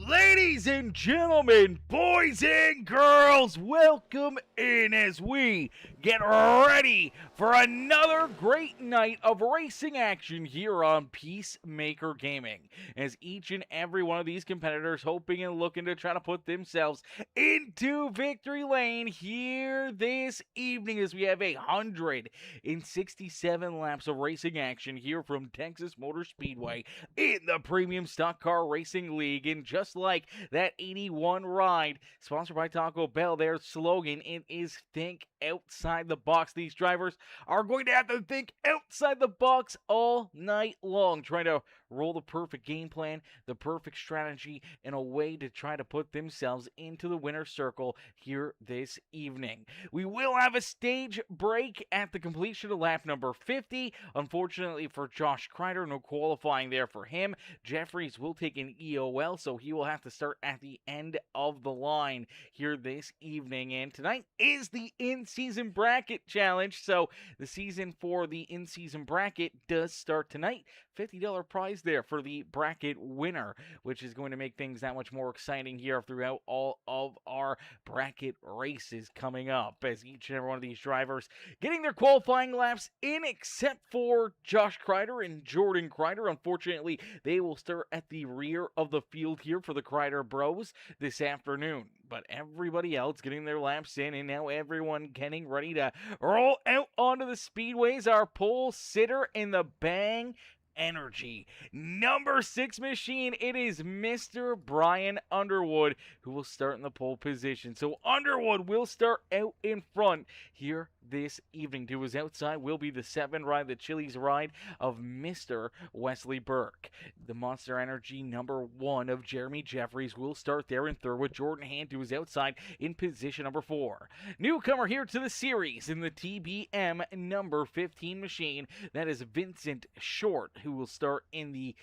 Ladies and gentlemen, boys and girls, welcome in as we get ready for another great night of racing action here on Peacemaker Gaming. As each and every one of these competitors hoping and looking to try to put themselves into victory lane here this evening, as we have 167 laps of racing action here from Texas Motor Speedway in the Premium Stock Car Racing League. And just like that 81 ride, sponsored by Taco Bell, their slogan, it is think outside the box. These drivers are going to have to think outside the box all night long, trying to roll the perfect game plan, the perfect strategy, in a way to try to put themselves into the winner's circle here this evening. We will have a stage break at the completion of lap number 50. Unfortunately for Josh Crider, no qualifying there for him. Jeffries will take an EOL, so he will have to start at the end of the line here this evening. And tonight is the in-season bracket challenge, so the season for the in-season bracket does start tonight. $50 prize there for the bracket winner, which is going to make things that much more exciting here throughout all of our bracket races coming up, as each and every one of these drivers getting their qualifying laps in, except for Josh Crider and Jordan Crider. Unfortunately, they will start at the rear of the field here for the Crider Bros this afternoon. But everybody else getting their laps in, and now everyone getting ready to roll out onto the speedways. Our pole sitter in the Bang Energy number 6 machine, it is Mr. Brian Underwood who will start in the pole position. So Underwood will start out in front here this evening. To his outside will be the 7 ride, the Chili's ride of Mr. Wesley Burke. The Monster Energy number 1 of Jeremy Jeffries will start there in third, with Jordan Hand to his outside in position number 4. Newcomer here to the series in the TBM number 15 machine, that is Vincent Short, who will start in the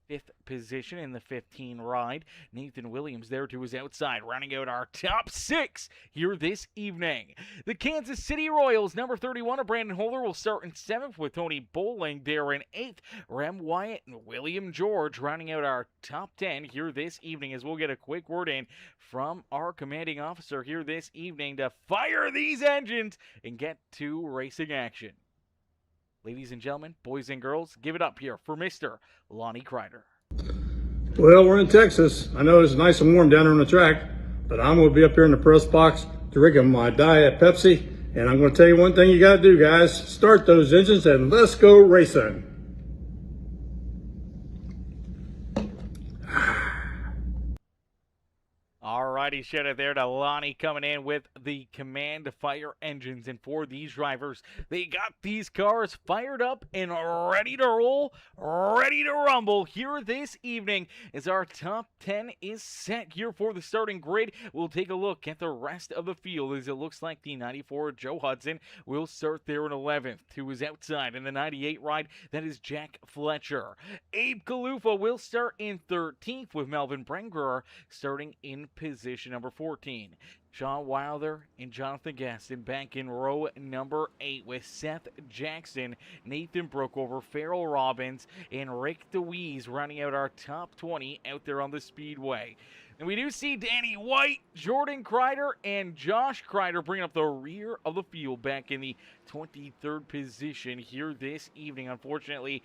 5th position in the 15 ride. Nathan Williams there to his outside, rounding out our top 6 here this evening. The Kansas City Royals number 31 of Brandon Holler will start in 7th, with Tony Bowling there in 8th. Rem Wyatt and William George rounding out our top 10 here this evening, as we'll get a quick word in from our commanding officer here this evening to fire these engines and get to racing action. Ladies and gentlemen, boys and girls, give it up here for Mr. Lonnie Crider. Well, we're in Texas. I know it's nice and warm down here on the track, but I'm going to be up here in the press box drinking my Diet Pepsi, and I'm going to tell you one thing you got to do, guys. Start those engines and let's go racing. righty, shout out there to Lonnie coming in with the command to fire engines. And for these drivers, they got these cars fired up and ready to roll, ready to rumble here this evening as our top 10 is set here for the starting grid. We'll take a look at the rest of the field as it looks like the 94 Joe Hudson will start there in 11th. To his outside in the 98 ride, that is Jack Fletcher. Abe Kalufa will start in 13th with Melvin Brengerer starting in position number 14. Sean Wilder and Jonathan Gaston back in row number 8 with Seth Jackson, Nathan Brookover, Farrell Robbins, and Rick DeWeese rounding out our top 20 out there on the Speedway. And we do see Danny White, Jordan Crider, and Josh Crider bringing up the rear of the field back in the 23rd position here this evening. Unfortunately,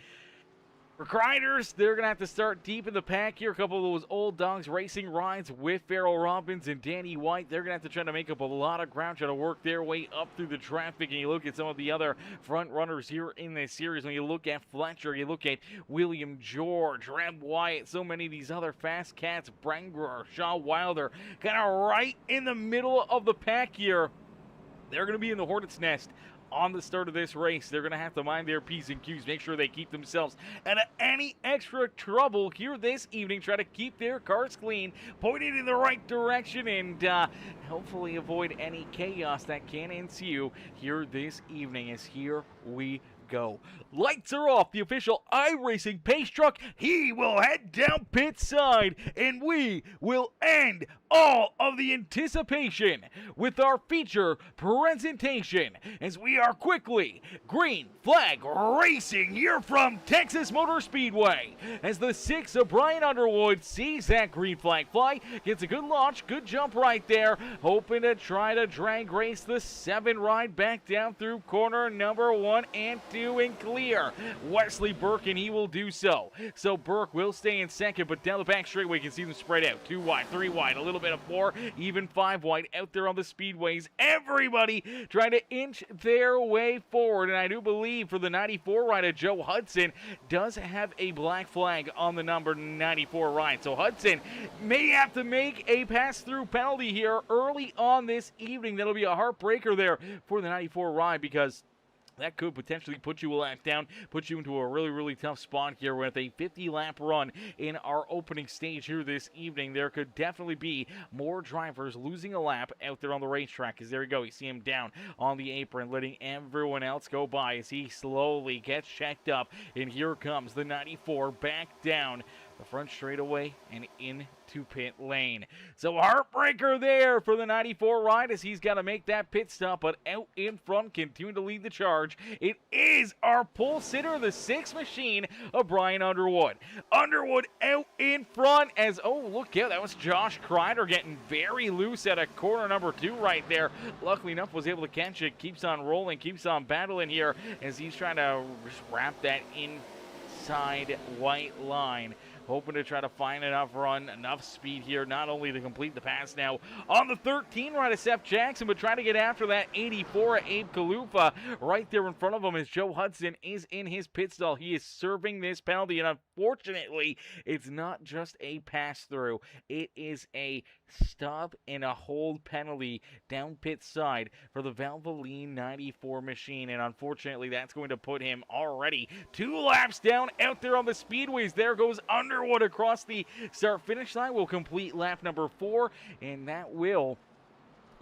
for Criders, they're going to have to start deep in the pack here. A couple of those old dogs racing rides with Farrell Robbins and Danny White. They're going to have to try to make up a lot of ground, try to work their way up through the traffic. And you look at some of the other front runners here in this series. When you look at Fletcher, you look at William George, Reb Wyatt, so many of these other fast cats, Brengerer, Shaw Wilder, kind of right in the middle of the pack here. They're going to be in the Hornet's Nest on the start of this race. They're going to have to mind their P's and Q's, make sure they keep themselves out of any extra trouble here this evening, try to keep their cars clean, pointed in the right direction, and hopefully avoid any chaos that can ensue here this evening as here we go. Lights are off. The official iRacing pace truck, he will head down pit side, and we will end all of the anticipation with our feature presentation as we are quickly green flag racing here from Texas Motor Speedway as the 6 of Brian Underwood sees that green flag fly, gets a good launch, good jump right there, hoping to try to drag race the 7 ride back down through corner number 1 and 2 and clear Wesley Burke, and he will do so. So Burke will stay in second, but down the back straightaway you can see them spread out. 2 wide, 3 wide, a little bit of 4, even 5 wide out there on the speedways. Everybody trying to inch their way forward, and I do believe for the 94 rider, Joe Hudson does have a black flag on the number 94 ride. So Hudson may have to make a pass-through penalty here early on this evening. That'll be a heartbreaker there for the 94 ride because that could potentially put you a lap down, put you into a really, really tough spot here with a 50-lap run in our opening stage here this evening. There could definitely be more drivers losing a lap out there on the racetrack. Because there you go, you see him down on the apron, letting everyone else go by as he slowly gets checked up. And here comes the 94 back down the front straightaway and into pit lane. So heartbreaker there for the 94 ride as he's got to make that pit stop, but out in front, continuing to lead the charge, it is our pole sitter, the 6 machine of Brian Underwood. Underwood out in front as, oh, look out, that was Josh Crider getting very loose at a corner number 2 right there. Luckily enough, was able to catch it, keeps on rolling, keeps on battling here as he's trying to just wrap that inside white line, hoping to try to find enough run, enough speed here, not only to complete the pass now on the 13 right of Seth Jackson, but trying to get after that 84 Abe Kalufa right there in front of him as Joe Hudson is in his pit stall. He is serving this penalty, and unfortunately, it's not just a pass-through. It is a stop and a hold penalty down pit side for the Valvoline 94 machine, and unfortunately, that's going to put him already 2 laps down out there on the speedways. There goes Underwood across the start-finish line, will complete lap number 4, and that will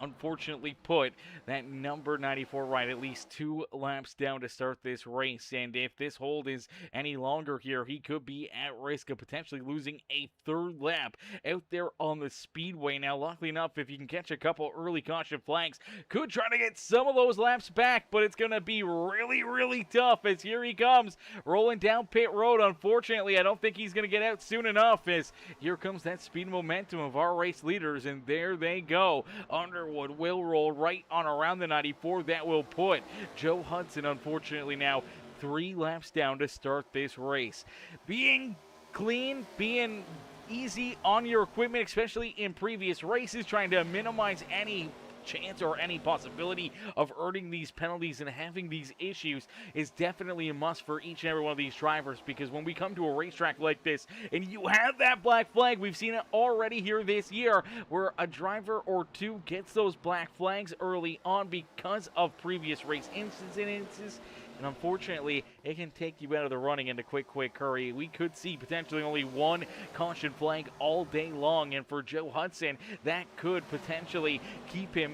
unfortunately put that number 94 ride at least 2 laps down to start this race. And if this hold is any longer here, he could be at risk of potentially losing a 3rd lap out there on the speedway. Now, luckily enough, if you can catch a couple early caution flags, could try to get some of those laps back, but it's going to be really, really tough as here he comes rolling down pit road. Unfortunately, I don't think he's going to get out soon enough as here comes that speed momentum of our race leaders, and there they go. Underwood will roll right on around the 94. That will put Joe Hudson, unfortunately, now 3 laps down to start this race. Being clean, being easy on your equipment, especially in previous races, trying to minimize any chance or any possibility of earning these penalties and having these issues is definitely a must for each and every one of these drivers, because when we come to a racetrack like this and you have that black flag, we've seen it already here this year where a driver or two gets those black flags early on because of previous race incidences. And unfortunately, it can take you out of the running in a quick hurry. We could see potentially only one caution flag all day long. And for Joe Hudson, that could potentially keep him,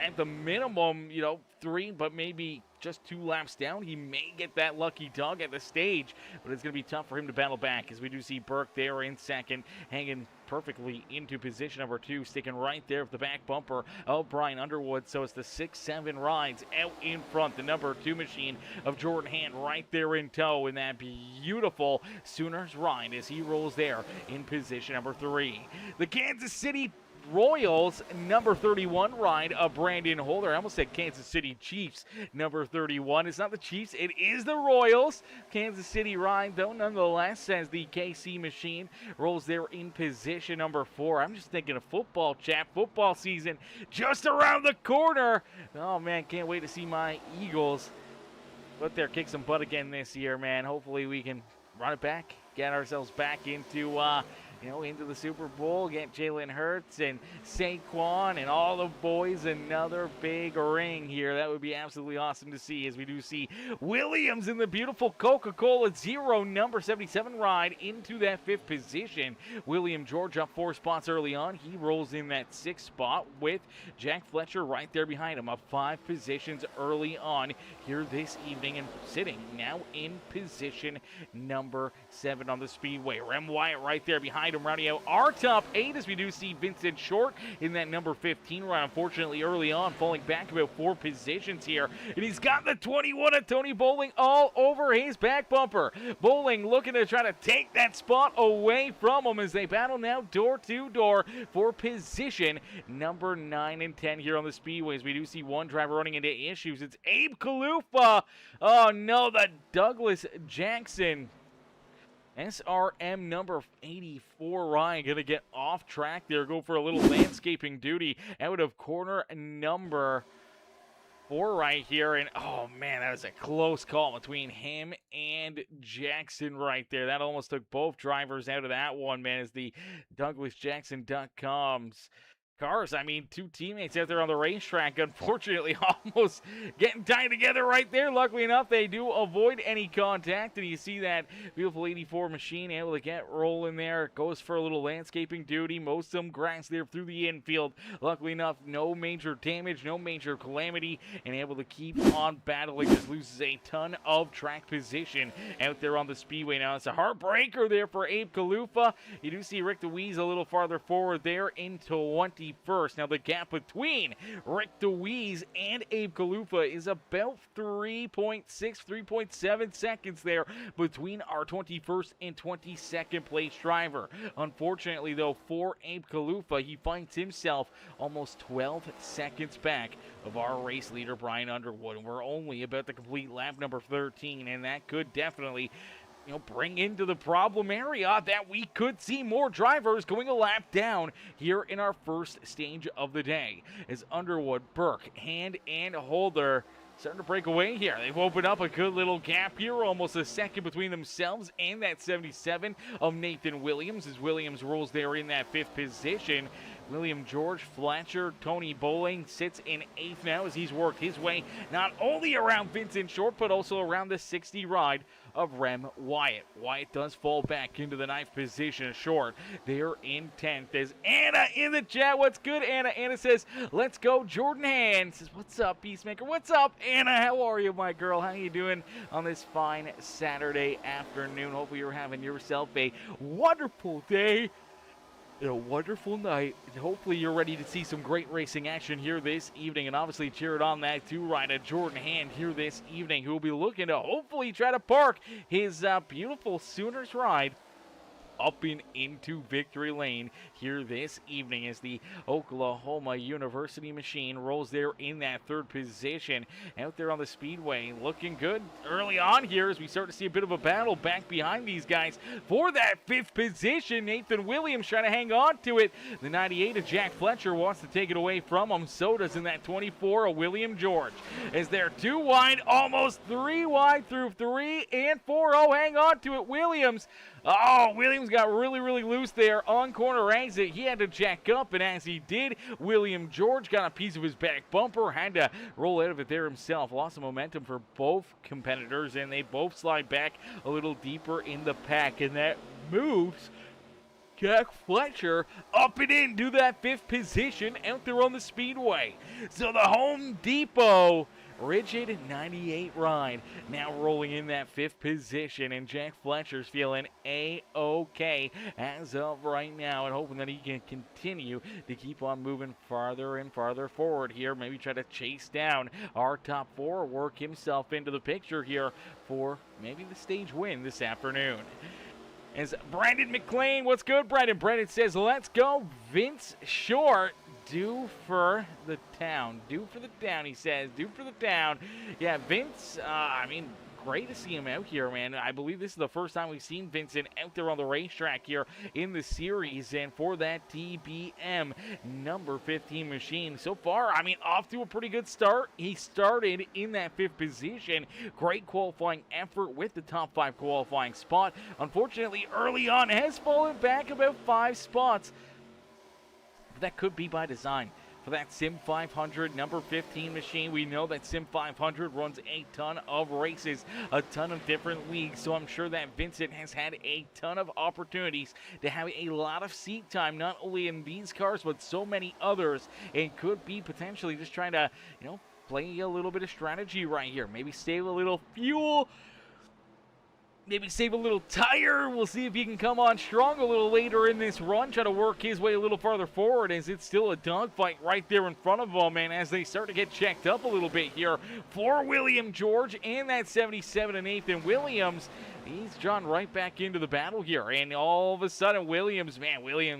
at the minimum, 3, but maybe just 2 laps down. He may get that lucky dog at the stage, but it's going to be tough for him to battle back, as we do see Burke there in second, hanging perfectly into position number 2, sticking right there with the back bumper of Brian Underwood. So it's the 6-7 rides out in front. The number 2 machine of Jordan Hand right there in tow in that beautiful Sooners ride as he rolls there in position number 3. The Kansas City Royals number 31 ride of Brandon Holder. I almost said Kansas City Chiefs number 31. It's not the Chiefs, it is the Royals. Kansas City ride, though, nonetheless, as the KC machine rolls there in position number 4. I'm just thinking of football, chap. Football season just around the corner. Oh, man, can't wait to see my Eagles out there kick some butt again this year, man. Hopefully we can run it back, get ourselves back into into the Super Bowl, get Jalen Hurts and Saquon and all the boys another big ring here. That would be absolutely awesome to see, as we do see Williams in the beautiful Coca-Cola Zero number 77 ride into that 5th position. William George up 4 spots early on. He rolls in that 6th spot with Jack Fletcher right there behind him, up 5 positions early on here this evening, and sitting now in position number 7 on the Speedway. Rem Wyatt right there behind him, rounding out our top 8, as we do see Vincent Short in that number 15 ride. Unfortunately, early on, falling back about 4 positions here. And he's got the 21 of Tony Bowling all over his back bumper. Bowling looking to try to take that spot away from him as they battle now door to door for position number 9 and 10 here on the Speedways. We do see one driver running into issues. It's Abe Kalufa. Oh no, the Douglas Jackson SRM number 84 Ryan going to get off track there, go for a little landscaping duty out of corner number 4 right here. And oh man, that was a close call between him and Jackson right there. That almost took both drivers out of that one, man, as the DouglasJackson.com's cars, 2 teammates out there on the racetrack, unfortunately almost getting tied together right there. Luckily enough, they do avoid any contact, and you see that beautiful 84 machine able to get rolling there. Goes for a little landscaping duty, most of them grass there through the infield. Luckily enough, no major damage, no major calamity, and able to keep on battling. Just loses a ton of track position out there on the Speedway. Now it's a heartbreaker there for Abe Kalufa. You do see Rick DeWeese a little farther forward there in 21st. Now the gap between Rick DeWeese and Abe Kalufa is about 3.6, 3.7 seconds there between our 21st and 22nd place driver. Unfortunately, though, for Abe Kalufa, he finds himself almost 12 seconds back of our race leader, Brian Underwood. And we're only about to complete lap number 13, and that could definitely bring into the problem area that we could see more drivers going a lap down here in our first stage of the day. As Underwood, Burke, Hand, and Holder starting to break away here. They've opened up a good little gap here, almost a second between themselves and that 77 of Nathan Williams, as Williams rolls there in that 5th position. William George, Fletcher, Tony Bowling sits in 8th now, as he's worked his way not only around Vincent Short, but also around the 60 ride of Rem Wyatt. Wyatt does fall back into the 9th position. Short there in 10th. There's Anna in the chat. What's good, Anna? Anna says, let's go. Jordan Hand says, what's up, Peacemaker? What's up, Anna? How are you, my girl? How you doing on this fine Saturday afternoon? Hopefully you're having yourself a wonderful day and a wonderful night. And hopefully you're ready to see some great racing action here this evening, and obviously cheer it on that 2 rider Jordan Hand here this evening, who will be looking to hopefully try to park his beautiful Sooners ride up and into victory lane here this evening as the Oklahoma University machine rolls there in that third position out there on the Speedway. Looking good early on here as we start to see a bit of a battle back behind these guys for that fifth position. Nathan Williams trying to hang on to it. The 98 of Jack Fletcher wants to take it away from him. So does in that 24 of William George. As they're 2 wide, almost 3 wide through 3 and 4. Oh, hang on to it, Williams. Oh, Williams got really, really loose there on corner exit. He had to jack up, and as he did, William George got a piece of his back bumper, had to roll out of it there himself. Lots of momentum for both competitors, and they both slide back a little deeper in the pack, and that moves Jack Fletcher up and into that fifth position out there on the Speedway. So the Home Depot rigid 98 ride now rolling in that fifth position, and Jack Fletcher's feeling a-okay as of right now and hoping that he can continue to keep on moving farther and farther forward here. Maybe try to chase down our top 4, work himself into the picture here for maybe the stage win this afternoon. As Brandon McLean, what's good, Brandon? Brandon says, let's go, Vince Short. Due for the town. Due for the town, he says. Due for the town. Yeah, Vince, I mean, great to see him out here, man. I believe this is the first time we've seen Vincent out there on the racetrack here in the series. And for that TBM number 15 machine, so far, I mean, off to a pretty good start. He started in that 5th position. Great qualifying effort with the top 5 qualifying spot. Unfortunately, early on, has fallen back about 5 spots. That could be by design. For that Sim 500 number 15 machine, we know that Sim 500 runs a ton of races, a ton of different leagues, so I'm sure that Vincent has had a ton of opportunities to have a lot of seat time, not only in these cars, but so many others, and could be potentially just trying to, you know, play a little bit of strategy right here. Maybe save a little fuel, maybe save a little tire. We'll see if he can come on strong a little later in this run. Try to work his way a little farther forward as it's still a dogfight right there in front of him. And as they start to get checked up a little bit here for William George and that 77 of Nathan Williams, he's drawn right back into the battle here. And all of a sudden, Williams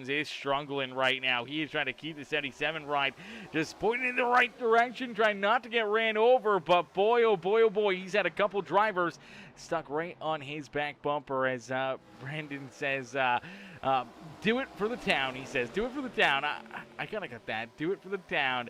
is struggling right now. He is trying to keep the 77 ride just pointing in the right direction, trying not to get ran over. But boy, oh boy, oh boy, he's had a couple drivers stuck right on his back bumper as Brandon says, do it for the town, he says. Do it for the town. I kind of got that. Do it for the town.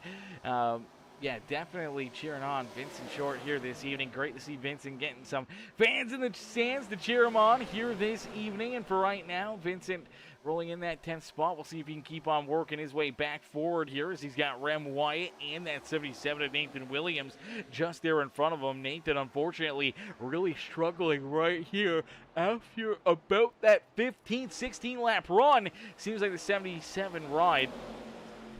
Yeah, definitely cheering on Vincent Short here this evening. Great to see Vincent getting some fans in the stands to cheer him on here this evening. And for right now, Vincent rolling in that 10th spot. We'll see if he can keep on working his way back forward here as he's got Rem Wyatt and that 77 of Nathan Williams just there in front of him. Nathan, unfortunately, really struggling right here after about that 15, 16 lap run. Seems like the 77 ride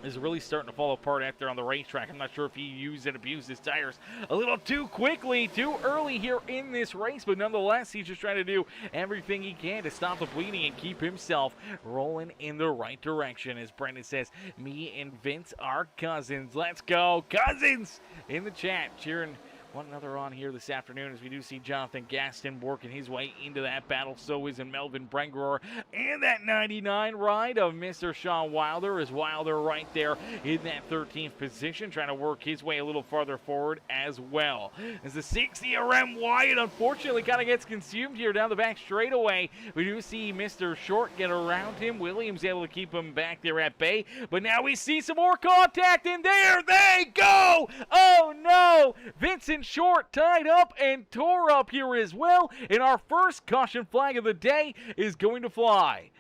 is really starting to fall apart out there on the racetrack. I'm not sure if he used and abused his tires a little too quickly, too early here in this race, but nonetheless, he's just trying to do everything he can to stop the bleeding and keep himself rolling in the right direction. As Brendan says, me and Vince are cousins. Let's go, cousins! In the chat, cheering one another on here this afternoon as we do see Jonathan Gaston working his way into that battle. So is Melvin Brengroer and that 99 ride of Mr. Sean Wilder is Wilder right there in that 13th position, trying to work his way a little farther forward as well. As the 60 of Rem Wyatt unfortunately kind of gets consumed here down the back straightaway. We do see Mr. Short get around him. Williams able to keep him back there at bay, but now we see some more contact, and there they go! Oh no! Vincent Short tied up and tore up here as well, and our first caution flag of the day is going to fly.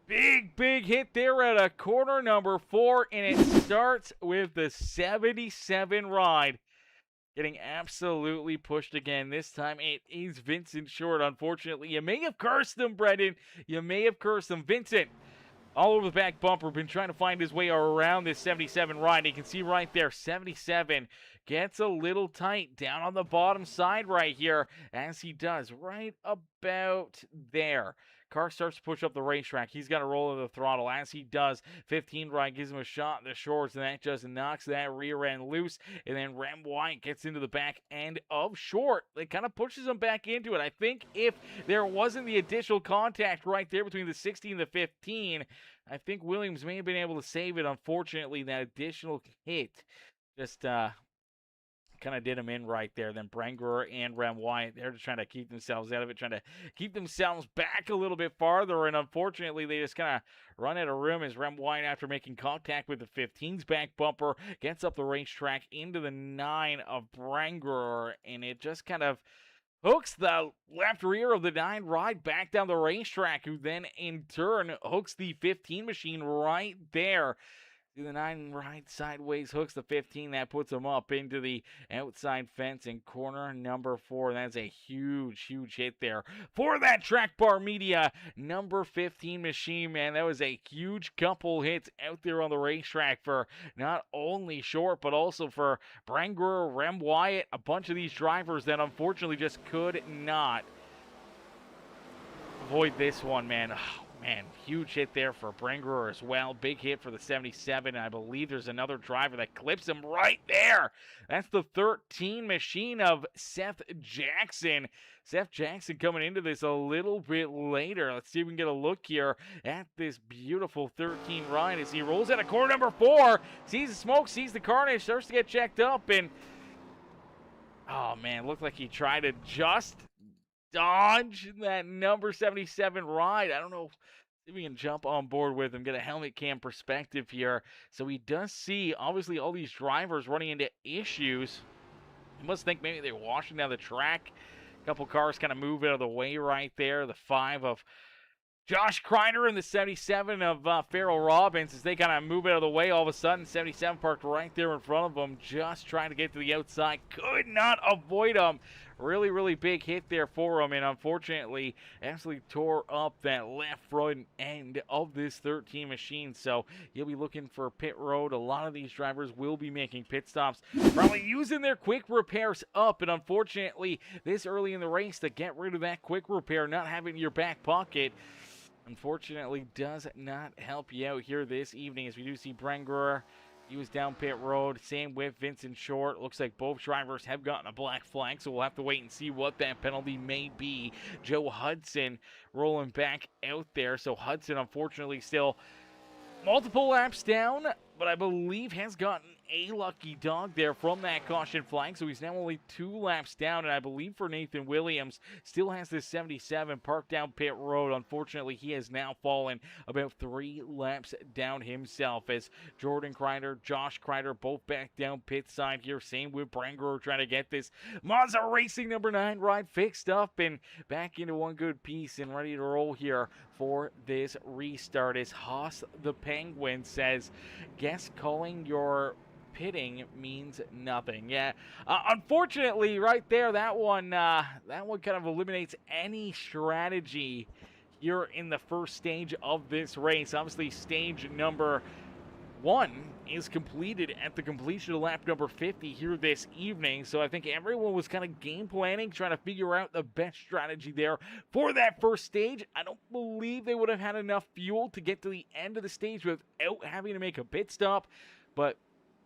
Big hit there at a corner number 4, and it starts with the 77 ride getting absolutely pushed again. This time it is Vincent Short. Unfortunately, you may have cursed him, Brendan. You may have cursed him. Vincent, all over the back bumper, been trying to find his way around this 77 ride. You can see right there, 77 gets a little tight down on the bottom side right here, as he does right about there. car starts to push up the racetrack. He's got to roll the throttle. As he does, 15 right gives him a shot in the shorts, and that just knocks that rear end loose. And then Rem White gets into the back end of short. It kind of pushes him back into it. I think if there wasn't the additional contact right there between the 16 and the 15, I think Williams may have been able to save it. Unfortunately, that additional hit just kind of did him in right there. Then Brengerer and Rem Wyatt, they're just trying to keep themselves out of it, trying to keep themselves back a little bit farther, and unfortunately they just kind of run out of room as Rem Wyatt, after making contact with the 15's back bumper, gets up the racetrack into the 9 of Brengerer, and it just kind of hooks the left rear of the 9 ride back down the racetrack, who then in turn hooks the 15 machine right there. The 9 right sideways, hooks the 15. That puts him up into the outside fence in corner number 4. That's a huge, huge hit there for that Track Bar Media number 15 machine, man. That was a huge couple hits out there on the racetrack for not only Short, but also for Brengerer, Rem Wyatt, a bunch of these drivers that unfortunately just could not avoid this one, man. Oh, man, huge hit there for Brengerer as well. Big hit for the 77. And I believe there's another driver that clips him right there. That's the 13 machine of Seth Jackson. Seth Jackson coming into this a little bit later. Let's see if we can get a look here at this beautiful 13 ride as he rolls out of corner number 4. Sees the smoke, sees the carnage, starts to get checked up. And, oh, man, looked like he tried to just dodge that number 77 ride. I don't know if we can jump on board with him, get a helmet cam perspective here. So he does see, obviously, all these drivers running into issues. You must think maybe they're washing down the track. A couple cars kind of move out of the way right there. The 5 of Josh Crider and the 77 of Farrell Robbins, as they kind of move out of the way, all of a sudden 77 parked right there in front of them, just trying to get to the outside, could not avoid them. Really, really big hit there for him, and unfortunately absolutely tore up that left front end of this 13 machine. So he'll be looking for pit road. A lot of these drivers will be making pit stops, probably using their quick repairs up, and unfortunately this early in the race, to get rid of that quick repair, not having your back pocket, unfortunately does not help you out here this evening, as we do see Brengerer. He was down pit road. Same with Vincent Short. Looks like both drivers have gotten a black flag, so we'll have to wait and see what that penalty may be. Joe Hudson rolling back out there. So Hudson, unfortunately, still multiple laps down, but I believe has gotten a lucky dog there from that caution flag. So he's now only 2 laps down, and I believe for Nathan Williams, still has this 77 parked down pit road. Unfortunately, he has now fallen about 3 laps down himself, as Jordan Crider, Josh Crider, both back down pit side here. Same with Brengerer, trying to get this Mazda Racing number 9 ride fixed up and back into one good piece and ready to roll here for this restart, as Haas the Penguin says, guess calling your pitting means nothing. Yeah, unfortunately, right there, that one kind of eliminates any strategy here in the first stage of this race. Obviously, stage number 1 is completed at the completion of lap number 50 here this evening. So I think everyone was kind of game planning, trying to figure out the best strategy there for that first stage. I don't believe they would have had enough fuel to get to the end of the stage without having to make a pit stop, but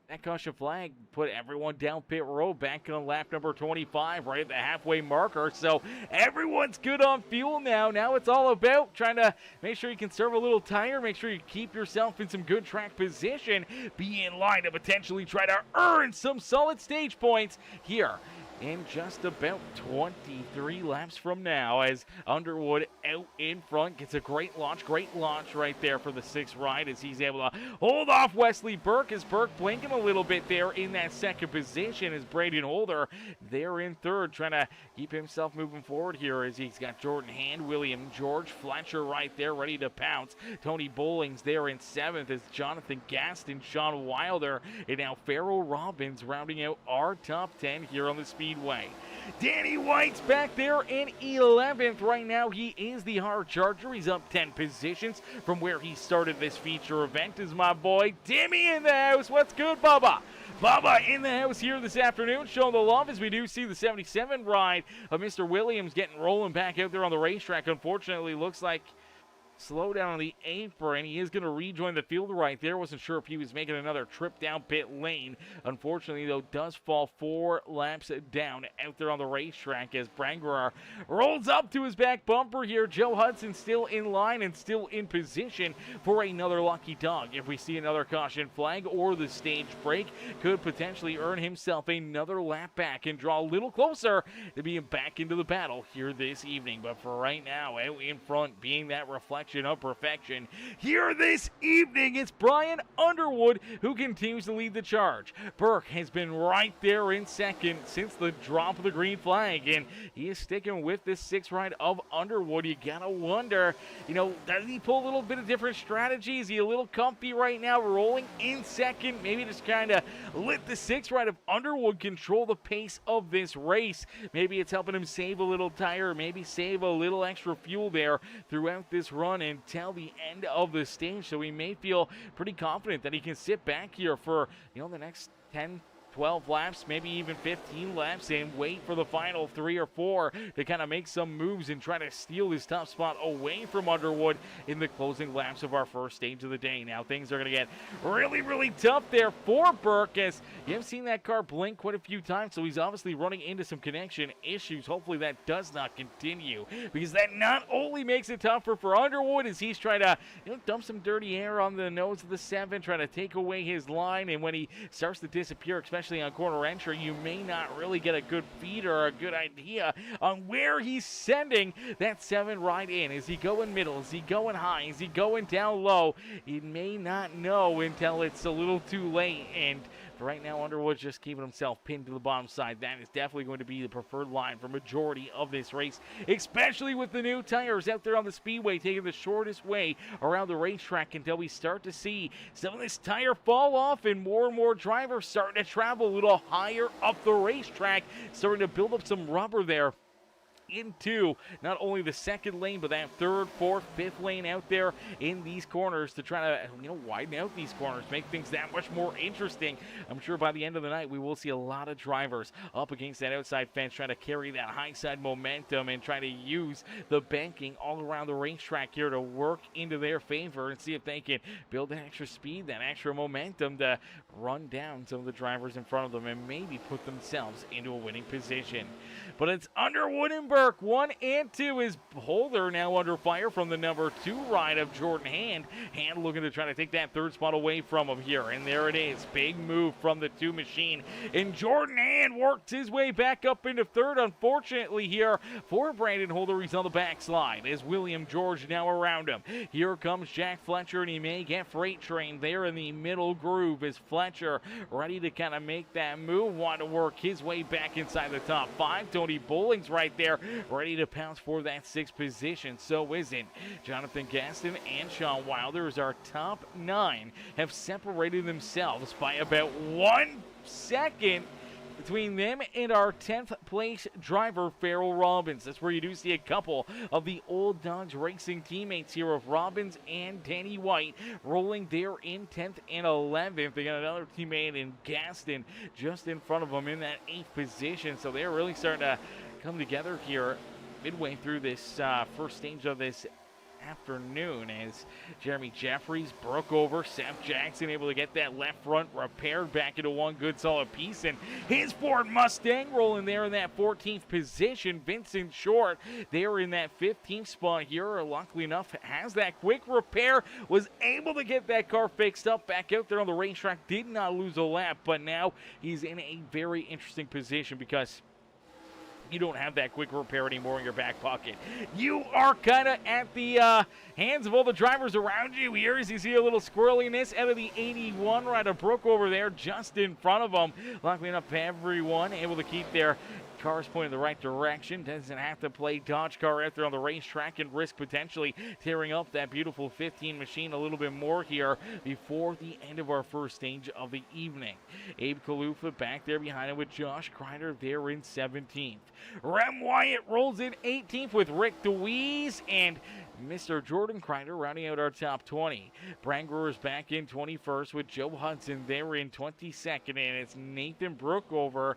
that caution flag put everyone down pit road back on lap number 25, right at the halfway marker. So everyone's good on fuel now. Now it's all about trying to make sure you conserve a little tire, make sure you keep yourself in some good track position, be in line to potentially try to earn some solid stage points here in just about 23 laps from now, as Underwood out in front gets a great launch right there for the 6th ride, as he's able to hold off Wesley Burke, as Burke blinking a little bit there in that 2nd position, as Braden Holder there in 3rd, trying to keep himself moving forward here, as he's got Jordan Hand, William George Fletcher right there ready to pounce. Tony Bowling's there in 7th, as Jonathan Gaston, Sean Wilder, and now Farrell Robbins rounding out our top 10 here on the Speedway. Danny White's back there in 11th. Right now, he is the hard charger. He's up 10 positions from where he started this feature event. Is my boy Timmy in the house? What's good, Bubba? Bubba in the house here this afternoon, showing the love as we do see the 77 ride of Mr. Williams getting rolling back out there on the racetrack. Unfortunately, looks like slow down on the apron. He is going to rejoin the field right there. Wasn't sure if he was making another trip down pit lane. Unfortunately, though, does fall 4 laps down out there on the racetrack as Brangerar rolls up to his back bumper here. Joe Hudson still in line and still in position for another lucky dog. If we see another caution flag or the stage break, could potentially earn himself another lap back and draw a little closer to being back into the battle here this evening. But for right now, out in front, being that reflection of perfection here this evening, it's Brian Underwood who continues to lead the charge. Burke has been right there in second since the drop of the green flag, and he is sticking with this 6th ride of Underwood. You gotta wonder, does he pull a little bit of different strategy? Is he a little comfy right now, rolling in second? Maybe just kind of let the 6th ride of Underwood control the pace of this race. Maybe it's helping him save a little tire, maybe save a little extra fuel there throughout this run until the end of the stage, so he may feel pretty confident that he can sit back here for the next 10, 12 laps, maybe even 15 laps, and wait for the final 3 or 4 to kind of make some moves and try to steal his top spot away from Underwood in the closing laps of our first stage of the day. Now things are going to get really, really tough there for Burke, as you have seen that car blink quite a few times, so he's obviously running into some connection issues. Hopefully that does not continue, because that not only makes it tougher for Underwood as he's trying to dump some dirty air on the nose of the 7, trying to take away his line, and when he starts to disappear, especially on corner entry, you may not really get a good feed or a good idea on where he's sending that 7 right in. Is he going middle? Is he going high? Is he going down low? You may not know until it's a little too late, and for right now, Underwood's just keeping himself pinned to the bottom side. That is definitely going to be the preferred line for majority of this race, especially with the new tires out there on the Speedway, taking the shortest way around the racetrack until we start to see some of this tire fall off and more drivers starting to travel a little higher up the racetrack, starting to build up some rubber there into not only the 2nd lane, but that 3rd, 4th, 5th lane out there in these corners to try to widen out these corners, make things that much more interesting. I'm sure by the end of the night we will see a lot of drivers up against that outside fence trying to carry that high side momentum and try to use the banking all around the racetrack here to work into their favor and see if they can build that extra speed, that extra momentum to run down some of the drivers in front of them and maybe put themselves into a winning position. But it's Underwood and Burke, 1 and 2. Is Holder now under fire from the number 2 ride of Jordan Hand. Hand looking to try to take that 3rd spot away from him here. And there it is. Big move from the 2 machine. And Jordan Hand works his way back up into 3rd. Unfortunately here for Brandon Holder, he's on the backslide as William George now around him. Here comes Jack Fletcher, and he may get Freight Train there in the middle groove as Fletcher ready to kind of make that move, want to work his way back inside the top 5. Tony Bowling's right there, ready to pounce for that 6th position. So isn't Jonathan Gaston and Sean Wilder, as our top 9 have separated themselves by about 1 second between them and our 10th place driver, Farrell Robbins. That's where you do see a couple of the old Dodge Racing teammates here of Robbins and Danny White rolling there in 10th and 11th. They got another teammate in Gaston just in front of them in that 8th position. So they're really starting to come together here midway through this first stage of this afternoon, as Jeremy Jeffries broke over Seth Jackson, able to get that left front repaired back into one good solid piece, and his Ford Mustang rolling there in that 14th position. Vincent Short there in that 15th spot here, luckily enough has that quick repair, was able to get that car fixed up back out there on the racetrack, did not lose a lap, but now he's in a very interesting position because you don't have that quick repair anymore in your back pocket. You are kind of at the hands of all the drivers around you here, as you see a little squirreliness out of the 81 rider. Broke over there just in front of them. Luckily enough, everyone able to keep their cars pointing in the right direction. Doesn't have to play dodge car out there on the racetrack and risk potentially tearing up that beautiful 15 machine a little bit more here before the end of our first stage of the evening. Abe Kalufa back there behind him with Josh Crider there in 17th. Rem Wyatt rolls in 18th with Rick DeWeese and Mr. Jordan Crider rounding out our top 20. Branger's back in 21st with Joe Hudson there in 22nd, and it's Nathan Brookover.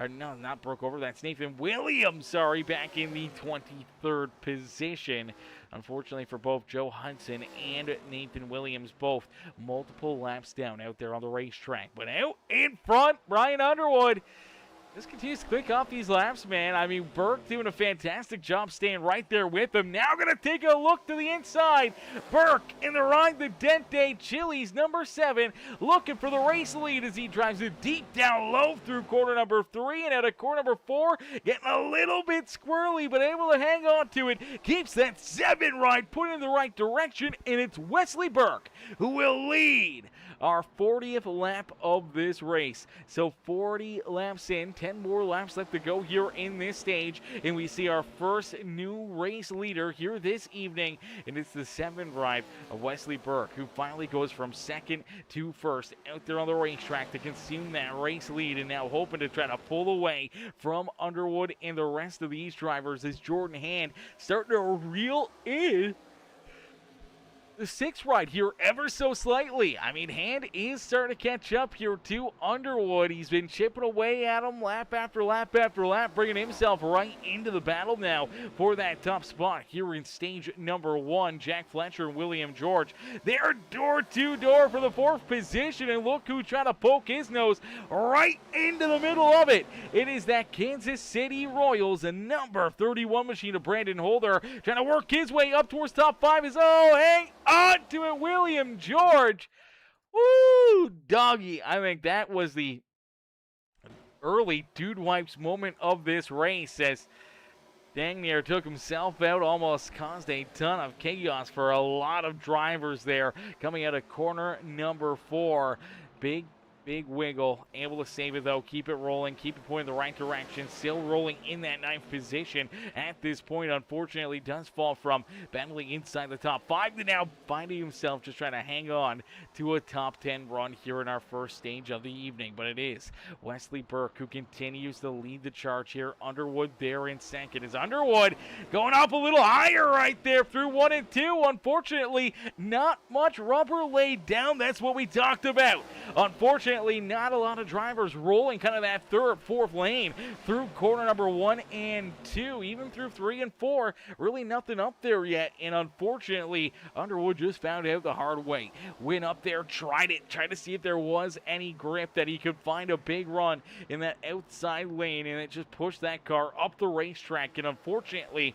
No, not Brookover. That's Nathan Williams, sorry, back in the 23rd position. Unfortunately for both Joe Hudson and Nathan Williams, both multiple laps down out there on the racetrack. But out in front, Brian Underwood just continues to click off these laps, man. I mean, Burke doing a fantastic job staying right there with him. Now going to take a look to the inside. Burke in the ride, the Dente Chili's number 7, looking for the race lead as he drives it deep down low through corner number 3 and out of corner number 4. Getting a little bit squirrely, but able to hang on to it. Keeps that 7 ride put in the right direction, and it's Wesley Burke who will lead our 40th lap of this race. So 40 laps in, 10 more laps left to go here in this stage, and we see our first new race leader here this evening, and it's the 7 ride of Wesley Burke, who finally goes from 2nd to 1st out there on the racetrack to consume that race lead, and now hoping to try to pull away from Underwood and the rest of these drivers as Jordan Hand starting to reel in the 6th ride here ever so slightly. I mean, Hand is starting to catch up here to Underwood. He's been chipping away at him lap after lap after lap, bringing himself right into the battle now for that top spot here in stage number 1. Jack Fletcher and William George, they're door to door for the 4th position, and look who tried to poke his nose right into the middle of it. It is that Kansas City Royals, the number 31 machine of Brandon Holder, trying to work his way up towards top 5 as, oh, hang on to it, William George. Woo, doggy. I think that was the early dude wipes moment of this race as dang near took himself out, almost caused a ton of chaos for a lot of drivers there coming out of corner number 4. Big wiggle, able to save it though, keep it rolling, keep it pointing in the right direction, still rolling in that 9th position at this point. Unfortunately does fall from battling inside the top 5 to now finding himself just trying to hang on to a top 10 run here in our first stage of the evening. But it is Wesley Burke who continues to lead the charge here. Underwood there in 2nd. Is Underwood going up a little higher right there through 1 and 2. Unfortunately, not much rubber laid down. That's what we talked about. Unfortunately, not a lot of drivers rolling kind of that 3rd, 4th lane through corner number 1 and 2, even through 3 and 4. Really nothing up there yet, and unfortunately, Underwood just found out the hard way. Went up there, tried to see if there was any grip that he could find a big run in that outside lane, and it just pushed that car up the racetrack, and unfortunately,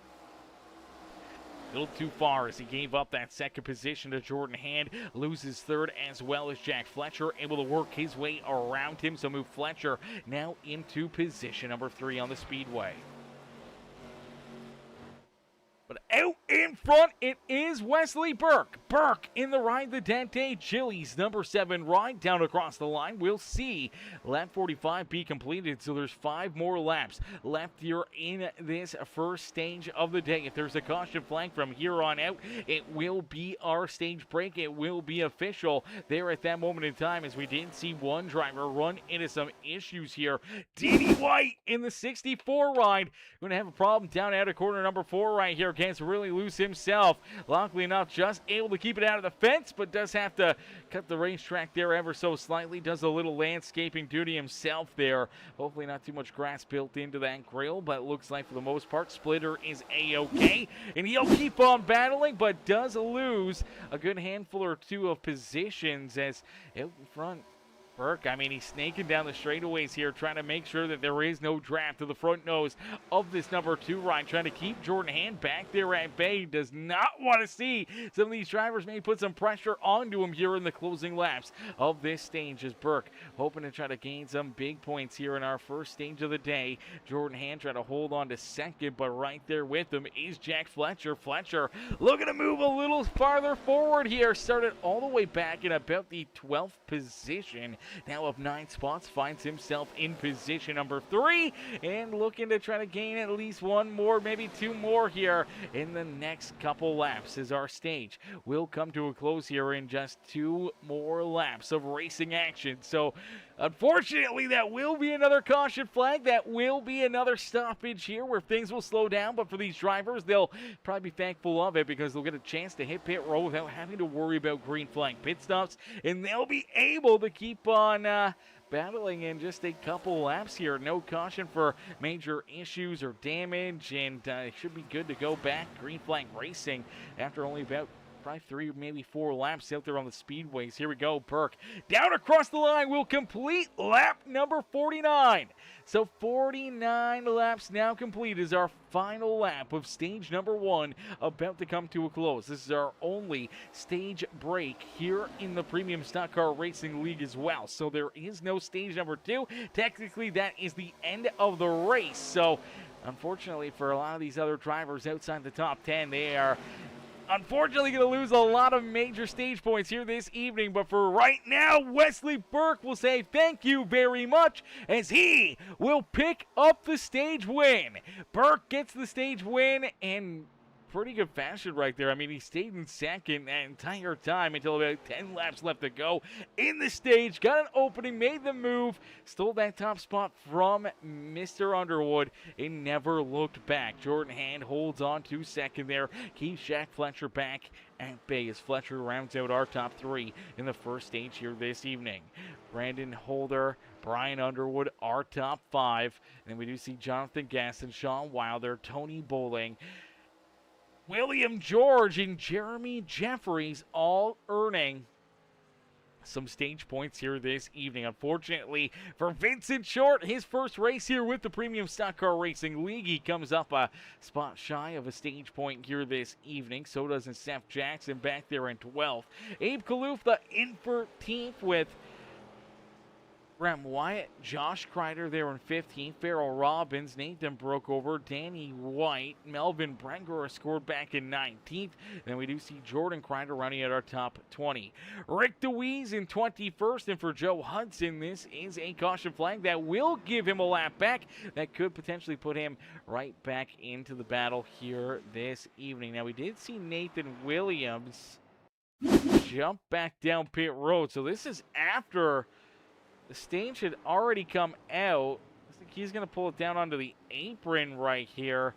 a little too far as he gave up that 2nd position to Jordan Hand. Loses 3rd as well as Jack Fletcher, able to work his way around him. So move Fletcher now into position number 3 on the Speedway. But out in front, it is Wesley Burke. Burke in the ride, the Dente Chili's number 7 ride down across the line. We'll see lap 45 be completed, so there's 5 more laps left here in this first stage of the day. If there's a caution flag from here on out, it will be our stage break. It will be official there at that moment in time, as we did see one driver run into some issues here. Danny White in the 64 ride. Going to have a problem down out of corner number 4 right here. Gets really loose himself. Luckily enough, just able to keep it out of the fence, but does have to cut the racetrack there ever so slightly. Does a little landscaping duty himself there. Hopefully not too much grass built into that grill, but it looks like for the most part, Splitter is A-okay. And he'll keep on battling, but does lose a good handful or 2 of positions as out in front. Burke, I mean, he's snaking down the straightaways here, trying to make sure that there is no draft to the front nose of this number 2 ride, trying to keep Jordan Hand back there at bay. Does not want to see some of these drivers maybe put some pressure onto him here in the closing laps of this stage, as Burke hoping to try to gain some big points here in our first stage of the day. Jordan Hand trying to hold on to 2nd, but right there with him is Jack Fletcher. Fletcher looking to move a little farther forward here. Started all the way back in about the 12th position now up 9 spots, finds himself in position number 3 and looking to try to gain at least one more, maybe two more here in the next couple laps, as our stage will come to a close here in just 2 more laps of racing action. So unfortunately, that will be another caution flag. That will be another stoppage here where things will slow down. But for these drivers, they'll probably be thankful of it because they'll get a chance to hit pit road without having to worry about green flag pit stops. And they'll be able to keep on battling in just a couple laps here. No caution for major issues or damage. And it should be good to go back green flag racing after only about probably 3, maybe 4 laps out there on the speedways. Here we go. Burke down across the line will complete lap number 49. So 49 laps now complete is our final lap of stage number 1 about to come to a close. This is our only stage break here in the Premium Stock Car Racing League as well. So there is no stage number 2. Technically, that is the end of the race. So unfortunately for a lot of these other drivers outside the top 10, they are unfortunately going to lose a lot of major stage points here this evening, but for right now, Wesley Burke will say thank you very much as he will pick up the stage win. Burke gets the stage win in pretty good fashion right there. I mean, he stayed in second that entire time until about 10 laps left to go in the stage. Got an opening, made the move, stole that top spot from Mr. Underwood, and never looked back. Jordan Hand holds on to second there. Keeps Jack Fletcher back at bay as Fletcher rounds out our top 3 in the first stage here this evening. Brandon Holder, Brian Underwood, our top 5. And then we do see Jonathan Gaston, Sean Wilder, Tony Bowling, William George, and Jeremy Jeffries all earning some stage points here this evening. Unfortunately for Vincent Short, his first race here with the Premium Stock Car Racing League, he comes up a spot shy of a stage point here this evening. So does Seth Jackson back there in 12th. Abe Kalufta in 13th with Graham Wyatt, Josh Crider there in 15th, Farrell Robbins, Nathan Brookover, Danny White, Melvin Brengor scored back in 19th. Then we do see Jordan Crider running at our top 20. Rick DeWeese in 21st, and for Joe Hudson, this is a caution flag that will give him a lap back. That could potentially put him right back into the battle here this evening. Now, we did see Nathan Williams jump back down pit road, so this is after the stage had already come out. I think he's going to pull it down onto the apron right here.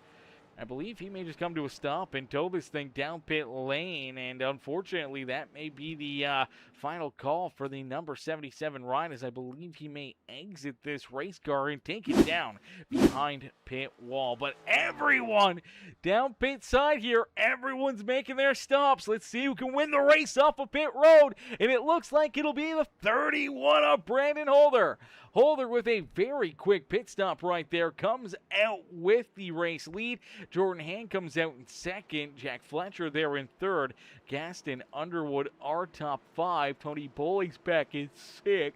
I believe he may just come to a stop and tow this thing down pit lane, and unfortunately that may be the final call for the number 77 ride, as I believe he may exit this race car and take it down behind pit wall. But everyone down pit side here, everyone's making their stops. Let's see who can win the race off of pit road, and it looks like it'll be the 31 of Brandon Holder. Holder with a very quick pit stop right there comes out with the race lead. Jordan Hand comes out in second. Jack Fletcher there in third. Gaston Underwood, our top 5. Tony Bowling's back in 6th.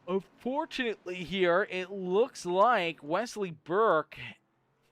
Unfortunately here, it looks like Wesley Burke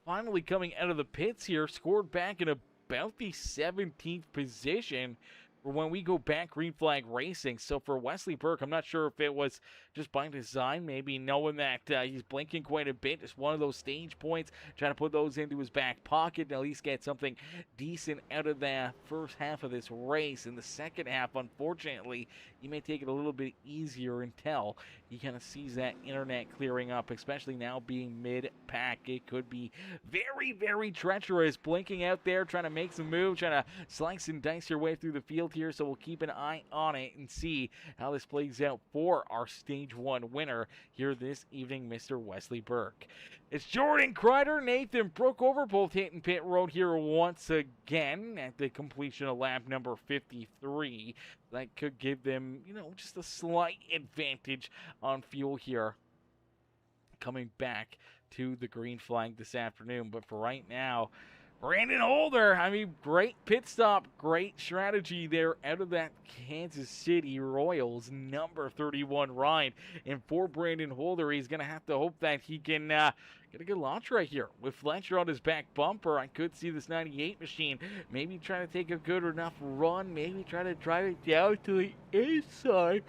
finally coming out of the pits here, scored back in about the 17th position for when we go back green flag racing. So for Wesley Burke, I'm not sure if it was just by design, maybe knowing that he's blinking quite a bit, just one of those stage points, trying to put those into his back pocket and at least get something decent out of the first half of this race. In the second half, unfortunately, he may take it a little bit easier until he kind of sees that internet clearing up, especially now being mid-pack. It could be very, very treacherous, blinking out there, trying to make some moves, trying to slice and dice your way through the field here. So we'll keep an eye on it and see how this plays out for our Stage 1 winner here this evening, Mr. Wesley Burke. It's Jordan Crider, Nathan Brookover, both hitting pit road here once again at the completion of lap number 53. That could give them, just a slight advantage on fuel here coming back to the green flag this afternoon. But for right now, Brandon Holder, great pit stop, great strategy there out of that Kansas City Royals number 31 ride. And for Brandon Holder, he's going to have to hope that he can get a good launch right here. With Fletcher on his back bumper, I could see this 98 machine maybe trying to take a good enough run, maybe try to drive it down to the inside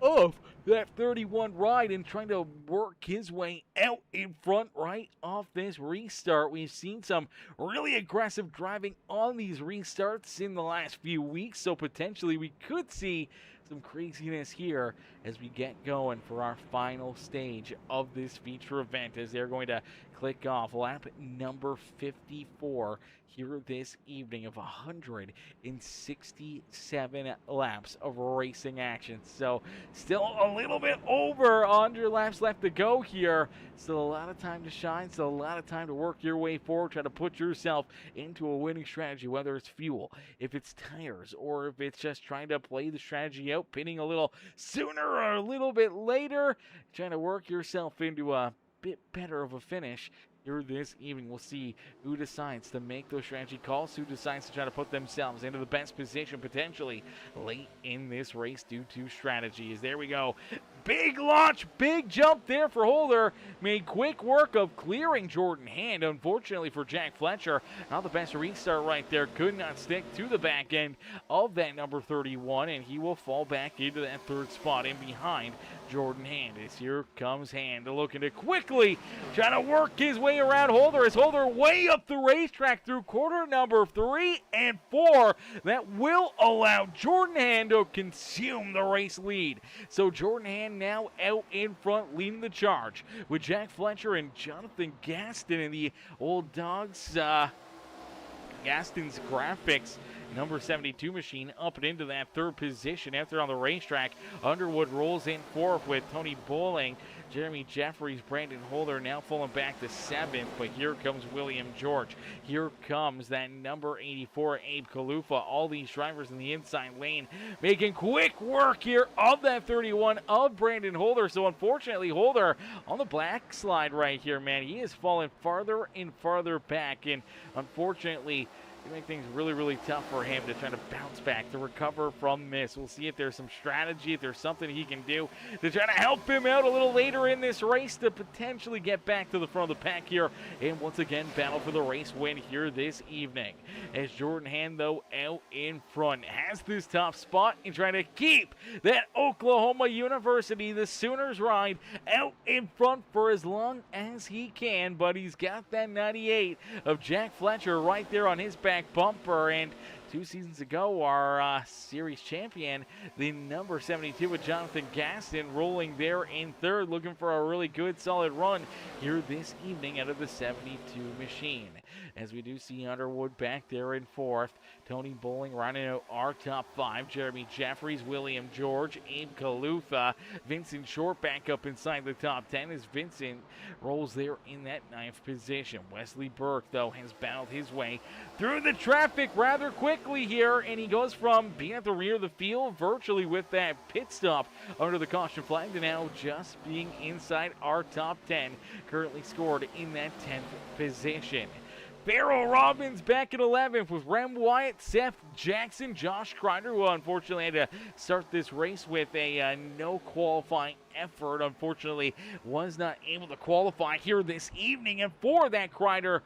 of that 31 ride and trying to work his way out in front right off this restart. We've seen some really aggressive driving on these restarts in the last few weeks, so potentially we could see some craziness here as we get going for our final stage of this feature event, as they're going to click off lap number 54 here this evening of 167 laps of racing action. So still a little bit over 100 laps left to go here. Still a lot of time to shine, still a lot of time to work your way forward, try to put yourself into a winning strategy, whether it's fuel, if it's tires, or if it's just trying to play the strategy out, pitting a little sooner or a little bit later, trying to work yourself into a bit better of a finish here this evening. We'll see who decides to make those strategy calls, who decides to try to put themselves into the best position potentially late in this race due to strategies. There we go. Big launch, big jump there for Holder. Made quick work of clearing Jordan Hand. Unfortunately for Jack Fletcher, not the best restart right there. Could not stick to the back end of that number 31, and he will fall back into that third spot in behind Jordan Hand. As here comes Hand looking to quickly try to work his way around Holder, as Holder way up the racetrack through quarter number 3 and 4. That will allow Jordan Hand to consume the race lead. So Jordan Hand now out in front leading the charge with Jack Fletcher and Jonathan Gaston in the old dogs Gastons Graphics number 72 machine up and into that third position after on the racetrack. Underwood rolls in fourth with Tony Bowling, Jeremy Jeffries, Brandon Holder now falling back to 7th, but here comes William George. Here comes that number 84, Abe Kalufa. All these drivers in the inside lane making quick work here of that 31 of Brandon Holder. So unfortunately, Holder on the black slide right here, man. He is falling farther and farther back, and unfortunately, they make things really, really tough for him to try to bounce back, to recover from this. We'll see if there's some strategy, if there's something he can do to try to help him out a little later in this race to potentially get back to the front of the pack here and once again battle for the race win here this evening. As Jordan Hand, though, out in front, has this top spot and trying to keep that Oklahoma University, the Sooners ride, out in front for as long as he can, but he's got that 98 of Jack Fletcher right there on his back bumper. And 2 seasons ago, our series champion, the number 72 with Jonathan Gaston, rolling there in third, looking for a really good solid run here this evening out of the 72 machine. As we do see Underwood back there in fourth, Tony Bowling rounding out our top 5, Jeremy Jeffries, William George, Abe Kalufa, Vincent Short back up inside the top 10 as Vincent rolls there in that 9th position. Wesley Burke, though, has battled his way through the traffic rather quickly here, and he goes from being at the rear of the field virtually with that pit stop under the caution flag to now just being inside our top 10, currently scored in that 10th position. Farrell Robbins back at 11th with Rem Wyatt, Seth Jackson, Josh Crider, who unfortunately had to start this race with a no qualifying effort. Unfortunately, was not able to qualify here this evening. And for that Crider,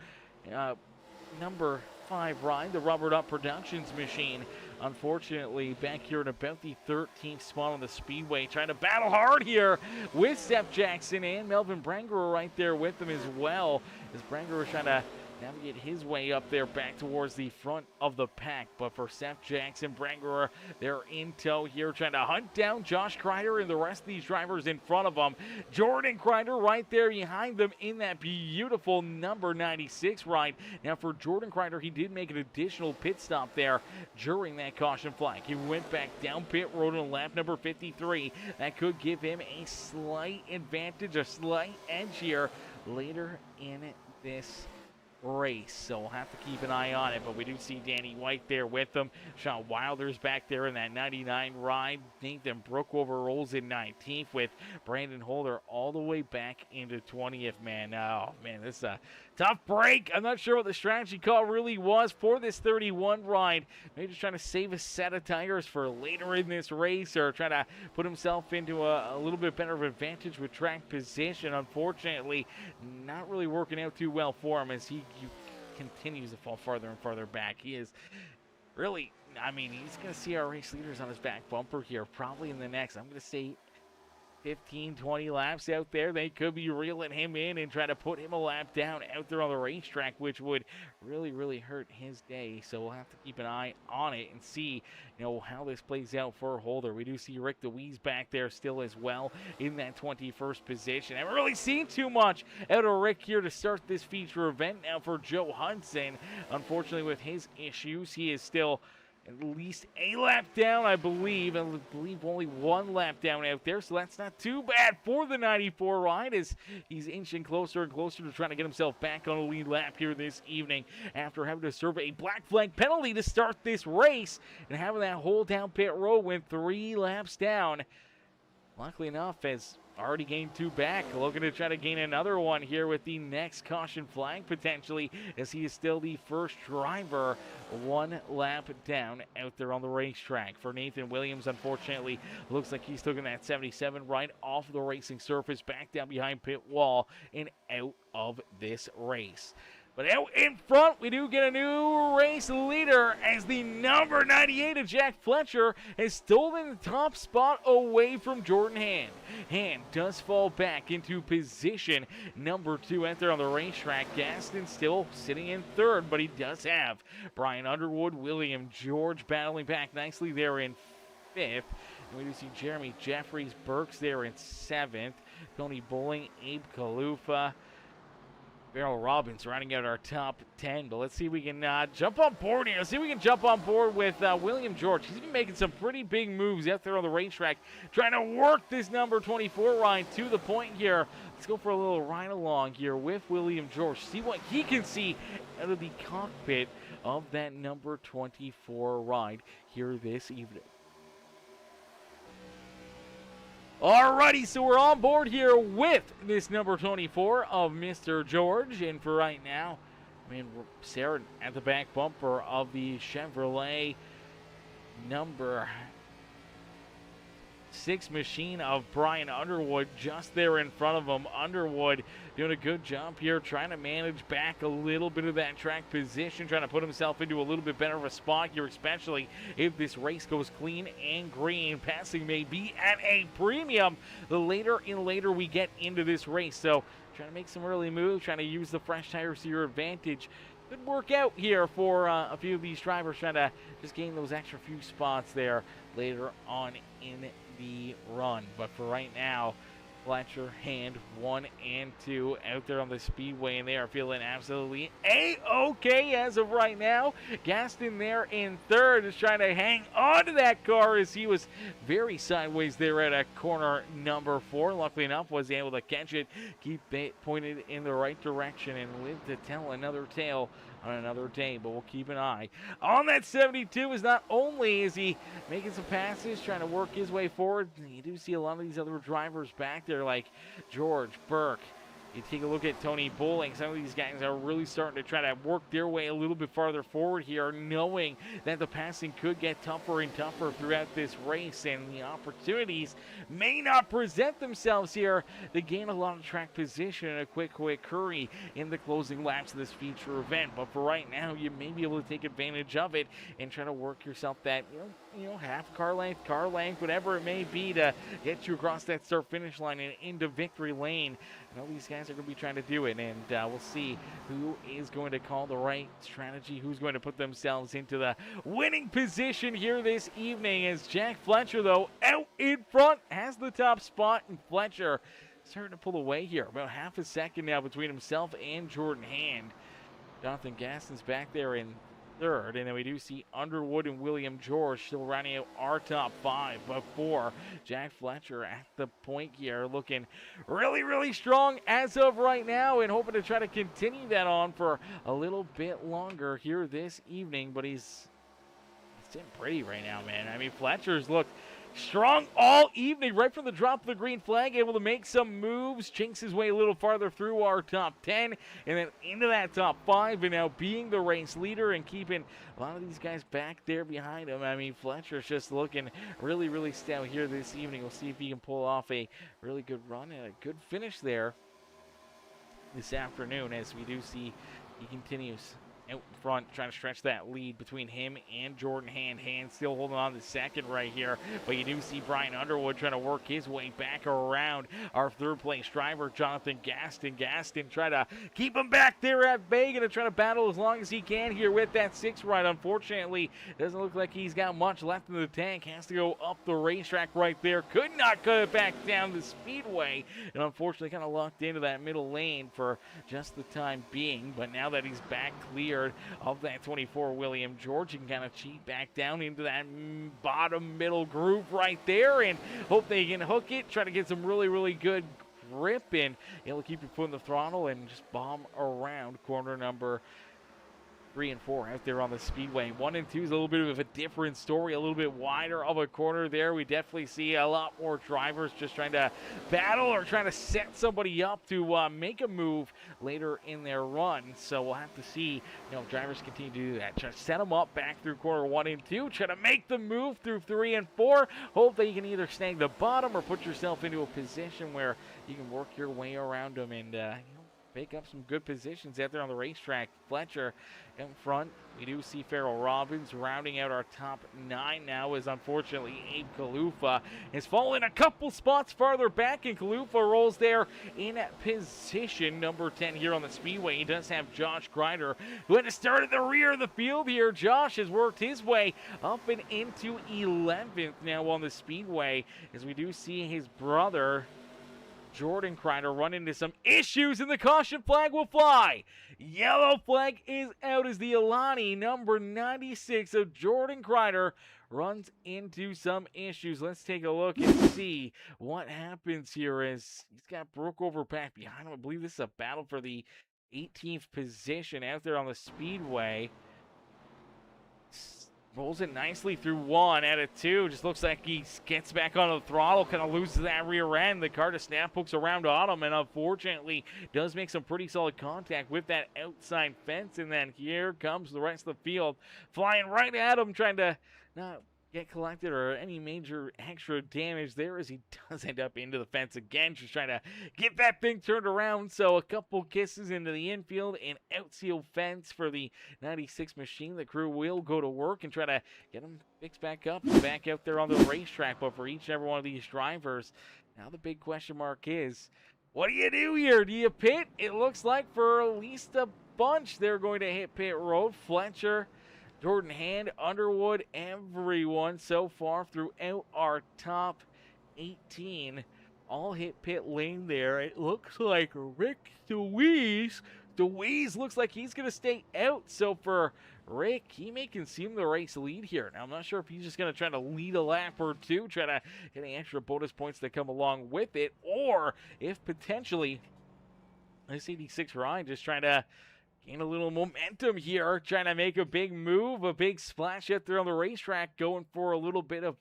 number 5 ride, the Rubbered Up Productions machine, unfortunately back here at about the 13th spot on the Speedway, trying to battle hard here with Seth Jackson and Melvin Brangerer right there with them as well, as Brangerer was trying to navigate his way up there back towards the front of the pack. But for Seth Jackson, Brangerer, they're in tow here, trying to hunt down Josh Crider and the rest of these drivers in front of them. Jordan Crider right there behind them in that beautiful number 96 ride. Now for Jordan Crider, he did make an additional pit stop there during that caution flag. He went back down pit road on lap number 53. That could give him a slight advantage, a slight edge here later in this race, so we'll have to keep an eye on it. But we do see Danny White there with them. Sean Wilder's back there in that 99 ride. Nathan Brookover rolls in 19th with Brandon Holder all the way back into 20th, man. Oh, man, this is a tough break. I'm not sure what the strategy call really was for this 31 ride. Maybe just trying to save a set of tires for later in this race, or trying to put himself into a little bit better of advantage with track position. Unfortunately, not really working out too well for him as he continues to fall farther and farther back. He is really, I mean, he's going to see our race leaders on his back bumper here, probably in the next, I'm going to say 15, 20 laps out there. They could be reeling him in and try to put him a lap down out there on the racetrack, which would really, really hurt his day. So we'll have to keep an eye on it and see, how this plays out for Holder. We do see Rick DeWeese back there still as well in that 21st position. I haven't really seen too much out of Rick here to start this feature event. Now for Joe Hudson, unfortunately with his issues, he is still at least a lap down, I believe. I believe only one lap down out there, so that's not too bad for the 94 ride as he's inching closer and closer to trying to get himself back on a lead lap here this evening after having to serve a black flag penalty to start this race and having that hold down pit road with 3 laps down. Luckily enough, has already gained 2 back, looking to try to gain another one here with the next caution flag potentially, as he is still the first driver 1 lap down out there on the racetrack. For Nathan Williams, unfortunately, looks like he's taking that 77 right off the racing surface, back down behind pit wall and out of this race. But out in front, we do get a new race leader as the number 98 of Jack Fletcher has stolen the top spot away from Jordan Hand. Hand does fall back into position number 2 out there on the racetrack. Gaston still sitting in 3rd, but he does have Brian Underwood, William George battling back nicely there in 5th. And we do see Jeremy Jeffries Burks there in 7th. Tony Bowling, Abe Kalufa, Beryl Robbins rounding out our top 10, but let's see if we can jump on board here. Let's see if we can jump on board with William George. He's been making some pretty big moves out there on the racetrack, trying to work this number 24 ride to the point here. Let's go for a little ride along here with William George, see what he can see out of the cockpit of that number 24 ride here this evening. Alrighty, so we're on board here with this number 24 of Mr. George. And for right now, we're staring at the back bumper of the Chevrolet number 6 machine of Brian Underwood just there in front of him. Underwood doing a good job here, trying to manage back a little bit of that track position, trying to put himself into a little bit better of a spot here, especially if this race goes clean and green. Passing may be at a premium the later and later we get into this race. So trying to make some early moves, trying to use the fresh tires to your advantage. Good work out here for a few of these drivers, trying to just gain those extra few spots there later on in the run. But for right now, Fletcher, Hand 1 and 2 out there on the speedway, and they are feeling absolutely A-okay as of right now. Gaston there in 3rd is trying to hang on to that car as he was very sideways there at a corner number 4. Luckily enough, was able to catch it, keep it pointed in the right direction, and live to tell another tale on another day. But we'll keep an eye on that 72, as not only is he making some passes, trying to work his way forward, you do see a lot of these other drivers back there like George, Burke. You take a look at Tony Bowling. Some of these guys are really starting to try to work their way a little bit farther forward here, knowing that the passing could get tougher and tougher throughout this race, and the opportunities may not present themselves here to gain a lot of track position in a quick hurry in the closing laps of this feature event. But for right now, you may be able to take advantage of it and try to work yourself that, half car length, whatever it may be, to get you across that start-finish line and into victory lane. I know these guys are going to be trying to do it, and we'll see who is going to call the right strategy, who's going to put themselves into the winning position here this evening, as Jack Fletcher, though, out in front, has the top spot, and Fletcher starting to pull away here. About half a second now between himself and Jordan Hand. Jonathan Gaston's back there in 3rd, and then we do see Underwood and William George still rounding out our top 5 before Jack Fletcher at the point here, looking really strong as of right now, and hoping to try to continue that on for a little bit longer here this evening. But he's sitting pretty right now, man. I mean, Fletcher's looked strong all evening, right from the drop of the green flag, able to make some moves, chinks his way a little farther through our top 10, and then into that top 5, and now being the race leader and keeping a lot of these guys back there behind him. I mean, Fletcher's just looking really stout here this evening. We'll see if he can pull off a really good run and a good finish there this afternoon, as we do see he continues out in front, trying to stretch that lead between him and Jordan Hand. Hand still holding on to second right here, but you do see Brian Underwood trying to work his way back around our third place driver, Jonathan Gaston. Gaston trying to keep him back there at bay, going to try to battle as long as he can here with that 6 ride. Unfortunately, doesn't look like he's got much left in the tank. Has to go up the racetrack right there. Could not cut it back down the Speedway, and unfortunately kind of locked into that middle lane for just the time being. But now that he's back cleared of that 24 William George, he can kind of cheat back down into that bottom middle groove right there and hope they can hook it, try to get some really good grip and able to keep your foot in the throttle and just bomb around corner number 3 and 4 out there on the Speedway. 1 and 2 is a little bit of a different story, a little bit wider of a corner there. We definitely see a lot more drivers just trying to battle or trying to set somebody up to make a move later in their run. So we'll have to see, if drivers continue to do that. Try to set them up back through corner 1 and 2. Try to make the move through 3 and 4. Hope that you can either snag the bottom or put yourself into a position where you can work your way around them and, pick up some good positions out there on the racetrack. Fletcher in front. We do see Farrell Robbins rounding out our top 9 now, as unfortunately Abe Kalufa has fallen a couple spots farther back, and Kalufa rolls there in position number 10 here on the Speedway. He does have Josh Crider, who had to start at the rear of the field here. Josh has worked his way up and into 11th now on the Speedway, as we do see his brother Jordan Crider run into some issues, and the caution flag will fly. Yellow flag is out as the Lonnie number 96 of Jordan Crider runs into some issues. Let's take a look and see what happens here as he's got Brooke over back behind him. I believe this is a battle for the 18th position out there on the Speedway. Rolls it nicely through 1 out of 2. Just looks like he gets back on the throttle, kind of loses that rear end. The car just snap hooks around on him, and unfortunately does make some pretty solid contact with that outside fence. And then here comes the rest of the field flying right at him, trying to not get collected or any major extra damage there, as he does end up into the fence again, just trying to get that thing turned around. So a couple kisses into the infield and outfield fence for the 96 machine. The crew will go to work and try to get him fixed back up and back out there on the racetrack. But for each and every one of these drivers, now the big question mark is, what do you do here? Do you pit? It looks like for at least a bunch they're going to hit pit road. Fletcher, Jordan Hand, Underwood, everyone so far throughout our top 18 all hit pit lane there. It looks like Rick DeWeese looks like he's going to stay out. So for Rick, he may consume the race lead here. Now, I'm not sure if he's just going to try to lead a lap or two, try to get any extra bonus points that come along with it, or if potentially this 86 ride just trying to gain a little momentum here, trying to make a big move, a big splash out there on the racetrack, going for a little bit of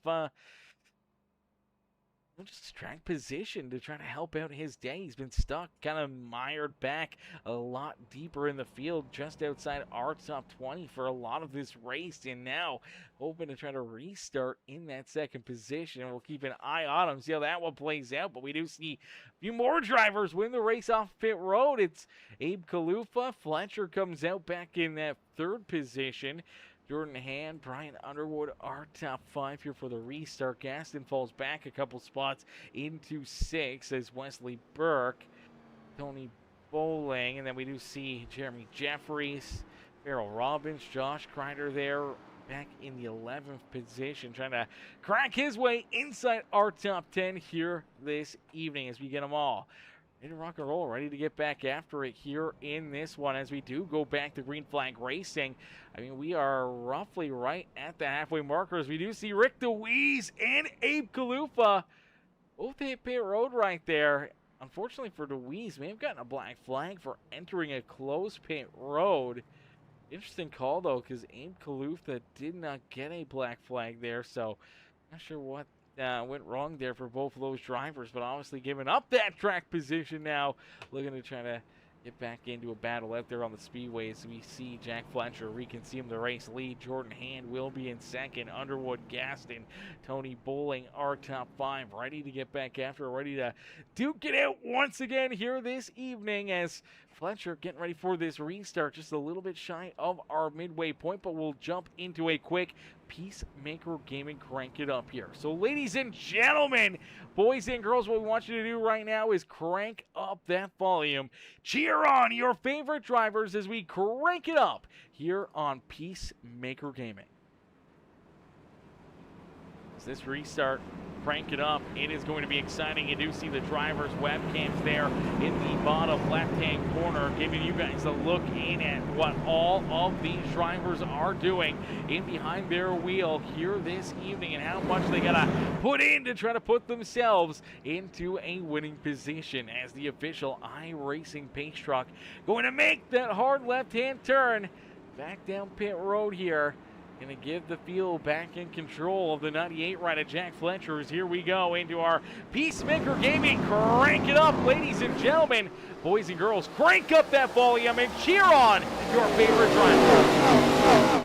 just track position to try to help out his day. He's been stuck, kind of mired back a lot deeper in the field, just outside our top 20 for a lot of this race, and now hoping to try to restart in that second position. We'll keep an eye on him, see how that one plays out. But we do see a few more drivers win the race off pit road. It's Abe Kalufa. Fletcher comes out back in that third position. Jordan Hand, Brian Underwood, our top 5 here for the restart. Gaston falls back a couple spots into 6 as Wesley Burke, Tony Bowling, and then we do see Jeremy Jeffries, Farrell Robbins, Josh Crider there back in the 11th position, trying to crack his way inside our top 10 here this evening as we get them all ready to rock and roll, ready to get back after it here in this one as we do go back to green flag racing. I mean, we are roughly right at the halfway marker as we do see Rick DeWeese and Abe Kalufa both hit pit road right there. Unfortunately for DeWeese, may have gotten a black flag for entering a closed pit road. Interesting call though, because Abe Kalufa did not get a black flag there, so not sure what went wrong there for both of those drivers, but obviously giving up that track position now, looking to try to get back into a battle out there on the Speedway as we see Jack Fletcher reconsume the race lead. Jordan Hand will be in second. Underwood, Gaston, Tony Bowling, our top 5, ready to get back after, ready to duke it out once again here this evening as Fletcher getting ready for this restart, just a little bit shy of our midway point, but we'll jump into a quick Peacemaker Gaming crank it up here. So ladies and gentlemen, boys and girls, what we want you to do right now is crank up that volume. Cheer on your favorite drivers as we crank it up here on Peacemaker Gaming. As this restart, crank it up. It is going to be exciting. You do see the driver's webcams there in the bottom left-hand corner, giving you guys a look in at what all of these drivers are doing in behind their wheel here this evening and how much they got to put in to try to put themselves into a winning position as the official iRacing pace truck going to make that hard left-hand turn back down pit road here. Going to give the field back in control of the 98 ride of Jack Fletcher. As here we go into our Peacemaker Gaming. Crank it up, ladies and gentlemen, boys and girls. Crank up that volume and cheer on your favorite driver.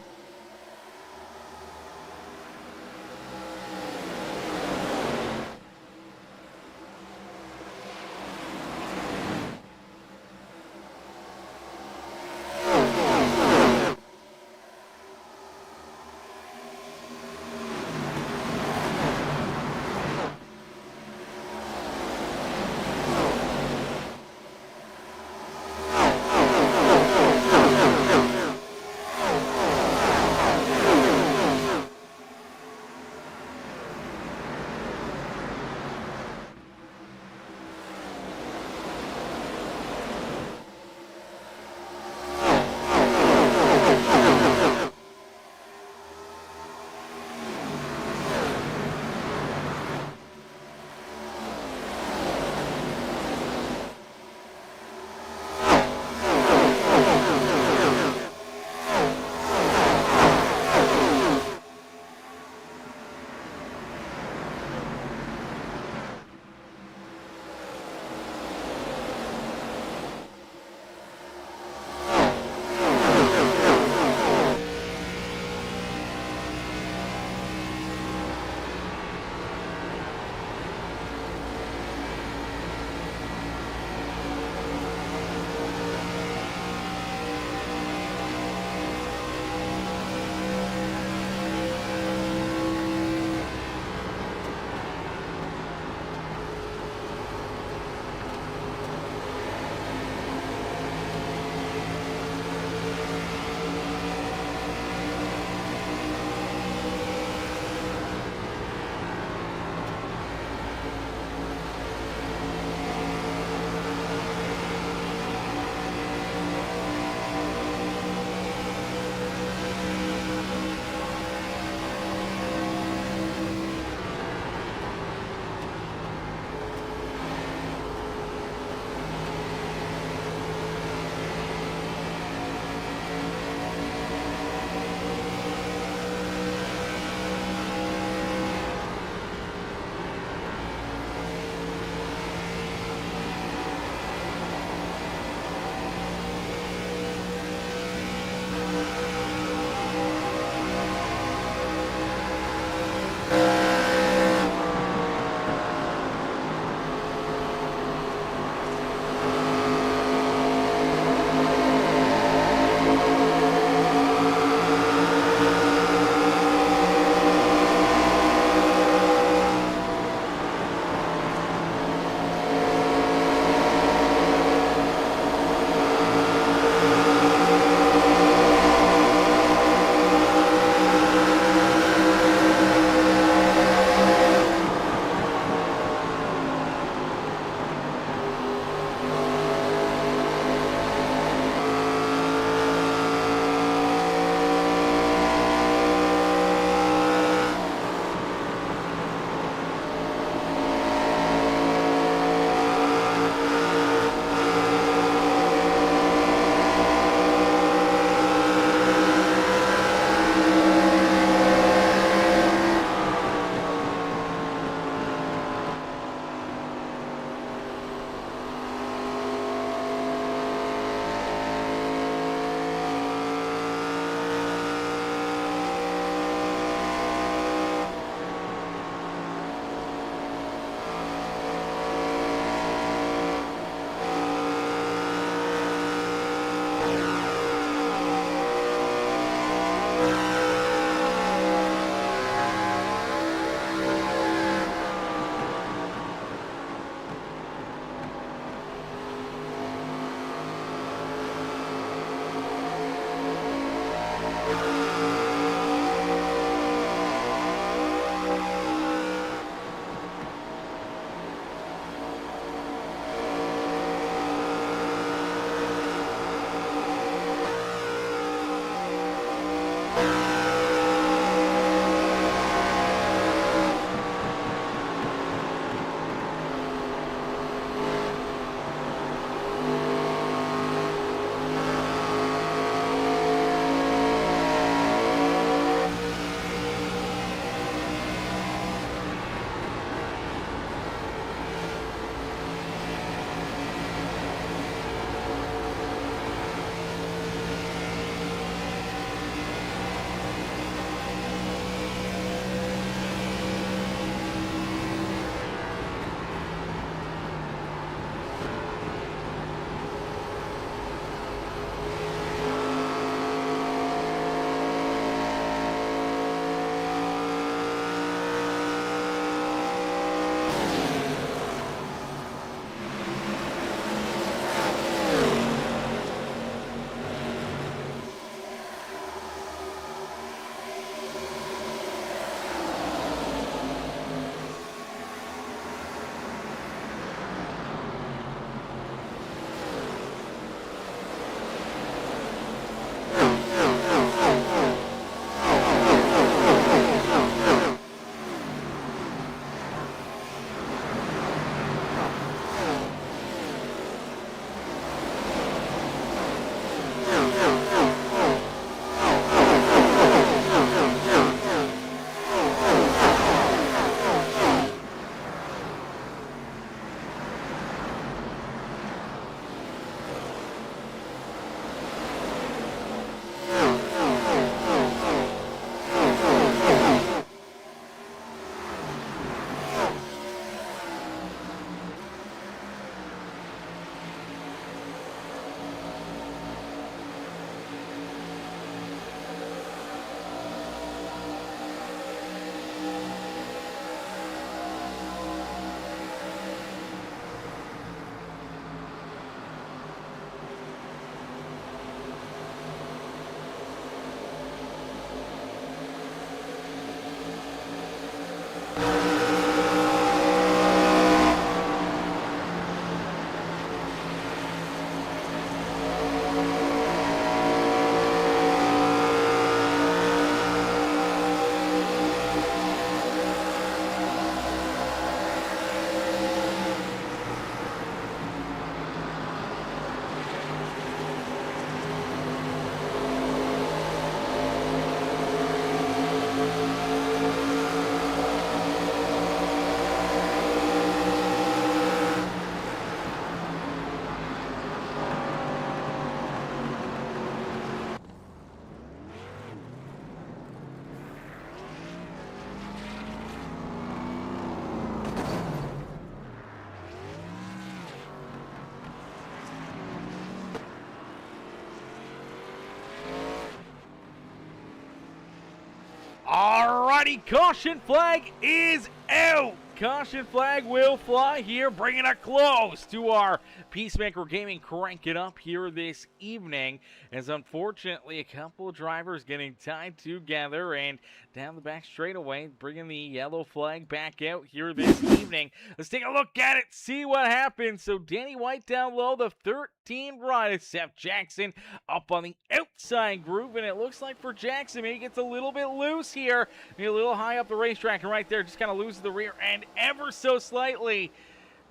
ready. Caution flag is out. Caution flag will fly here, bringing it close to our Peacemaker Gaming crank it up here this evening, as unfortunately a couple of drivers getting tied together and down the back straightaway, bringing the yellow flag back out here this evening. Let's take a look at it, see what happens. So Danny White down low, the 13 ride is Seth Jackson up on the outside groove, and it looks like for Jackson, maybe he gets a little bit loose here, maybe a little high up the racetrack, and right there just kind of loses the rear end ever so slightly.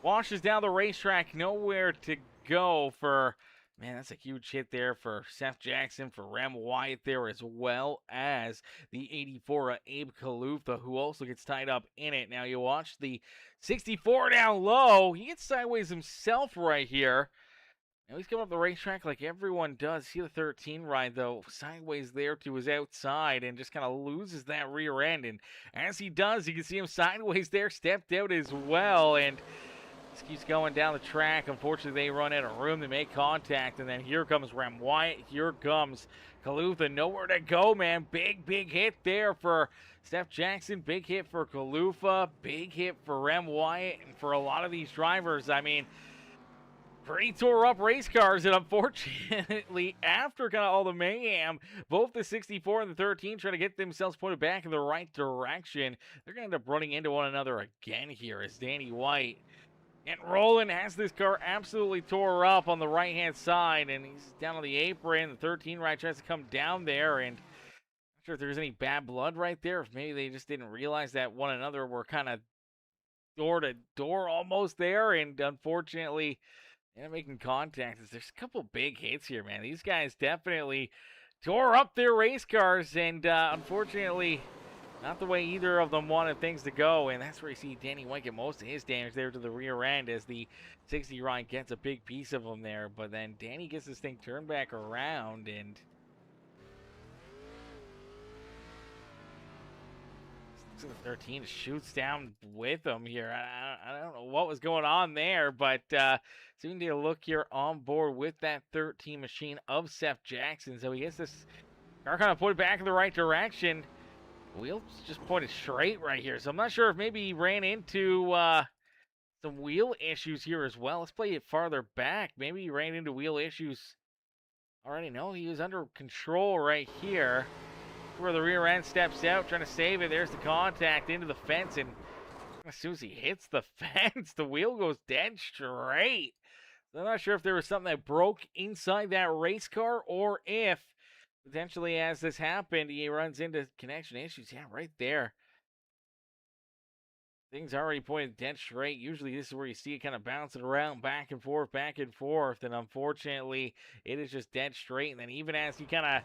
Washes down the racetrack, nowhere to go for, man, that's a huge hit there for Seth Jackson, for Rem Wyatt there, as well as the 84 Abe Kalutha, who also gets tied up in it. Now you watch the 64 down low. He gets sideways himself right here. Now he's coming up the racetrack like everyone does. See the 13 ride, though, sideways there to his outside and just kind of loses that rear end. And as he does, you can see him sideways there, stepped out as well. And just keeps going down the track. Unfortunately, they run out of room. They make contact. And then here comes Rem Wyatt. Here comes Kalutha. Nowhere to go, man. Big hit there for Seth Jackson. Big hit for Kalutha. Big hit for Rem Wyatt. And for a lot of these drivers, I mean, pretty tore up race cars, and unfortunately, after kind of all the mayhem, both the 64 and the 13 trying to get themselves pointed back in the right direction. They're going to end up running into one another again here as Danny White and Rollin has this car absolutely tore up on the right-hand side, and he's down on the apron. The 13 right tries to come down there, and I'm not sure if there's any bad blood right there, if maybe they just didn't realize that one another were kind of door to door almost there, and unfortunately, yeah, making contact. There's a couple big hits here, man. These guys definitely tore up their race cars, and unfortunately, not the way either of them wanted things to go. And that's where you see Danny White get most of his damage there to the rear end as the 60 ride gets a big piece of him there. But then Danny gets this thing turned back around, and the 13 shoots down with him here. I don't know what was going on there, but so we can take a look here on board with that 13 machine of Seth Jackson. So he gets this car kind of pointed back in the right direction. Wheels just pointed straight right here. So I'm not sure if maybe he ran into some wheel issues here as well. Let's play it farther back. Maybe he ran into wheel issues already. No, he was under control right here, where the rear end steps out, trying to save it. There's the contact into the fence, and as soon as he hits the fence, the wheel goes dead straight. So I'm not sure if there was something that broke inside that race car, or if potentially as this happened, he runs into connection issues. Yeah, right there. Things already pointed dead straight. Usually this is where you see it kind of bouncing around back and forth, and unfortunately, it is just dead straight. And then even as he kind of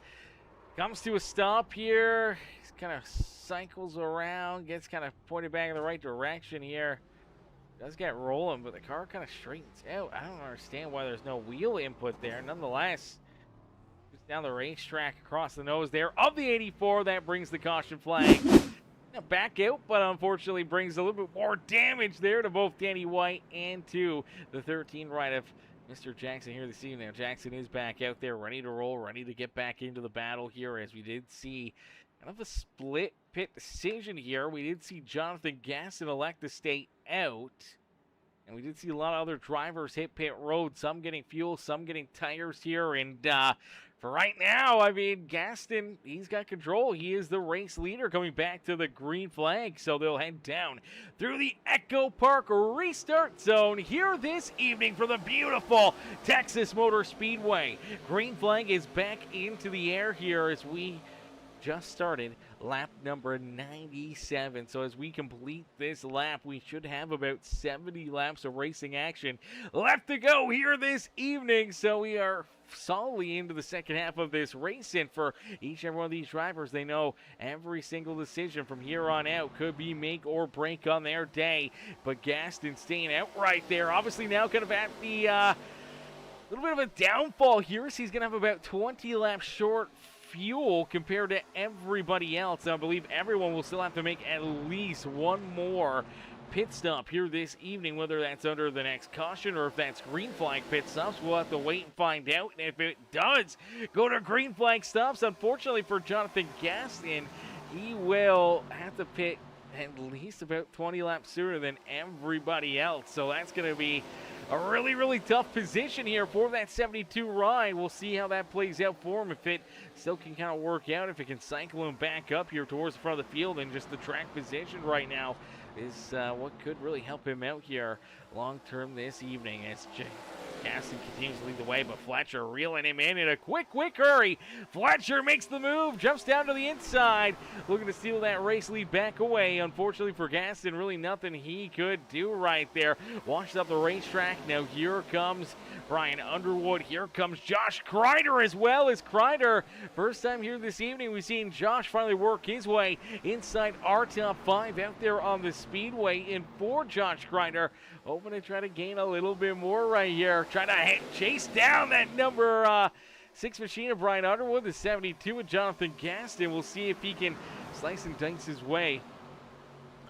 comes to a stop here, he kind of cycles around, gets kind of pointed back in the right direction here. Does get rolling, but the car kind of straightens out. I don't understand why there's no wheel input there. Nonetheless, just down the racetrack across the nose there of the 84. That brings the caution flag back out, but unfortunately brings a little bit more damage there to both Danny White and to the 13 right of Mr. Jackson here this evening. Now Jackson is back out there, ready to roll, ready to get back into the battle here, as we did see kind of a split pit decision here. We did see Jonathan Gaston elect to stay out, and we did see a lot of other drivers hit pit road, some getting fuel, some getting tires here, and for right now, I mean, Gaston, he's got control. He is the race leader coming back to the green flag, so they'll head down through the Echo Park restart zone here this evening for the beautiful Texas Motor Speedway. Green flag is back into the air here as we just started lap number 97. So as we complete this lap, we should have about 70 laps of racing action left to go here this evening. So we are solidly into the second half of this race, and for each and every one of these drivers, they know every single decision from here on out could be make or break on their day. But Gaston staying out right there, obviously now kind of at the little bit of a downfall here, so he's gonna have about 20 laps short fuel compared to everybody else. I believe everyone will still have to make at least one more pit stop here this evening, whether that's under the next caution or if that's green flag pit stops. We'll have to wait and find out. And if it does go to green flag stops, unfortunately for Jonathan Gaston, he will have to pit at least about 20 laps sooner than everybody else. So that's going to be a really, really tough position here for that 72 ride. We'll see how that plays out for him, if it still can kind of work out, if it can cycle him back up here towards the front of the field, and just the track position right now is what could really help him out here long term this evening, as Gaston continues to lead the way, but Fletcher reeling him in a quick hurry. Fletcher makes the move, jumps down to the inside, looking to steal that race lead back away. Unfortunately for Gaston, really nothing he could do right there. Washed up the racetrack. Now here comes Brian Underwood. Here comes Josh Crider as well. As Crider, first time here this evening, we've seen Josh finally work his way inside our top 5 out there on the Speedway. In for Josh Crider, hoping to try to gain a little bit more right here. Trying to chase down that number 6 machine of Brian Underwood, the 72 of Jonathan Gaston. We'll see if he can slice and dice his way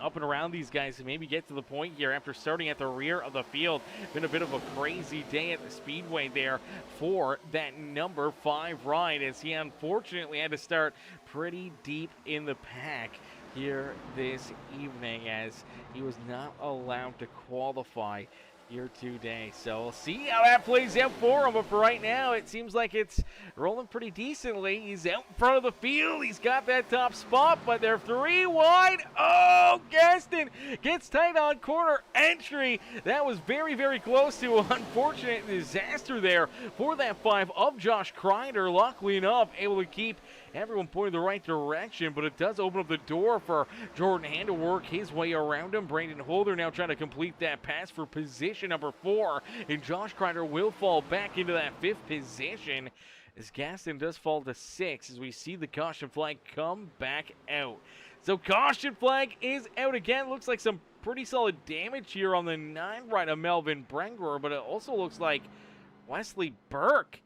up and around these guys and maybe get to the point here after starting at the rear of the field. Been a bit of a crazy day at the Speedway there for that number 5 ride, as he unfortunately had to start pretty deep in the pack here this evening, as he was not allowed to qualify here today. So we'll see how that plays out for him, but for right now it seems like it's rolling pretty decently. He's out in front of the field, he's got that top spot, but they're 3 wide. Oh, Gaston gets tight on corner entry. That was very, very close to an unfortunate disaster there for that 5 of Josh Crider. Luckily enough, able to keep everyone pointing the right direction, but it does open up the door for Jordan Hand to work his way around him. Brandon Holder now trying to complete that pass for position number 4, and Josh Crider will fall back into that 5th position, as Gaston does fall to 6, as we see the caution flag come back out. So caution flag is out again. Looks like some pretty solid damage here on the 9 ride of Melvin Brengerer, but it also looks like Wesley Burke.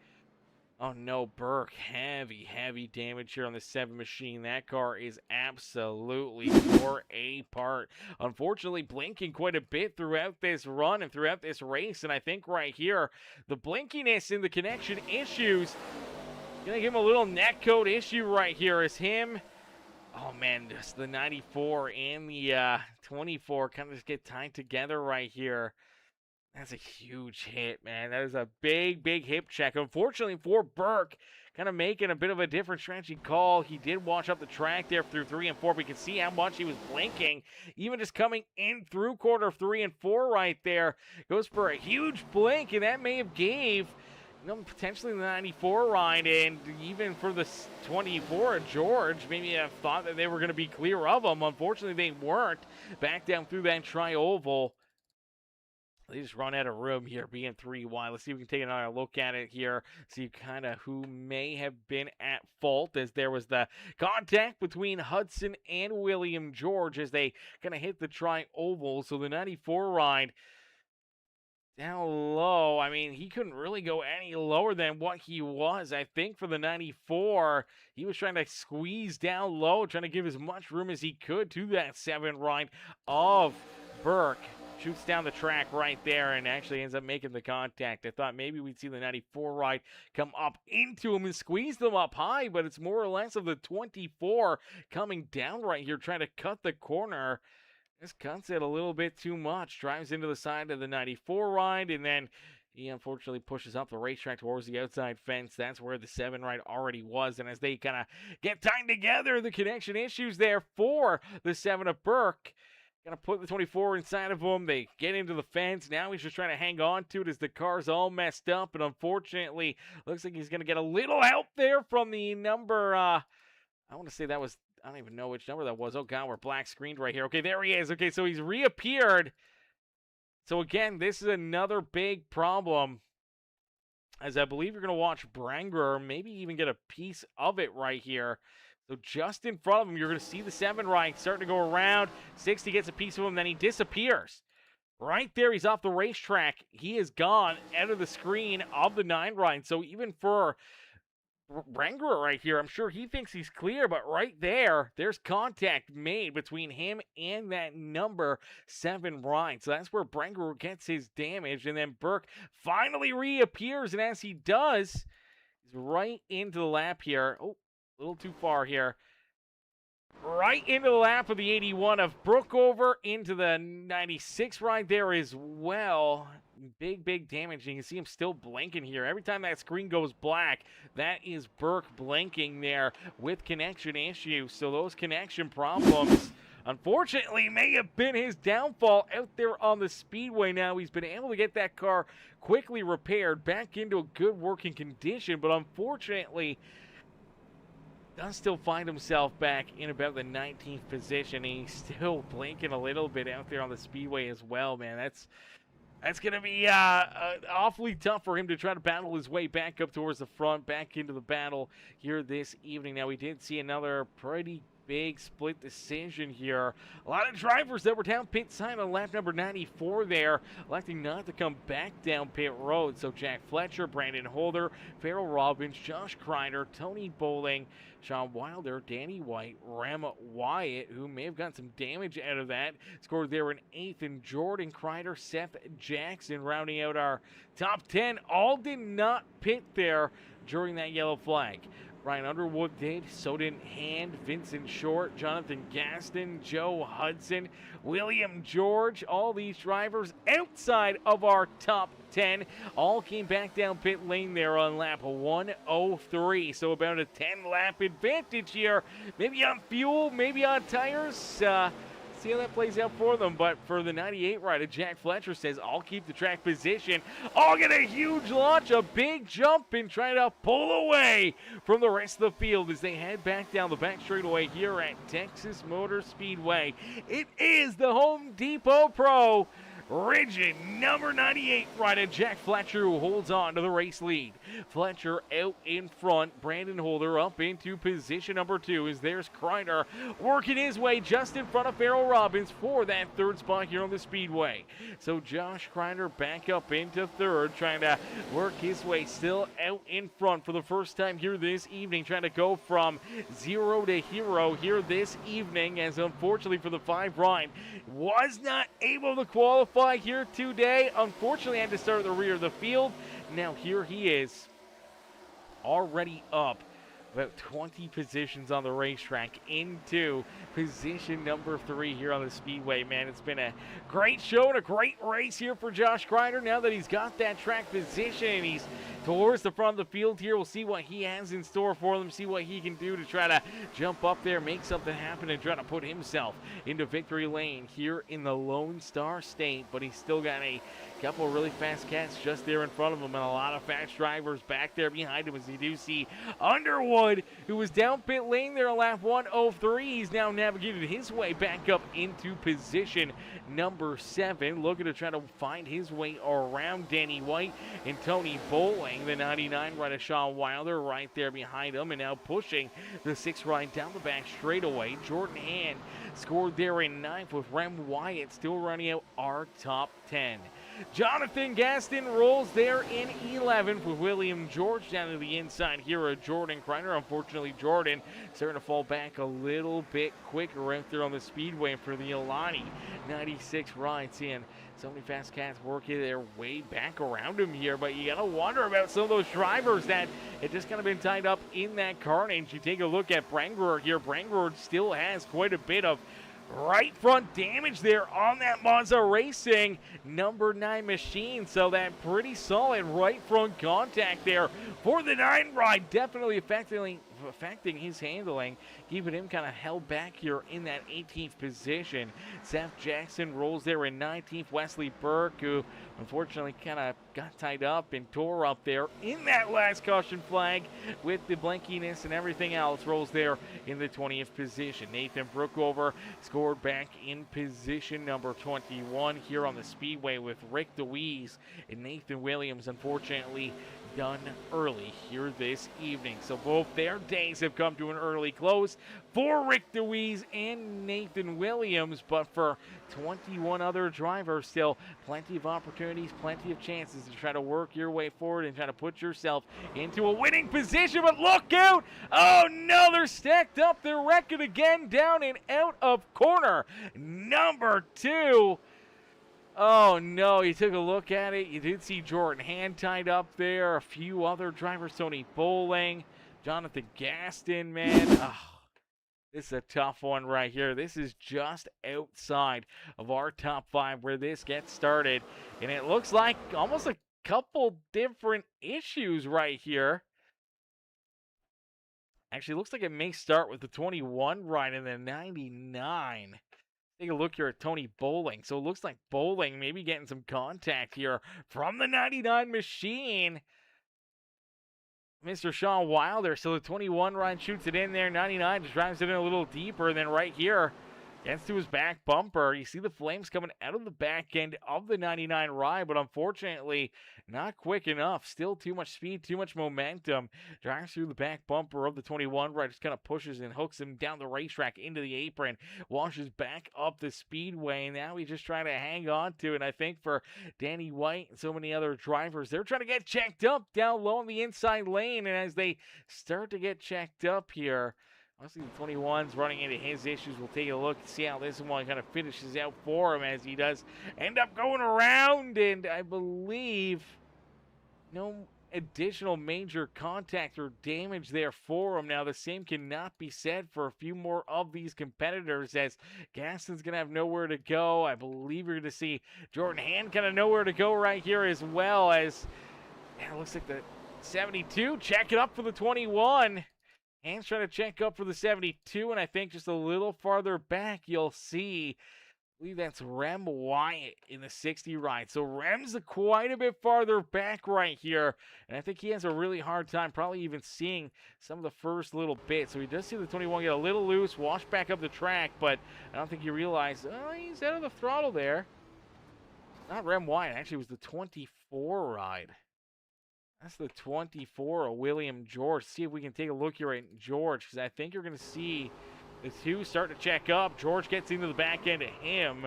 Oh no, Burke, heavy damage here on the 7 machine. That car is absolutely tore apart. Unfortunately, blinking quite a bit throughout this run and throughout this race, and I think right here, the blinkiness and the connection issues, gonna give him a little netcode issue right here, as him, oh man, just the 94 and the 24 kind of just get tied together right here. That's a huge hit, man. That is a big hip check. Unfortunately for Burke, kind of making a bit of a different strategy call. He did wash up the track there through 3 and 4. But you can see how much he was blinking. Even just coming in through quarter 3 and 4 right there. Goes for a huge blink, and that may have gave, you know, potentially the 94 ride, and even for the 24, George, maybe I thought that they were going to be clear of him. Unfortunately, they weren't. Back down through that tri-oval. They just run out of room here, being 3 wide. Let's see if we can take another look at it here. See kind of who may have been at fault, as there was the contact between Hudson and William George as they kind of hit the tri-oval. So the 94 ride down low. I mean, he couldn't really go any lower than what he was. I think for the 94, he was trying to squeeze down low, trying to give as much room as he could to that 7 ride of Burke. Shoots down the track right there and actually ends up making the contact. I thought maybe we'd see the 94 ride come up into him and squeeze them up high, but it's more or less of the 24 coming down right here, trying to cut the corner. Just cuts it a little bit too much. Drives into the side of the 94 ride, and then he unfortunately pushes up the racetrack towards the outside fence. That's where the 7 ride already was. And as they kind of get tied together, the connection issues there for the 7 of Burke. Gonna put the 24 inside of him. They get into the fence. Now he's just trying to hang on to it as the car's all messed up. And unfortunately, looks like he's gonna get a little help there from the number, I want to say that was, I don't even know which number that was. Oh God, we're black screened right here. Okay, there he is. Okay, so he's reappeared. So again, this is another big problem, as I believe you're gonna watch Brengerer maybe even get a piece of it right here. So just in front of him, you're going to see the 7 ride starting to go around. 60 gets a piece of him, then he disappears. Right there, he's off the racetrack. He is gone out of the screen of the 9 ride. So even for Brengerer right here, I'm sure he thinks he's clear, but right there, there's contact made between him and that number 7 ride. So that's where Brengerer gets his damage. And then Burke finally reappears, and as he does, he's right into the lap here. Oh, a little too far here. right into the lap of the 81 of Brookover into the 96 right there as well. Big damage. You can see him still blinking here. Every time that screen goes black, that is Burke blinking there with connection issues. So those connection problems, unfortunately, may have been his downfall out there on the speedway. Now he's been able to get that car quickly repaired back into a good working condition, but unfortunately does still find himself back in about the 19th position. He's still blinking a little bit out there on the speedway as well, man. That's going to be awfully tough for him to try to battle his way back up towards the front, back into the battle here this evening. Now, we did see another pretty big split decision here. A lot of drivers that were down pit side on lap number 94 there, electing not to come back down pit road. So Jack Fletcher, Brandon Holder, Farrell Robbins, Josh Crider, Tony Bowling, Sean Wilder, Danny White, Rem Wyatt, who may have gotten some damage out of that, scored there in 8th, and Jordan Crider, Seth Jackson rounding out our top 10. All did not pit there during that yellow flag. Ryan Underwood did, so did Hand, Vincent Short, Jonathan Gaston, Joe Hudson, William George. All these drivers outside of our top 10 all came back down pit lane there on lap 103. So about a 10-lap advantage here. Maybe on fuel, maybe on tires. See how that plays out for them. But for the 98 rider, Jack Fletcher says, I'll keep the track position. I'll get a huge launch, a big jump, and try to pull away from the rest of the field as they head back down the back straightaway here at Texas Motor Speedway. It is the Home Depot Pro rigid number 98 rider Jack Fletcher who holds on to the race lead. Fletcher out in front, Brandon Holder up into position number 2 as there's Crider working his way just in front of Farrell Robbins for that third spot here on the speedway. So Josh Crider back up into third, trying to work his way still out in front for the first time here this evening, trying to go from 0 to hero here this evening, as unfortunately for the 5 ride was not able to qualify here today. Unfortunately had to start at the rear of the field. Now here he is, already up about 20 positions on the racetrack into position number 3 here on the speedway. Man, it's been a great show and a great race here for Josh Crider. Now that he's got that track position and he's towards the front of the field here, we'll see what he has in store for them, see what he can do to try to jump up there, make something happen, and try to put himself into victory lane here in the Lone Star State. But he's still got a couple of really fast cats just there in front of him and a lot of fast drivers back there behind him, as you do see Underwood, who was down pit lane there on lap 103. He's now navigated his way back up into position number 7, looking to try to find his way around Danny White and Tony Bowling. The 99 rider Sean Wilder right there behind him, and now pushing the 6 ride down the back straightaway. Jordan Hand scored there in 9th with Rem Wyatt still running out our top 10. Jonathan Gaston rolls there in 11th with William George down to the inside here at Jordan Crider. Unfortunately, Jordan starting to fall back a little bit quicker out there on the speedway for the Alani 96 ride, seeing so many fast cats working their way back around him here. But you got to wonder about some of those drivers that had just kind of been tied up in that carnage. You take a look at Brangward here. Brangward still has quite a bit of right front damage there on that Monza Racing number 9 machine. So that pretty solid right front contact there for the 9 ride, definitely affecting his handling, keeping him kind of held back here in that 18th position. Seth Jackson rolls there in 19th. Wesley Burke, who unfortunately kind of got tied up and tore up there in that last caution flag with the blankiness and everything else, rolls there in the 20th position. Nathan Brookover scored back in position number 21 here on the speedway with Rick DeWeese and Nathan Williams, unfortunately done early here this evening. So both their days have come to an early close for Rick DeWeese and Nathan Williams, but for 21 other drivers, still plenty of opportunities, plenty of chances to try to work your way forward and try to put yourself into a winning position. But look out! Oh no, they're stacked up. They're wrecking again down and out of corner number 2. Oh no, you took a look at it. You did see Jordan Hand tied up there. A few other drivers, Tony Bowling, Jonathan Gaston, man. This is a tough one right here. This is just outside of our top 5 where this gets started. And it looks like almost a couple different issues right here. Actually, looks like it may start with the 21 ride and the 99. Take a look here at Tony Bowling. So it looks like Bowling maybe getting some contact here from the 99 machine. Mr. Sean Wilder, so the 21 ride shoots it in there. 99 just drives it in a little deeper. And then right here, gets to his back bumper. You see the flames coming out of the back end of the 99 ride, but unfortunately, not quick enough. Still too much speed, too much momentum. Drives through the back bumper of the 21 ride, just kind of pushes and hooks him down the racetrack into the apron, washes back up the speedway. And now he's just trying to hang on to it. And I think for Danny White and so many other drivers, they're trying to get checked up down low in the inside lane. And as they start to get checked up here, obviously the 21's running into his issues. We'll take a look and see how this one kind of finishes out for him, as he does end up going around. And I believe no additional major contact or damage there for him. Now the same cannot be said for a few more of these competitors, as Gastons gonna have nowhere to go. I believe you're gonna see Jordan Hand kind of nowhere to go right here, as well as, yeah, it looks like the 72 check it up for the 21. Hand's trying to check up for the 72, and I think just a little farther back you'll see, I believe that's Rem Wyatt in the 60 ride. So Rem's quite a bit farther back right here, and I think he has a really hard time probably even seeing some of the first little bit. So he does see the 21 get a little loose, wash back up the track, but I don't think he realized, oh, he's out of the throttle there. Not Rem Wyatt, actually it was the 24 ride. That's the 24 of William George. See if we can take a look here at George, because I think you're going to see the two start to check up. George gets into the back end of him.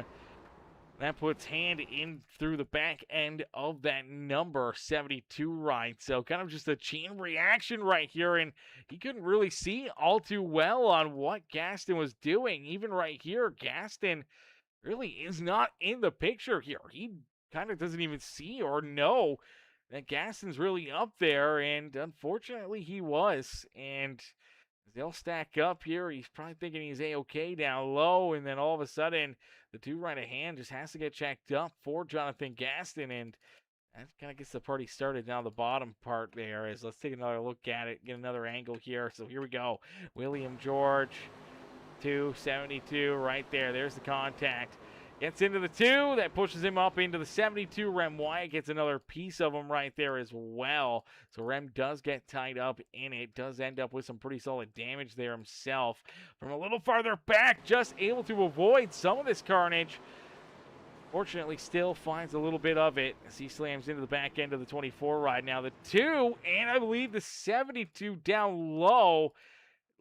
That puts Hand in through the back end of that number 72 ride. So kind of just a chain reaction right here, and he couldn't really see all too well on what Gaston was doing. Even right here, Gaston really is not in the picture here. He kind of doesn't even see or know that Gaston's really up there, and unfortunately he was. And they'll stack up here. He's probably thinking he's A-okay down low, and then all of a sudden the two right of Hand just has to get checked up for Jonathan Gaston, and that kind of gets the party started down the bottom part there. As let's take another look at it, get another angle here. So here we go. William George, 272 right there. There's the contact. Gets into the 2, that pushes him up into the 72. Rem Wyatt gets another piece of him right there as well. So Rem does get tied up in it, does end up with some pretty solid damage there himself. From a little farther back, just able to avoid some of this carnage. Fortunately, still finds a little bit of it as he slams into the back end of the 24 ride. Now the 2, and I believe the 72 down low.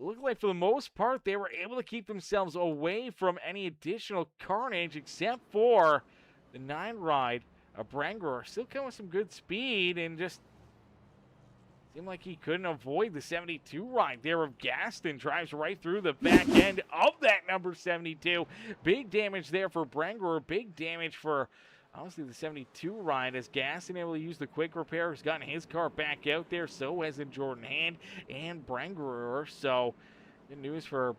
It looked like for the most part they were able to keep themselves away from any additional carnage, except for the 9 ride of Brangerer. Still coming with some good speed, and just seemed like he couldn't avoid the 72 ride there of Gaston. Drives right through the back end of that number 72. Big damage there for Brangerer. Big damage for honestly the 72 ride, as Gaston able to use the quick repair. Has gotten his car back out there. So has in Jordan Hand and Brangerer. So good news for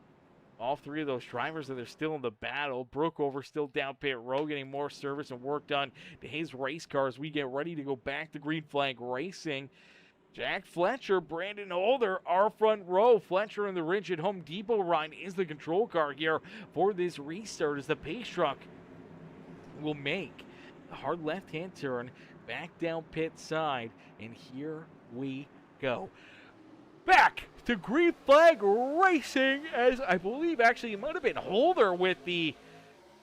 all three of those drivers that are still in the battle. Brookover still down pit road, getting more service and work done to his race cars. We get ready to go back to Green Flag Racing. Jack Fletcher, Brandon Holder, our front row. Fletcher in the Ridge at Home Depot ride is the control car here for this restart, as the pace truck will make a hard left-hand turn back down pit side. And here we go. Back to Green Flag Racing, as I believe actually it might have been Holder with the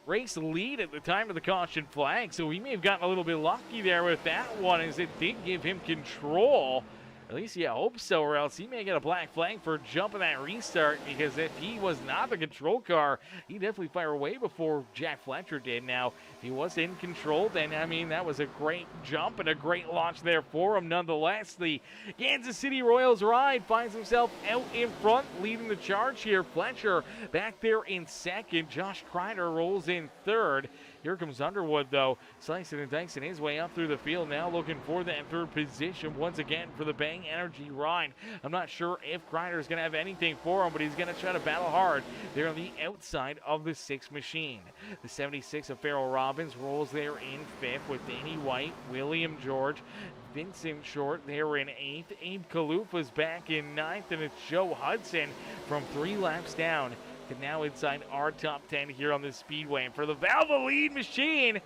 race lead at the time of the caution flag. So he may have gotten a little bit lucky there with that one, as it did give him control. At least you hope so, or else he may get a black flag for jumping that restart, because if he was not the control car, he definitely fired away before Jack Fletcher did. Now, if he was in control, then, I mean, that was a great jump and a great launch there for him. Nonetheless, the Kansas City Royals ride finds himself out in front, leading the charge here. Fletcher back there in second. Josh Crider rolls in third. Here comes Underwood, though, slicing and dicing his way up through the field, now looking for that third position once again for the Bay high-energy ride. I'm not sure if Crider is going to have anything for him, but he's going to try to battle hard there on the outside of the 6 machine. The 76 of Farrell Robbins rolls there in 5th with Danny White, William George, Vincent Short there in 8th. Abe Kalufa's back in 9th, and it's Joe Hudson from 3 laps down to now inside our top 10 here on the Speedway. And for the Valvoline machine,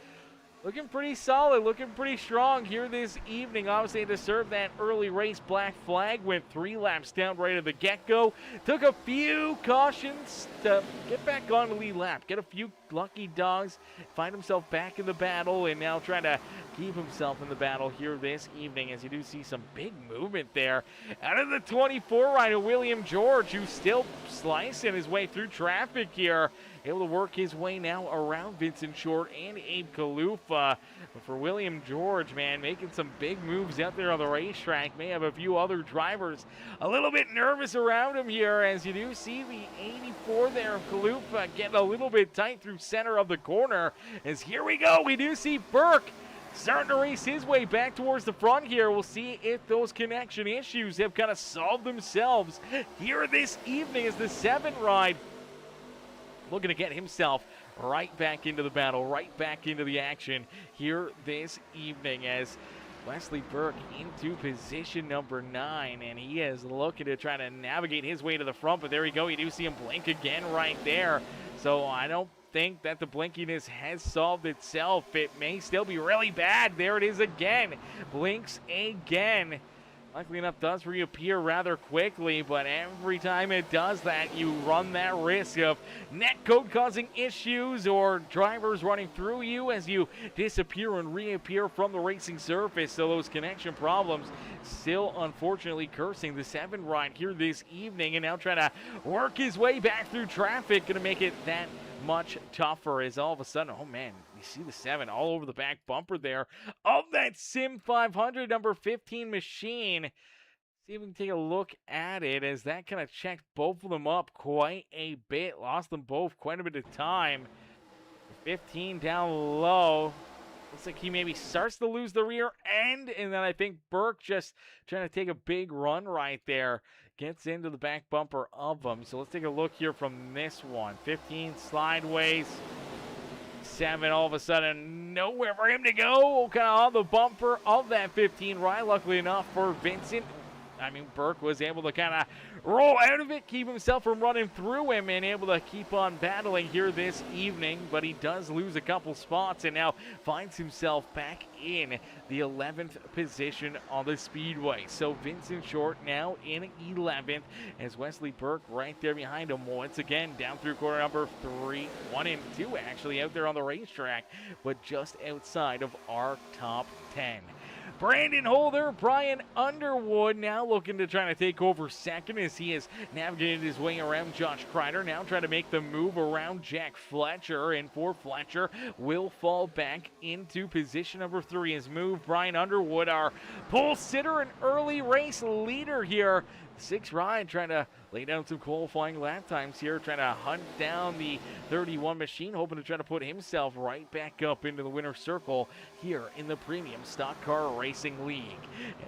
looking pretty solid, looking pretty strong here this evening. Obviously, to serve that early race black flag, went 3 laps down right at the get-go. Took a few cautions to get back on the lead lap, get a few lucky dogs, find himself back in the battle, and now trying to keep himself in the battle here this evening, as you do see some big movement there. Out of the 24 rider, William George, who's still slicing his way through traffic here, able to work his way now around Vincent Short and Abe Kalufa. But for William George, man, making some big moves out there on the racetrack. May have a few other drivers a little bit nervous around him here, as you do see the 84 there of Kalufa getting a little bit tight through center of the corner. As here we go, we do see Burke starting to race his way back towards the front here. We'll see if those connection issues have kind of solved themselves here this evening, as the 7 ride looking to get himself right back into the battle, right back into the action here this evening, as Wesley Burke into position number 9, and he is looking to try to navigate his way to the front, but there we go. You do see him blink again right there. So I don't think that the blinkiness has solved itself. It may still be really bad. There it is again. Blinks again. Luckily enough, does reappear rather quickly, but every time it does that, you run that risk of net code causing issues or drivers running through you as you disappear and reappear from the racing surface. So those connection problems still unfortunately cursing the 7 ride here this evening, and now trying to work his way back through traffic. Going to make it that much tougher, as all of a sudden, oh man, you see the 7 all over the back bumper there of that Sim 500 number 15 machine. See if we can take a look at it, as that kind of checked both of them up quite a bit, lost them both quite a bit of time. 15 down low. Looks like he maybe starts to lose the rear end, and then I think Burke just trying to take a big run right there. Gets into the back bumper of them. So let's take a look here from this one. 15 slideways. 7 all of a sudden nowhere for him to go. Kind of on the bumper of that 15 ride. Luckily enough for Vincent, Burke was able to kind of roll out of it, keep himself from running through him, and able to keep on battling here this evening. But he does lose a couple spots and now finds himself back in the 11th position on the Speedway. So Vincent Short now in 11th, as Wesley Burke right there behind him once again down through corner number 3, 1 and 2 actually out there on the racetrack, but just outside of our top 10. Brandon Holder, Brian Underwood now looking to try to take over second, as he has navigated his way around Josh Crider. Now trying to make the move around Jack Fletcher, and for Fletcher will fall back into position number 3. His move, Brian Underwood, our pole sitter and early race leader here. 6 ride trying to lay down some qualifying lap times here, trying to hunt down the 31 machine, hoping to try to put himself right back up into the winner's circle here in the Premium Stock Car Racing League.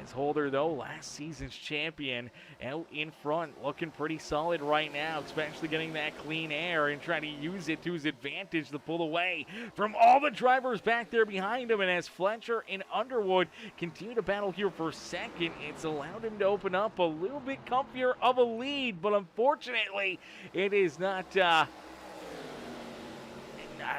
As Holder, though, last season's champion, out in front, looking pretty solid right now, especially getting that clean air and trying to use it to his advantage to pull away from all the drivers back there behind him. And as Fletcher and Underwood continue to battle here for second, it's allowed him to open up a little bit comfier of a lead, but unfortunately it is not I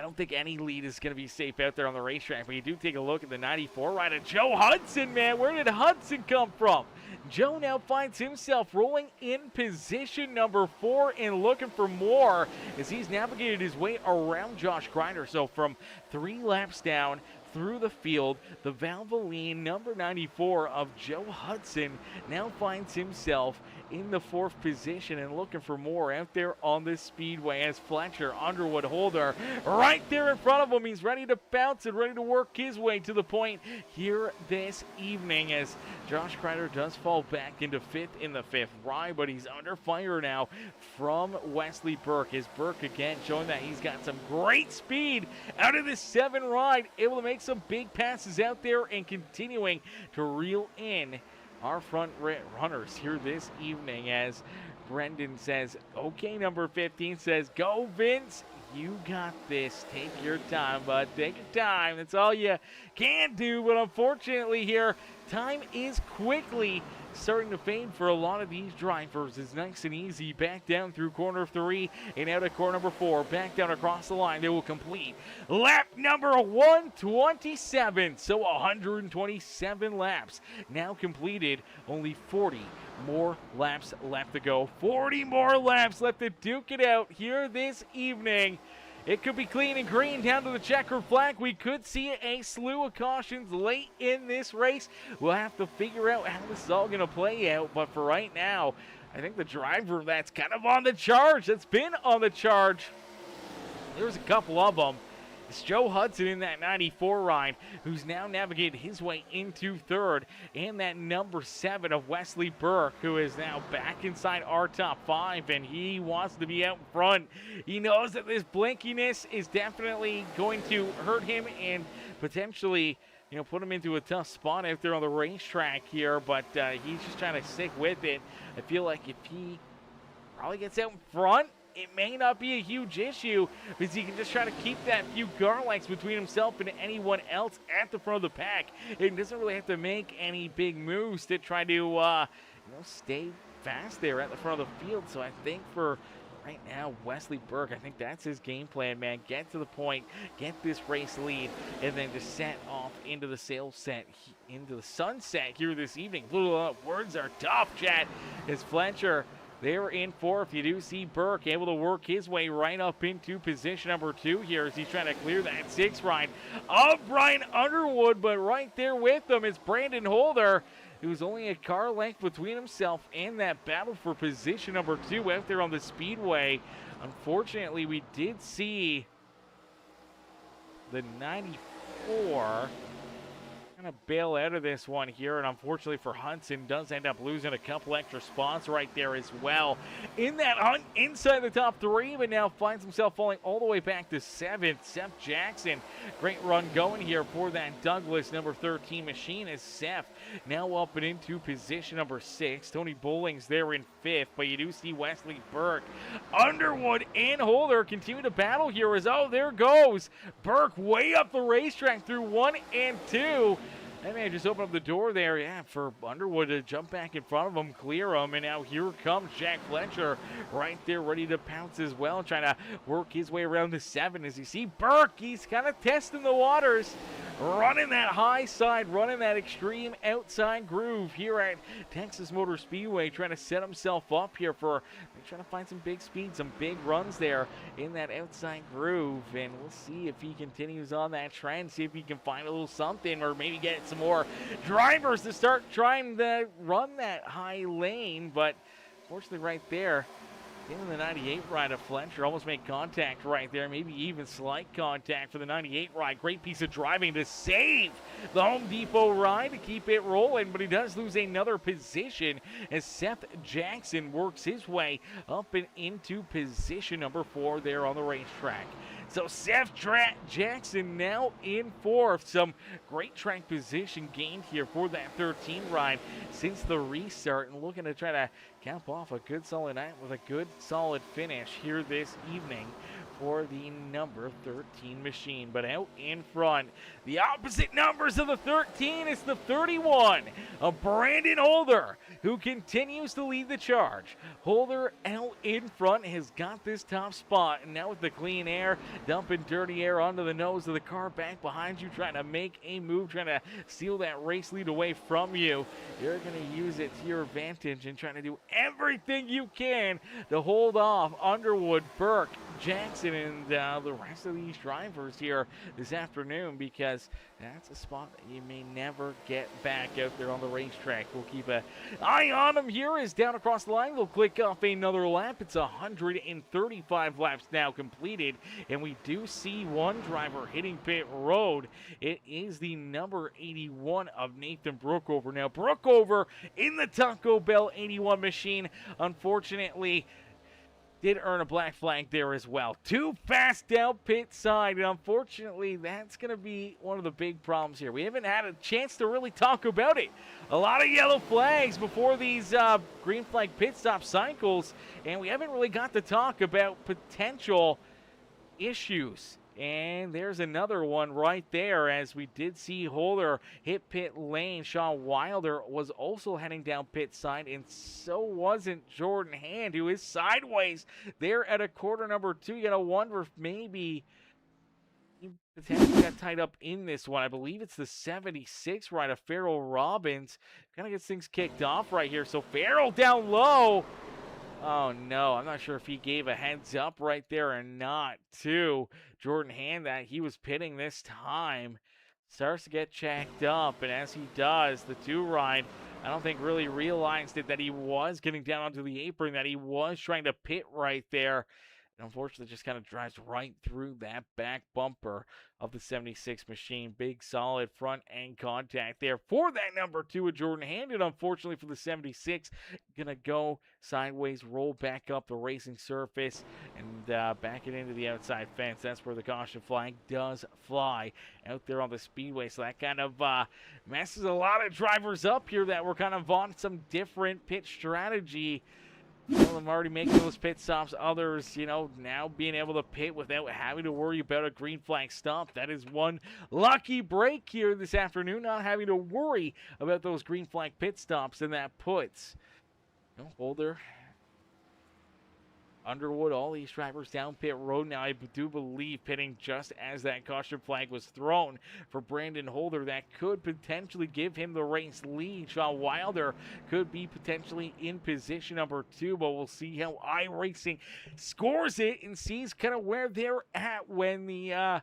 don't think any lead is going to be safe out there on the racetrack. But you do take a look at the 94 rider, Joe Hudson, man. Where did Hudson come from? Joe now finds himself rolling in position number 4 and looking for more as he's navigated his way around Josh Crider. So from 3 laps down through the field, the Valvoline number 94 of Joe Hudson now finds himself in the 4th position and looking for more out there on this Speedway, as Fletcher, Underwood, Holder right there in front of him. He's ready to bounce and ready to work his way to the point here this evening, as Josh Crider does fall back into 5th in the 5th ride, but he's under fire now from Wesley Burke. As Burke again showing that he's got some great speed out of this 7 ride, able to make some big passes out there and continuing to reel in our front runners here this evening, as Brendan says, okay, number 15 says, go Vince, you got this. Take your time, bud. Take your time. That's all you can do. But unfortunately here, time is quickly starting to fade for a lot of these drivers. It's nice and easy. Back down through corner 3 and out of corner number 4. Back down across the line. They will complete lap number 127. So 127 laps now completed. Only 40 more laps left to go. 40 more laps left to duke it out here this evening. It could be clean and green down to the checkered flag. We could see a slew of cautions late in this race. We'll have to figure out how this is all going to play out. But for right now, I think the driver that's kind of on the charge, that's been on the charge, there's a couple of them. It's Joe Hudson in that 94 ride, who's now navigated his way into third. And that number 7 of Wesley Burke, who is now back inside our top 5, and he wants to be out in front. He knows that this blinkiness is definitely going to hurt him and potentially, you know, put him into a tough spot out there on the racetrack here, but he's just trying to stick with it. I feel like if he probably gets out in front, it may not be a huge issue because he can just try to keep that few car lengths between himself and anyone else at the front of the pack. He doesn't really have to make any big moves to try to, stay fast there at the front of the field. So I think for right now, Wesley Burke, I think that's his game plan, man. Get to the point, get this race lead, and then just set off into the into the sunset here this evening. Little words are tough, chat. As Fletcher, they're in 4th. You do see Burke able to work his way right up into position number 2 here as he's trying to clear that 6th ride of Brian Underwood. But right there with him is Brandon Holder, who's only a car length between himself and that battle for position number 2 out there on the Speedway. Unfortunately, we did see the 94 kind of bail out of this one here, and unfortunately for Hudson, does end up losing a couple extra spots right there as well. In that hunt inside the top 3, but now finds himself falling all the way back to 7th. Seth Jackson, great run going here for that Douglas number 13 machine as Seth now up and into position number 6. Tony Bowling's there in 5th, but you do see Wesley Burke, Underwood, and Holder continue to battle here as, oh, there goes Burke way up the racetrack through 1 and 2. That man just opened up the door there, for Underwood to jump back in front of him, clear him, and now here comes Jack Fletcher right there ready to pounce as well, trying to work his way around the 7. As you see Burke, he's kind of testing the waters, running that high side, running that extreme outside groove here at Texas Motor Speedway, trying to set himself up here for trying to find some big speed, some big runs there in that outside groove, and we'll see if he continues on that trend, see if he can find a little something, or maybe get some more drivers to start trying to run that high lane. But fortunately right there, in the 98 ride of Fletcher, almost made contact right there, maybe even slight contact for the 98 ride. Great piece of driving to save the Home Depot ride to keep it rolling, but he does lose another position as Seth Jackson works his way up and into position number 4 there on the racetrack. So Seth Jackson now in 4th. Some great track position gained here for that 13 ride since the restart, and looking to try to cap off a good solid night with a good solid finish here this evening for the number 13 machine. But out in front, the opposite numbers of the 13 is the 31 of Brandon Holder, who continues to lead the charge. Holder out in front has got this top spot, and now with the clean air, dumping dirty air onto the nose of the car back behind you, trying to make a move, trying to steal that race lead away from you. You're going to use it to your advantage and trying to do everything you can to hold off Underwood, Burke, Jackson, and the rest of these drivers here this afternoon, because that's a spot that you may never get back out there on the racetrack. We'll keep an eye on them here as down across the line. They'll click off another lap. It's 135 laps now completed, and we do see one driver hitting pit road. It is the number 81 of Nathan Brookover. Now, Brookover in the Taco Bell 81 machine, unfortunately, did earn a black flag there as well. Too fast down pit side, and unfortunately, that's going to be one of the big problems here. We haven't had a chance to really talk about it. A lot of yellow flags before these green flag pit stop cycles, and we haven't really got to talk about potential issues. And there's another one right there, as we did see Holder hit pit lane. Sean Wilder was also heading down pit side, and so wasn't Jordan Hand, who is sideways there at a quarter number 2. You gotta wonder if maybe he potentially got tied up in this one. I believe it's the 76 right of Farrell Robbins. Kind of gets things kicked off right here. So Farrell down low. Oh, no, I'm not sure if he gave a heads up right there or not, too. Jordan Hand, that he was pitting this time, starts to get checked up, and as he does, the 2 ride, I don't think really realized it, that he was getting down onto the apron, that he was trying to pit right there. And unfortunately, just kind of drives right through that back bumper of the 76 machine. Big, solid front end contact there for that number 2 of Jordan Hand. And unfortunately for the 76, going to go sideways, roll back up the racing surface, and back it into the outside fence. That's where the caution flag does fly out there on the speedway. So that kind of messes a lot of drivers up here that were kind of on some different pit strategy. Some of them already making those pit stops. Others, now being able to pit without having to worry about a green flag stop. That is one lucky break here this afternoon, not having to worry about those green flag pit stops, and that puts Holder, Underwood, all these drivers down pit road now. I do believe pitting just as that caution flag was thrown for Brandon Holder. That could potentially give him the race lead. Sean Wilder could be potentially in position number 2, but we'll see how iRacing scores it and sees kind of where they're at when the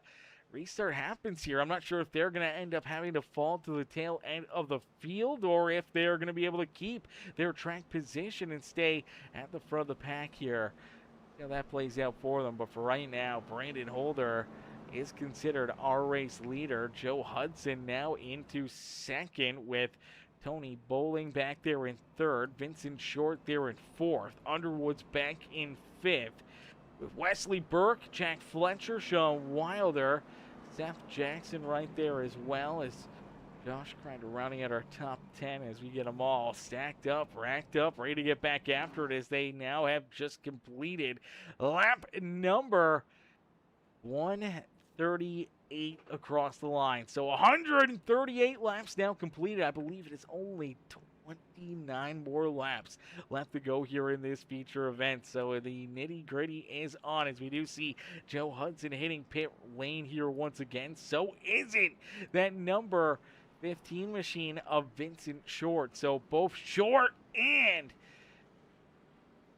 restart happens here. I'm not sure if they're going to end up having to fall to the tail end of the field, or if they're going to be able to keep their track position and stay at the front of the pack here. That plays out for them, but for right now, Brandon Holder is considered our race leader. Joe Hudson now into second, with Tony Bowling back there in third, Vincent Short there in fourth, Underwood's back in fifth, with Wesley Burke, Jack Fletcher, Sean Wilder, Seth Jackson right there, as well as Josh Crider rounding out our top 10 as we get them all stacked up, racked up, ready to get back after it, as they now have just completed lap number 138 across the line. So 138 laps now completed. I believe it is only 29 more laps left to go here in this feature event. So the nitty-gritty is on, as we do see Joe Hudson hitting pit lane here once again. So isn't that number 15 machine of Vincent Short. So both Short and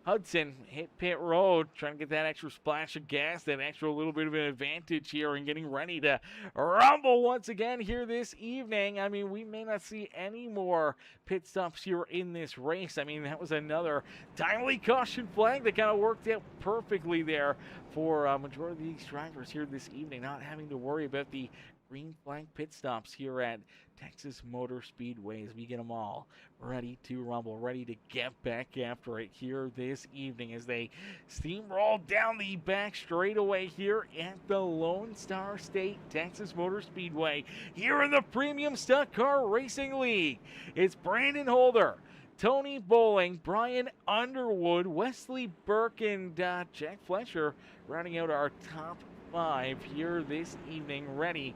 Hudson hit pit road, trying to get that extra splash of gas, that extra little bit of an advantage here, and getting ready to rumble once again here this evening. I mean, we may not see any more pit stops here in this race. I mean, that was another timely caution flag that kind of worked out perfectly there for a majority of these drivers here this evening, not having to worry about the green flag pit stops here at Texas Motor Speedway, as we get them all ready to rumble, ready to get back after it here this evening, as they steamroll down the back straightaway here at the Lone Star State Texas Motor Speedway here in the Premium Stock Car Racing League. It's Brandon Holder, Tony Bowling, Brian Underwood, Wesley Burke, and Jack Fletcher rounding out our top 5 here this evening, ready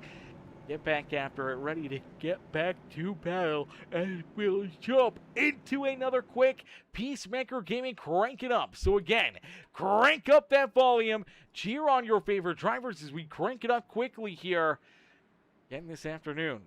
get back after it, ready to get back to battle, and we'll jump into another quick Peacemaker Gaming Crank It Up. So again, crank up that volume, cheer on your favorite drivers as we crank it up quickly here again this afternoon.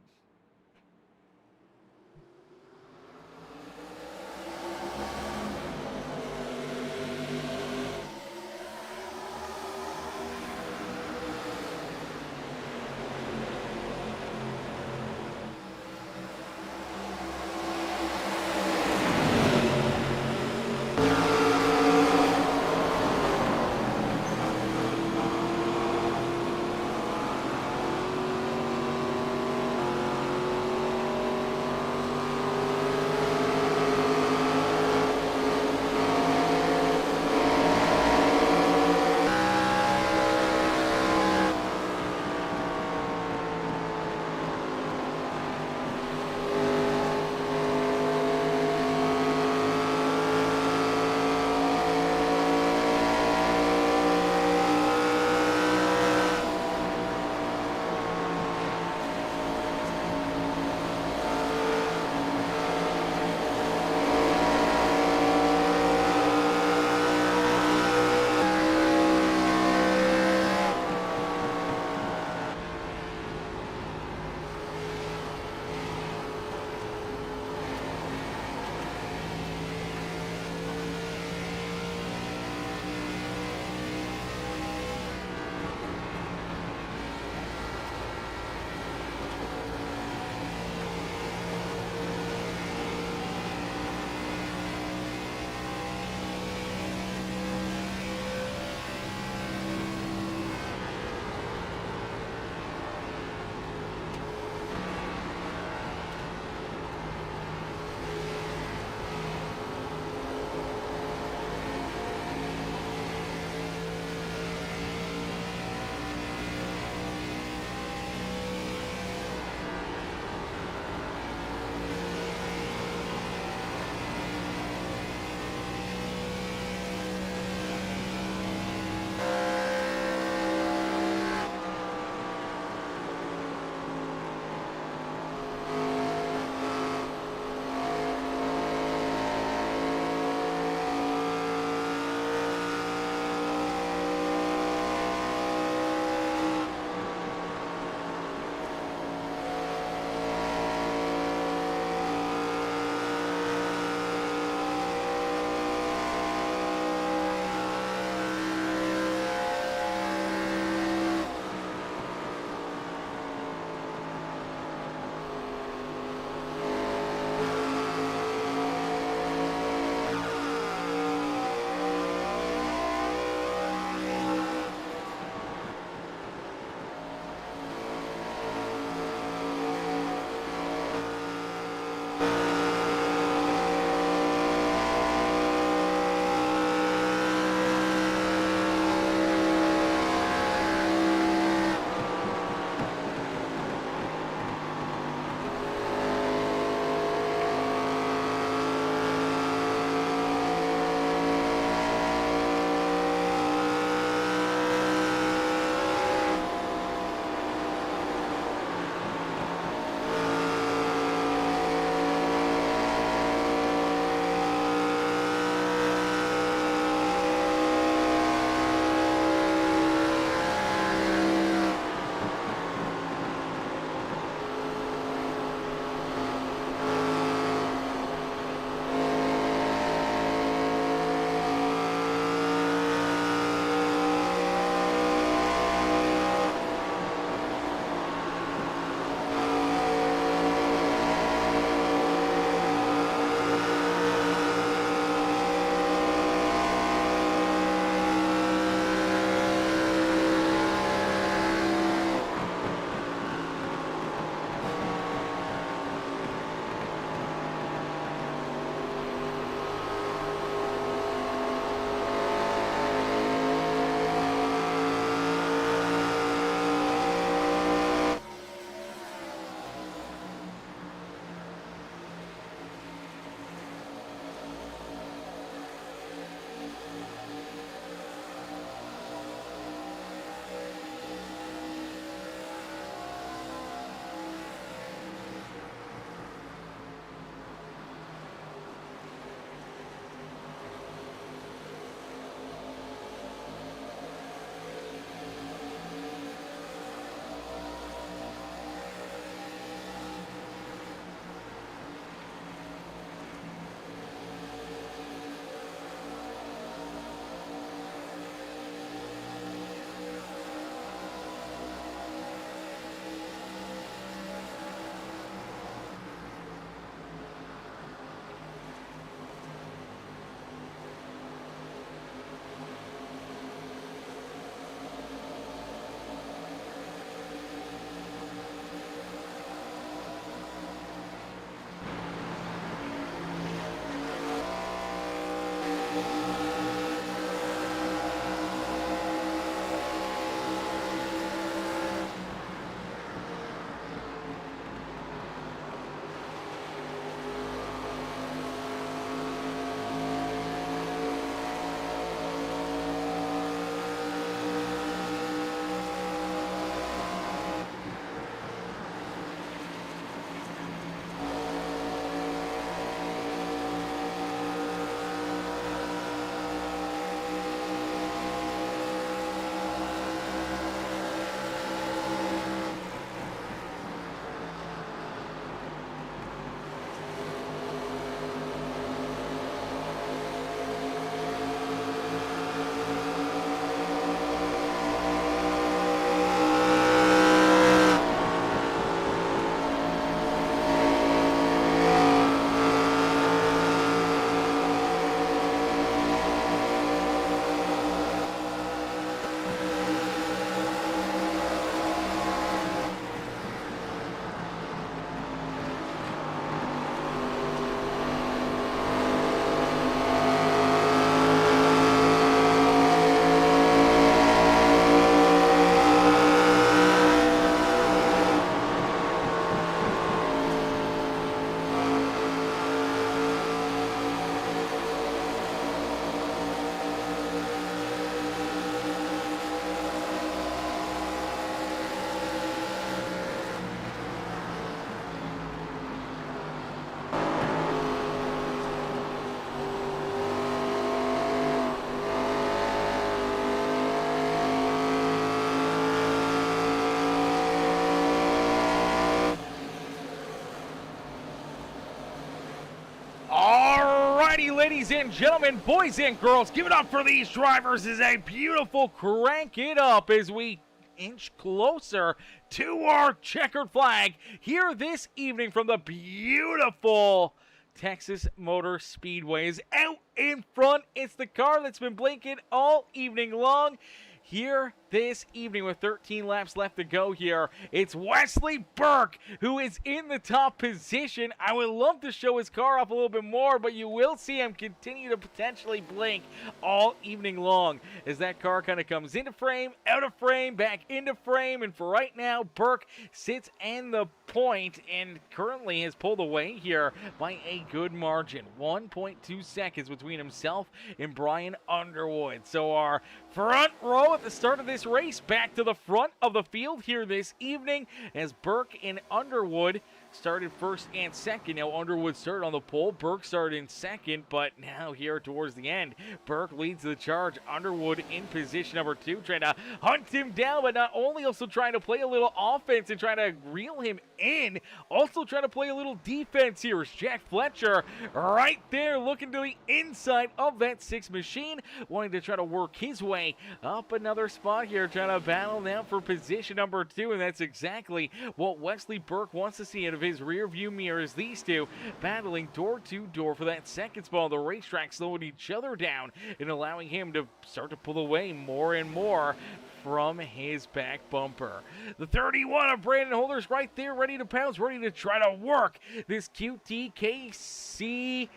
ladies and gentlemen, boys and girls, give it up for these drivers as a beautiful crank it up as we inch closer to our checkered flag here this evening from the beautiful Texas Motor Speedways. Out in front, it's the car that's been blinking all evening long. Here this evening with 13 laps left to go here, it's Wesley Burke who is in the top position. I would love to show his car up a little bit more, but you will see him continue to potentially blink all evening long as that car kind of comes into frame, out of frame, back into frame, and for right now, Burke sits in the point and currently has pulled away here by a good margin. 1.2 seconds between himself and Brian Underwood. So our front row at the start of this race back to the front of the field here this evening as Burke and Underwood started first and second. Now Underwood started on the pole, Burke started in second, but now here towards the end, Burke leads the charge. Underwood in position number 2, trying to hunt him down, but not only also trying to play a little offense and trying to reel him in, also trying to play a little defense here is Jack Fletcher right there looking to the inside of that 6 machine, wanting to try to work his way up another spot here, trying to battle now for position number 2, and that's exactly what Wesley Burke wants to see out of his rear view mirror as these two battling door to door for that second spot on the racetrack, slowing each other down and allowing him to start to pull away more and more from his back bumper. The 31 of Brandon Holder's right there, ready to pounce, ready to try to work this QTKC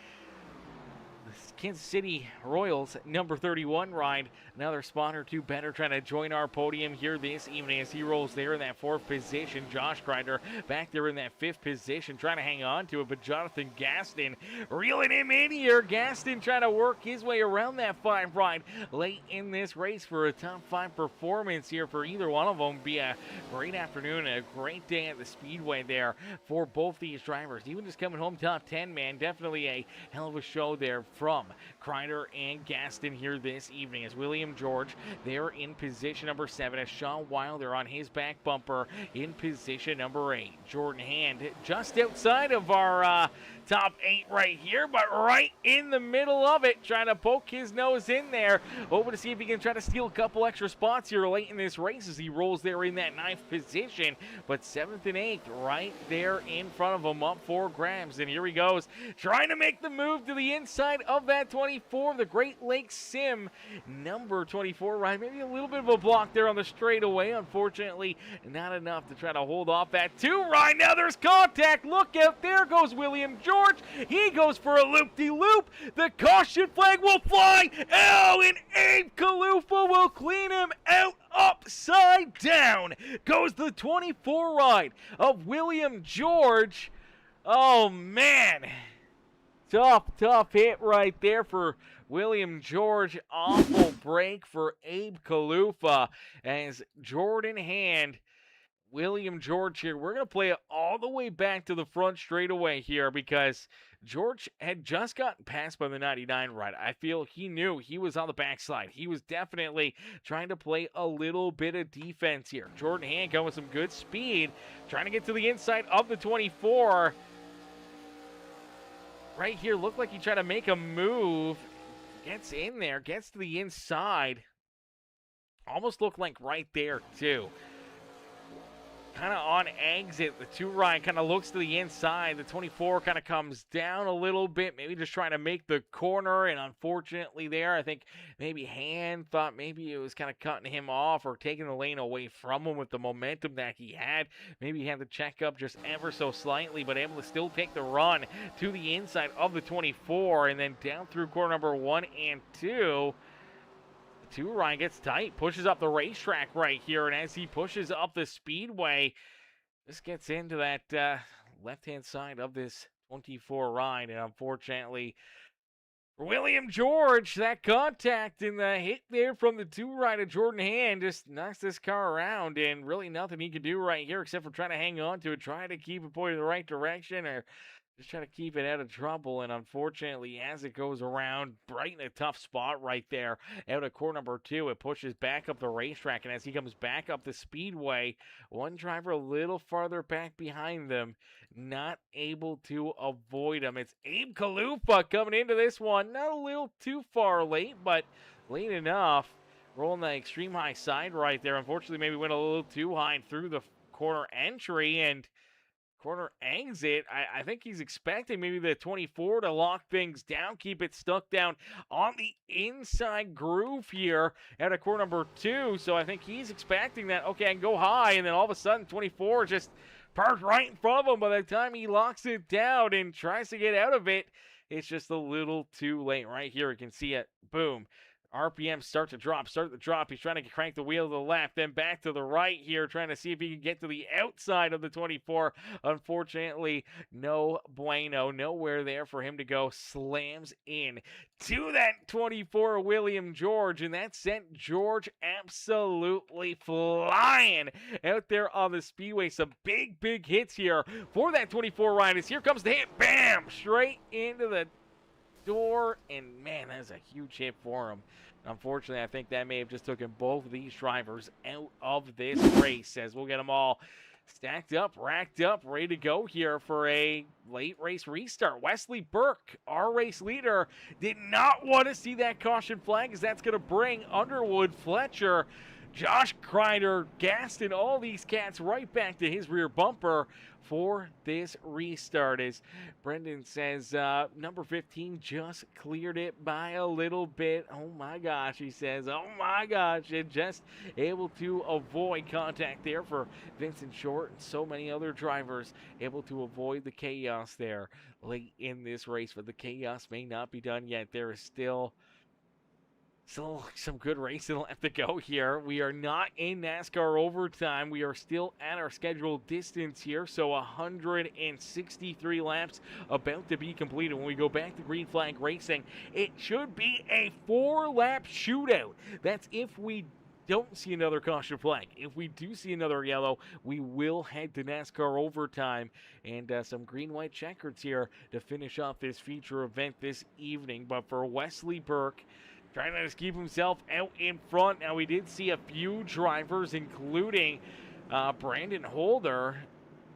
Kansas City Royals number 31 ride. Another spot or two better trying to join our podium here this evening as he rolls there in that 4th position. Josh Crider back there in that 5th position trying to hang on to it, but Jonathan Gaston reeling him in here. Gaston trying to work his way around that 5 ride late in this race for a top 5 performance here for either one of them. Be a great afternoon and a great day at the Speedway there for both these drivers. Even just coming home top 10, man, definitely a hell of a show there from Crider and Gaston here this evening as William George there in position number 7 as Sean Wilder on his back bumper in position number 8. Jordan Hand just outside of our top 8 right here, but right in the middle of it, trying to poke his nose in there, hoping to see if he can try to steal a couple extra spots here late in this race as he rolls there in that 9th position, but 7th and 8th right there in front of him up for grabs. And here he goes, trying to make the move to the inside of that 24, the Great Lakes Sim number 24 ride. Maybe a little bit of a block there on the straightaway, unfortunately not enough to try to hold off that 2 ride. Now there's contact, look out, there goes William George, he goes for a loop-de-loop, the caution flag will fly, oh, and Abe Kalufa will clean him out. Upside down goes the 24 ride of William George. Oh man, tough hit right there for William George. Awful break for Abe Kalufa as Jordan Hand, William George here. We're going to play it all the way back to the front straightaway here because George had just gotten passed by the 99 ride. I feel he knew he was on the backslide. He was definitely trying to play a little bit of defense here. Jordan Hand going with some good speed, trying to get to the inside of the 24. Right here, looked like he tried to make a move. Gets in there, gets to the inside. Almost looked like right there, too. Kind of on exit, the 2 ride kind of looks to the inside. The 24 kind of comes down a little bit, maybe just trying to make the corner. And unfortunately there, I think maybe Hand thought maybe it was kind of cutting him off or taking the lane away from him with the momentum that he had. Maybe he had to check up just ever so slightly, but able to still take the run to the inside of the 24 and then down through corner number 1 and 2. 2 ride gets tight, pushes up the racetrack right here, and as he pushes up the speedway, this gets into that left-hand side of this 24 ride, and unfortunately, William George, that contact and the hit there from the 2 ride of Jordan Hand just knocks this car around, and really nothing he can do right here except for trying to hang on to it, trying to keep it pointed in the right direction, or Just trying to keep it out of trouble, and unfortunately, as it goes around, right in a tough spot right there, out of corner number 2, it pushes back up the racetrack, and as he comes back up the speedway, one driver a little farther back behind them, not able to avoid him. It's Abe Kalupa coming into this one, not a little too far late, but late enough. Rolling the extreme high side right there. Unfortunately, maybe went a little too high and through the corner entry, and corner exit. I think he's expecting maybe the 24 to lock things down, keep it stuck down on the inside groove here at a corner number 2. So I think he's expecting that, okay, I can go high, and then all of a sudden 24 just parked right in front of him. By the time he locks it down and tries to get out of it, it's just a little too late. Right here, you can see it. Boom. RPM start to drop. He's trying to crank the wheel to the left, then back to the right here, trying to see if he can get to the outside of the 24. Unfortunately, no bueno. Nowhere there for him to go. Slams in to that 24, William George, and that sent George absolutely flying out there on the speedway. Some big hits here for that 24 ride. As here comes the hit. Bam! Straight into the door, and man, that's a huge hit for him. Unfortunately, I think that may have just taken both of these drivers out of this race, as we'll get them all stacked up, racked up, ready to go here for a late race restart. Wesley Burke, our race leader, did not want to see that caution flag, as that's going to bring Underwood, Fletcher, Josh Crider, Gaston, all these cats right back to his rear bumper for this restart. As Brendan says, number 15 just cleared it by a little bit. Oh my gosh, he says, oh my gosh, and just able to avoid contact there for Vincent Short and so many other drivers, able to avoid the chaos there late in this race. But the chaos may not be done yet. There is still some good racing left to go here. We are not in NASCAR overtime. We are still at our scheduled distance here. So 163 laps about to be completed. When we go back to green flag racing, it should be a 4-lap shootout. That's if we don't see another caution flag. If we do see another yellow, we will head to NASCAR overtime, and some green-white checkers here to finish off this feature event this evening. But for Wesley Burke, trying to just keep himself out in front. Now, we did see a few drivers, including Brandon Holder,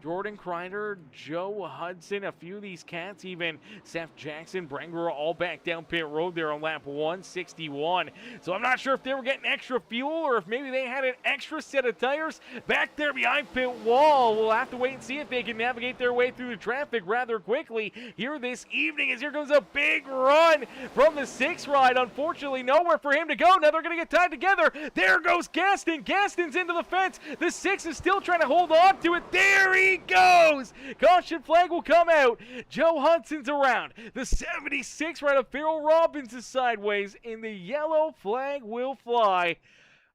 Jordan Crider, Joe Hudson, a few of these cats, even Seth Jackson, Brenger, all back down pit road there on lap 161. So I'm not sure if they were getting extra fuel or if maybe they had an extra set of tires back there behind pit wall. We'll have to wait and see if they can navigate their way through the traffic rather quickly here this evening, as here comes a big run from the 6 ride. Unfortunately, nowhere for him to go. Now they're going to get tied together. There goes Gaston. Gaston's into the fence. The 6 is still trying to hold on to it. There he goes. Caution flag will come out. Joe Hudson's around. The 76 right of Farrell Robbins is sideways, and the yellow flag will fly.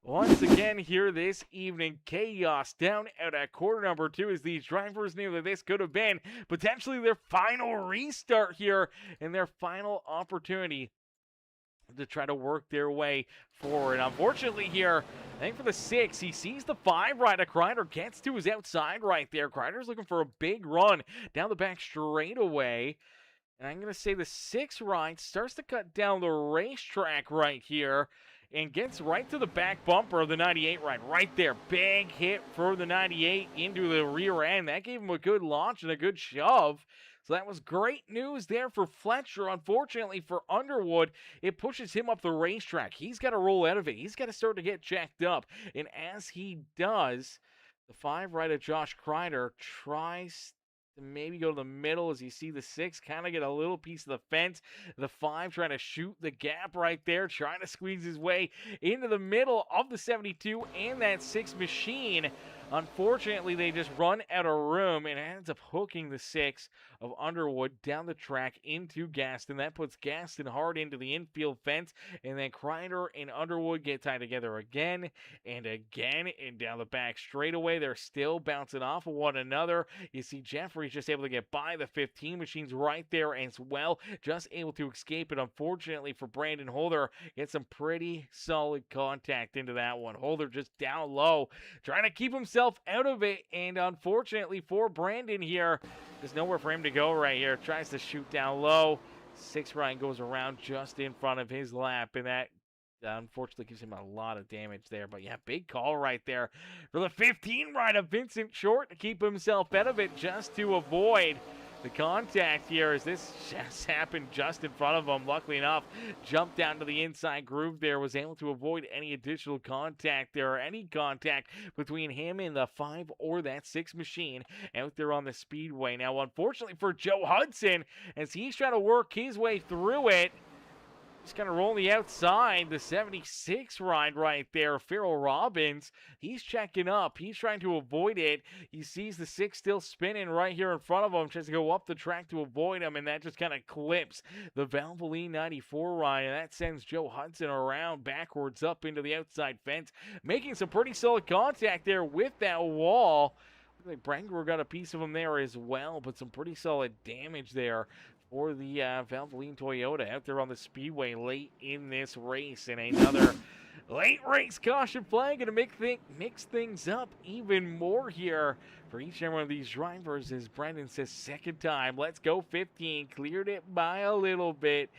Once again here this evening, chaos down at quarter number 2, as these drivers knew that this could have been potentially their final restart here and their final opportunity to try to work their way forward. Unfortunately here, I think for the 6, he sees the 5 right of Crider, gets to his outside right there. Crider's looking for a big run down the back straightaway. And I'm going to say the 6 right starts to cut down the racetrack right here and gets right to the back bumper of the 98 right there. Big hit for the 98 into the rear end. That gave him a good launch and a good shove. So that was great news there for Fletcher. Unfortunately for Underwood, it pushes him up the racetrack. He's got to roll out of it. He's got to start to get checked up. And as he does, the 5 right of Josh Crider tries to maybe go to the middle, as you see the 6 kind of get a little piece of the fence. The 5 trying to shoot the gap right there, trying to squeeze his way into the middle of the 72 and that 6 machine. Unfortunately, they just run out of room, and it ends up hooking the 6 of Underwood down the track into Gaston. That puts Gaston hard into the infield fence, and then Crider and Underwood get tied together again and again, and down the back straightaway. They're still bouncing off of one another. You see Jeffrey's just able to get by the 15 machines right there as well, just able to escape it. Unfortunately for Brandon Holder, gets some pretty solid contact into that one. Holder just down low, trying to keep himself himself out of it, and unfortunately for Brandon here, there's nowhere for him to go right here. Tries to shoot down low. 6 ride goes around just in front of his lap, and that unfortunately gives him a lot of damage there. But yeah, big call right there for the 15 ride of Vincent Short to keep himself out of it, just to avoid the contact here, as this just happened just in front of him. Luckily enough, jumped down to the inside groove there, was able to avoid any additional contact there, or any contact between him and the 5 or that 6 machine out there on the speedway. Now, unfortunately for Joe Hudson, as he's trying to work his way through it, just kind of rolling the outside, the 76 ride right there, Farrell Robbins. He's checking up. He's trying to avoid it. He sees the 6 still spinning right here in front of him, tries to go up the track to avoid him, and that just kind of clips the Valvoline 94 ride, and that sends Joe Hudson around backwards up into the outside fence, making some pretty solid contact there with that wall. Looks like Brangler got a piece of him there as well, but some pretty solid damage there for the Valvoline Toyota out there on the speedway late in this race. And another late race caution flag, going to mix things up even more here for each and every one of these drivers, as Brendan says, second time. Let's go 15. Cleared it by a little bit.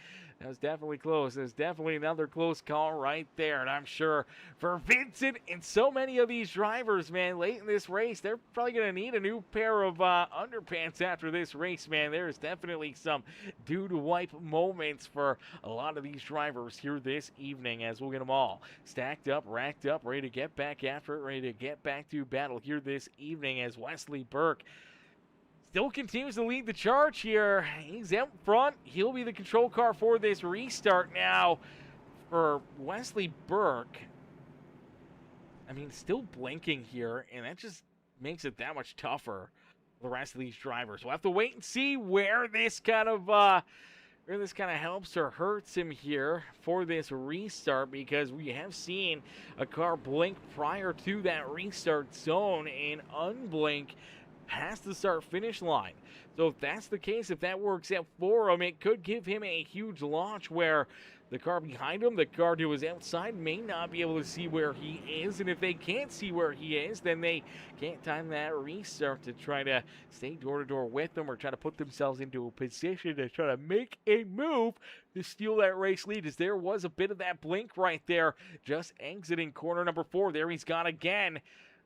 That was definitely close. There's definitely another close call right there. And I'm sure for Vincent and so many of these drivers, man, late in this race, they're probably going to need a new pair of underpants after this race, man. There's definitely some due-to-wipe moments for a lot of these drivers here this evening, as we'll get them all stacked up, racked up, ready to get back after it, ready to get back to battle here this evening, as Wesley Burke still continues to lead the charge here. He's out front. He'll be the control car for this restart now. For Wesley Burke, I mean, still blinking here, and that just makes it that much tougher for the rest of these drivers. We'll have to wait and see where this kind of helps or hurts him here for this restart, because we have seen a car blink prior to that restart zone and unblink past the start-finish line. So if that's the case, if that works out for him, it could give him a huge launch where the car behind him, the car to his outside, may not be able to see where he is. And if they can't see where he is, then they can't time that restart to try to stay door-to-door with him, or try to put themselves into a position to try to make a move to steal that race lead, as there was a bit of that blink right there, just exiting corner number 4. There he's gone again.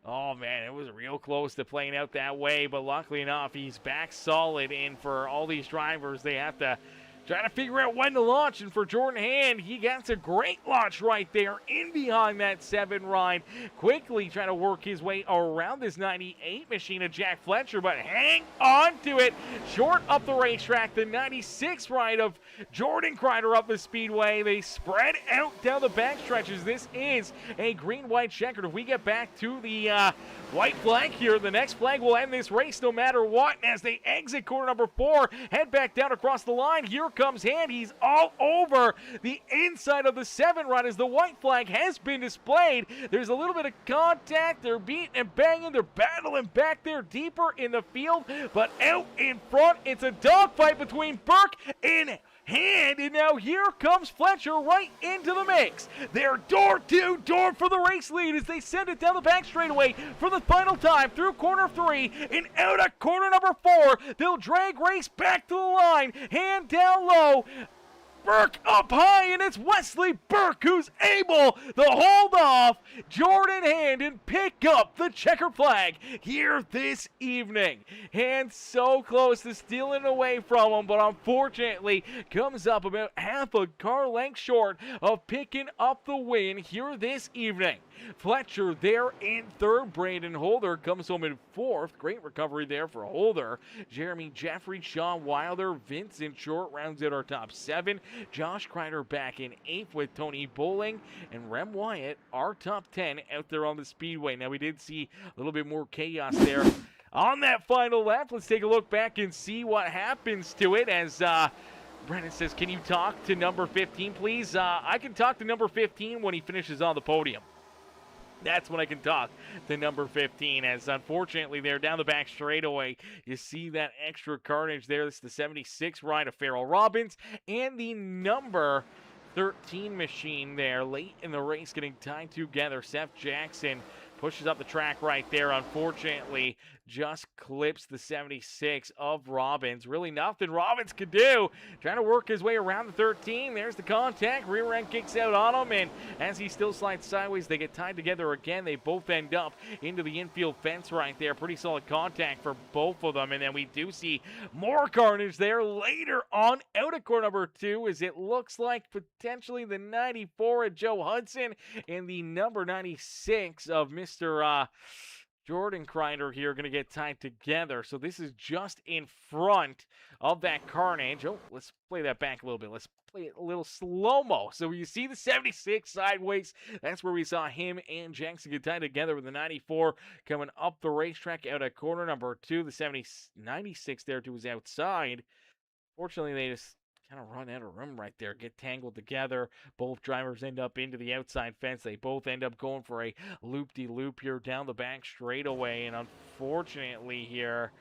Oh, man, it was real close to playing out that way, but luckily enough, he's back solid, and for all these drivers, they have to try to figure out when to launch. And for Jordan Hand, he gets a great launch right there in behind that 7 ride. Quickly trying to work his way around this 98 machine of Jack Fletcher, but hang on to it. Short up the racetrack, the 96 ride of Jordan Crider up the speedway. They spread out down the back stretches. This is a green-white checkered. If we get back to the white flag here, the next flag will end this race no matter what. And as they exit corner number 4, head back down across the line, here comes Hand. He's all over the inside of the 7 rod as the white flag has been displayed. There's a little bit of contact. They're beating and banging. They're battling back there deeper in the field, but out in front, it's a dogfight between Burke and Hand, and now here comes Fletcher right into the mix. They're door-to-door for the race lead as they send it down the back straightaway for the final time through corner 3 and out of corner number 4. They'll drag race back to the line. Hand down low. Burke up high, and it's Wesley Burke who's able to hold off Jordan Hand and pick up the checkered flag here this evening. Hand so close to stealing away from him, but unfortunately comes up about half a car length short of picking up the win here this evening. Fletcher there in 3rd. Brandon Holder comes home in 4th. Great recovery there for Holder. Jeremy Jeffrey, Sean Wilder, Vincent Short rounds out our top 7. Josh Crider back in 8th with Tony Bowling, and Rem Wyatt, our top 10 out there on the speedway. Now, we did see a little bit more chaos there on that final lap. Let's take a look back and see what happens to it, as Brennan says, can you talk to number 15, please? I can talk to number 15 when he finishes on the podium. That's when I can talk to number 15, as unfortunately they're down the back straightaway. You see that extra carnage there. This is the 76 ride of Farrell Robbins and the number 13 machine there late in the race getting tied together. Seth Jackson pushes up the track right there. Unfortunately, just clips the 76 of Robbins. Really nothing Robbins could do. Trying to work his way around the 13. There's the contact. Rear end kicks out on him, and as he still slides sideways, they get tied together again. They both end up into the infield fence right there. Pretty solid contact for both of them, and then we do see more carnage there later on out of corner number 2, as it looks like potentially the 94 of Joe Hudson and the number 96 of Mr. Jordan Crider here going to get tied together. So this is just in front of that carnage. Oh, let's play that back a little bit. Let's play it a little slow-mo. So you see the 76 sideways. That's where we saw him and Jackson get tied together, with the 94 coming up the racetrack out of corner number 2. The 96 there to his outside. Fortunately, they just kind of run out of room right there, get tangled together. Both drivers end up into the outside fence. They both end up going for a loop-de-loop here down the back straightaway, and unfortunately here,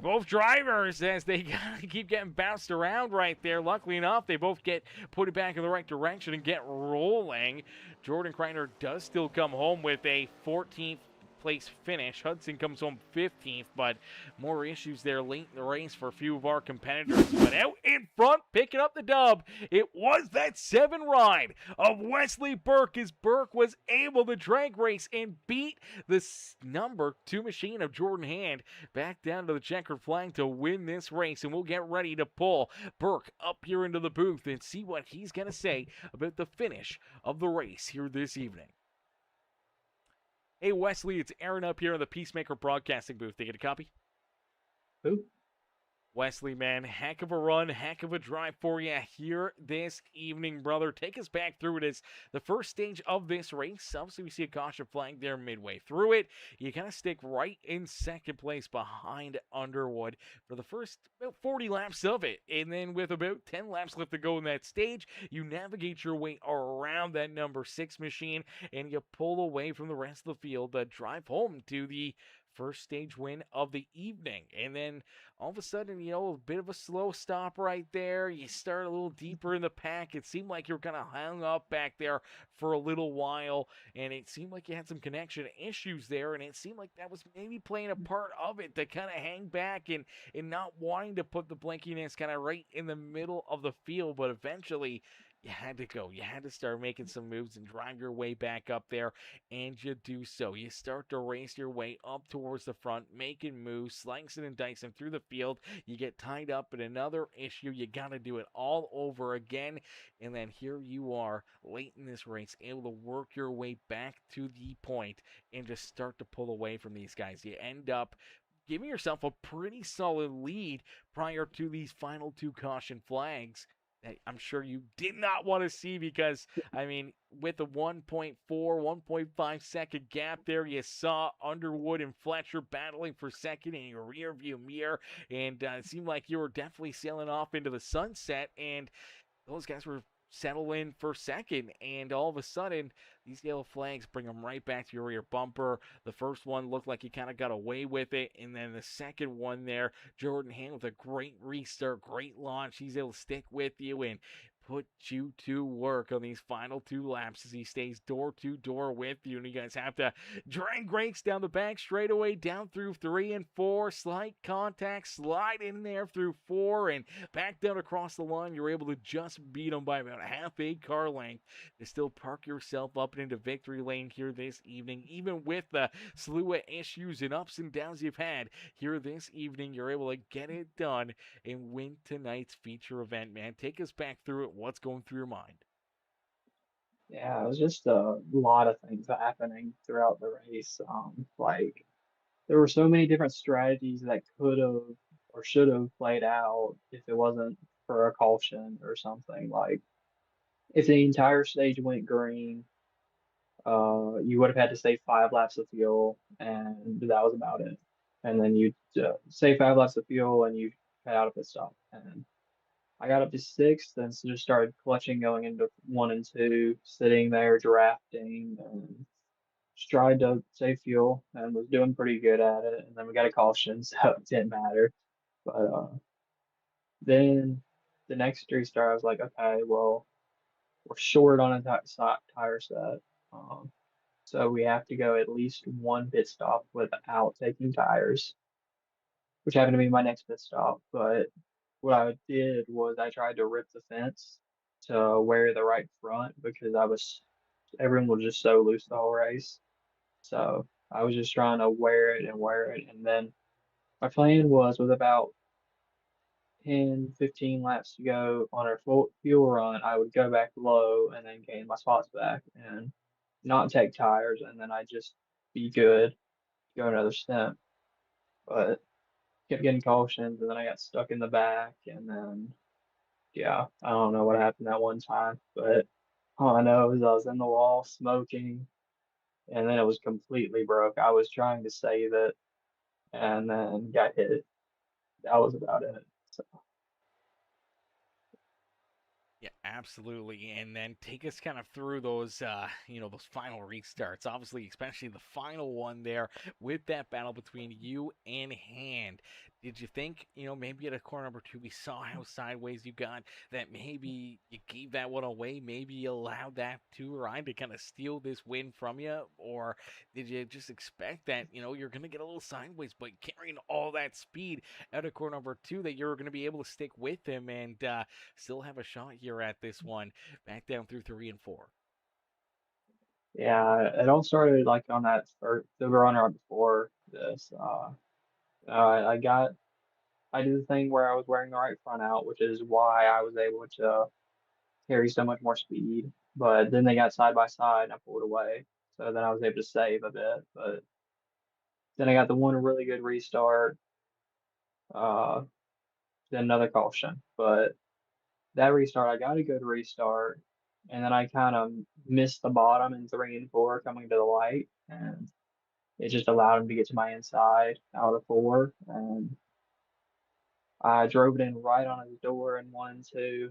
both drivers, as they keep getting bounced around right there. Luckily enough, they both get put it back in the right direction and get rolling. Jordan Crider does still come home with a 14th place finish. Hudson comes home 15th, but more issues there late in the race for a few of our competitors. But out in front, picking up the dub, it was that 7 ride of Wesley Burke, as Burke was able to drag race and beat the number 2 machine of Jordan Hand back down to the checkered flag to win this race. And we'll get ready to pull Burke up here into the booth and see what he's going to say about the finish of the race here this evening. Hey, Wesley, it's Aaron up here in the Peacemaker Broadcasting booth. They get a copy? Who? Wesley, man, heck of a run, heck of a drive for you here this evening, brother. Take us back through it as the first stage of this race. Obviously, we see a caution flag there midway through it. You kind of stick right in second place behind Underwood for the first about 40 laps of it. And then with about 10 laps left to go in that stage, you navigate your way around that number 6 machine, and you pull away from the rest of the field to drive home to the first stage win of the evening. And then all of a sudden, a bit of a slow stop right there. You start a little deeper in the pack. It seemed like you were kind of hung up back there for a little while, and it seemed like you had some connection issues there, and it seemed like that was maybe playing a part of it, to kind of hang back and not wanting to put the blinkiness kind of right in the middle of the field. But eventually, you had to go. You had to start making some moves and drive your way back up there, and you do so. You start to race your way up towards the front, making moves, slicing and dicing through the field. You get tied up in another issue. You got to do it all over again, and then here you are late in this race, able to work your way back to the point and just start to pull away from these guys. You end up giving yourself a pretty solid lead prior to these final 2 caution flags that I'm sure you did not want to see, because, with a 1.4, 1.5 second gap there, you saw Underwood and Fletcher battling for second in your rear view mirror, and it seemed like you were definitely sailing off into the sunset, and those guys were settling for second, and all of a sudden, these yellow flags bring them right back to your rear bumper. The first one looked like he kind of got away with it, and then the second one there, Jordan Hand with a great restart, great launch. He's able to stick with you and put you to work on these final 2 laps as he stays door to door with you, and you guys have to drag brakes down the back straightaway, down through 3 and 4, slight contact, slide in there through 4, and back down across the line. You're able to just beat them by about a half a car length to still park yourself up into victory lane here this evening. Even with the slew of issues and ups and downs you've had here this evening, you're able to get it done and win tonight's feature event, man. Take us back through it. What's going through your mind? Yeah, it was just a lot of things happening throughout the race. Like there were so many different strategies that could have or should have played out if it wasn't for a caution or something. Like if the entire stage went green, you would have had to save 5 laps of fuel, and that was about it. And then you save 5 laps of fuel, and you head out of pit stop. And I got up to 6th, and so just started clutching going into 1 and 2, sitting there drafting, and just tried to save fuel, and was doing pretty good at it. And then we got a caution, so it didn't matter. But then the next restart, I was like, okay, well, we're short on a tire set. So we have to go at least one pit stop without taking tires, which happened to be my next pit stop. But what I did was I tried to rip the fence to wear the right front because everyone was just so loose the whole race. So I was just trying to wear it. And then my plan was with about 10, 15 laps to go on our full fuel run, I would go back low and then gain my spots back and not take tires. And then I'd just be good, go another stint. But kept getting cautions and then I got stuck in the back. And then, yeah, I don't know what happened that one time. But all I know is I was in the wall smoking and then it was completely broke. I was trying to save it and then got hit. That was about it. So, Yeah, absolutely. And then take us kind of through those, those final restarts. Obviously, especially the final one there with that battle between you and Hand. Did you think, maybe at a corner number two, we saw how sideways you got, that maybe you gave that one away, maybe you allowed that two ride to kind of steal this win from you? Or did you just expect that, you're going to get a little sideways, but carrying all that speed out of corner number two, that you're going to be able to stick with him and, still have a shot here at this one, back down through 3 and 4. yeah, it all started like on that first, the runner before this. I got, I did the thing where I was wearing the right front out, which is why I was able to carry so much more speed. But then they got side by side and I pulled away. So then I was able to save a bit. But then I got the one really good restart, uh, then another caution. But that restart, I got a good restart. And then I kind of missed the bottom in 3 and 4 coming to the light. And it just allowed him to get to my inside out of 4. And I drove it in right on his door in 1 and 2,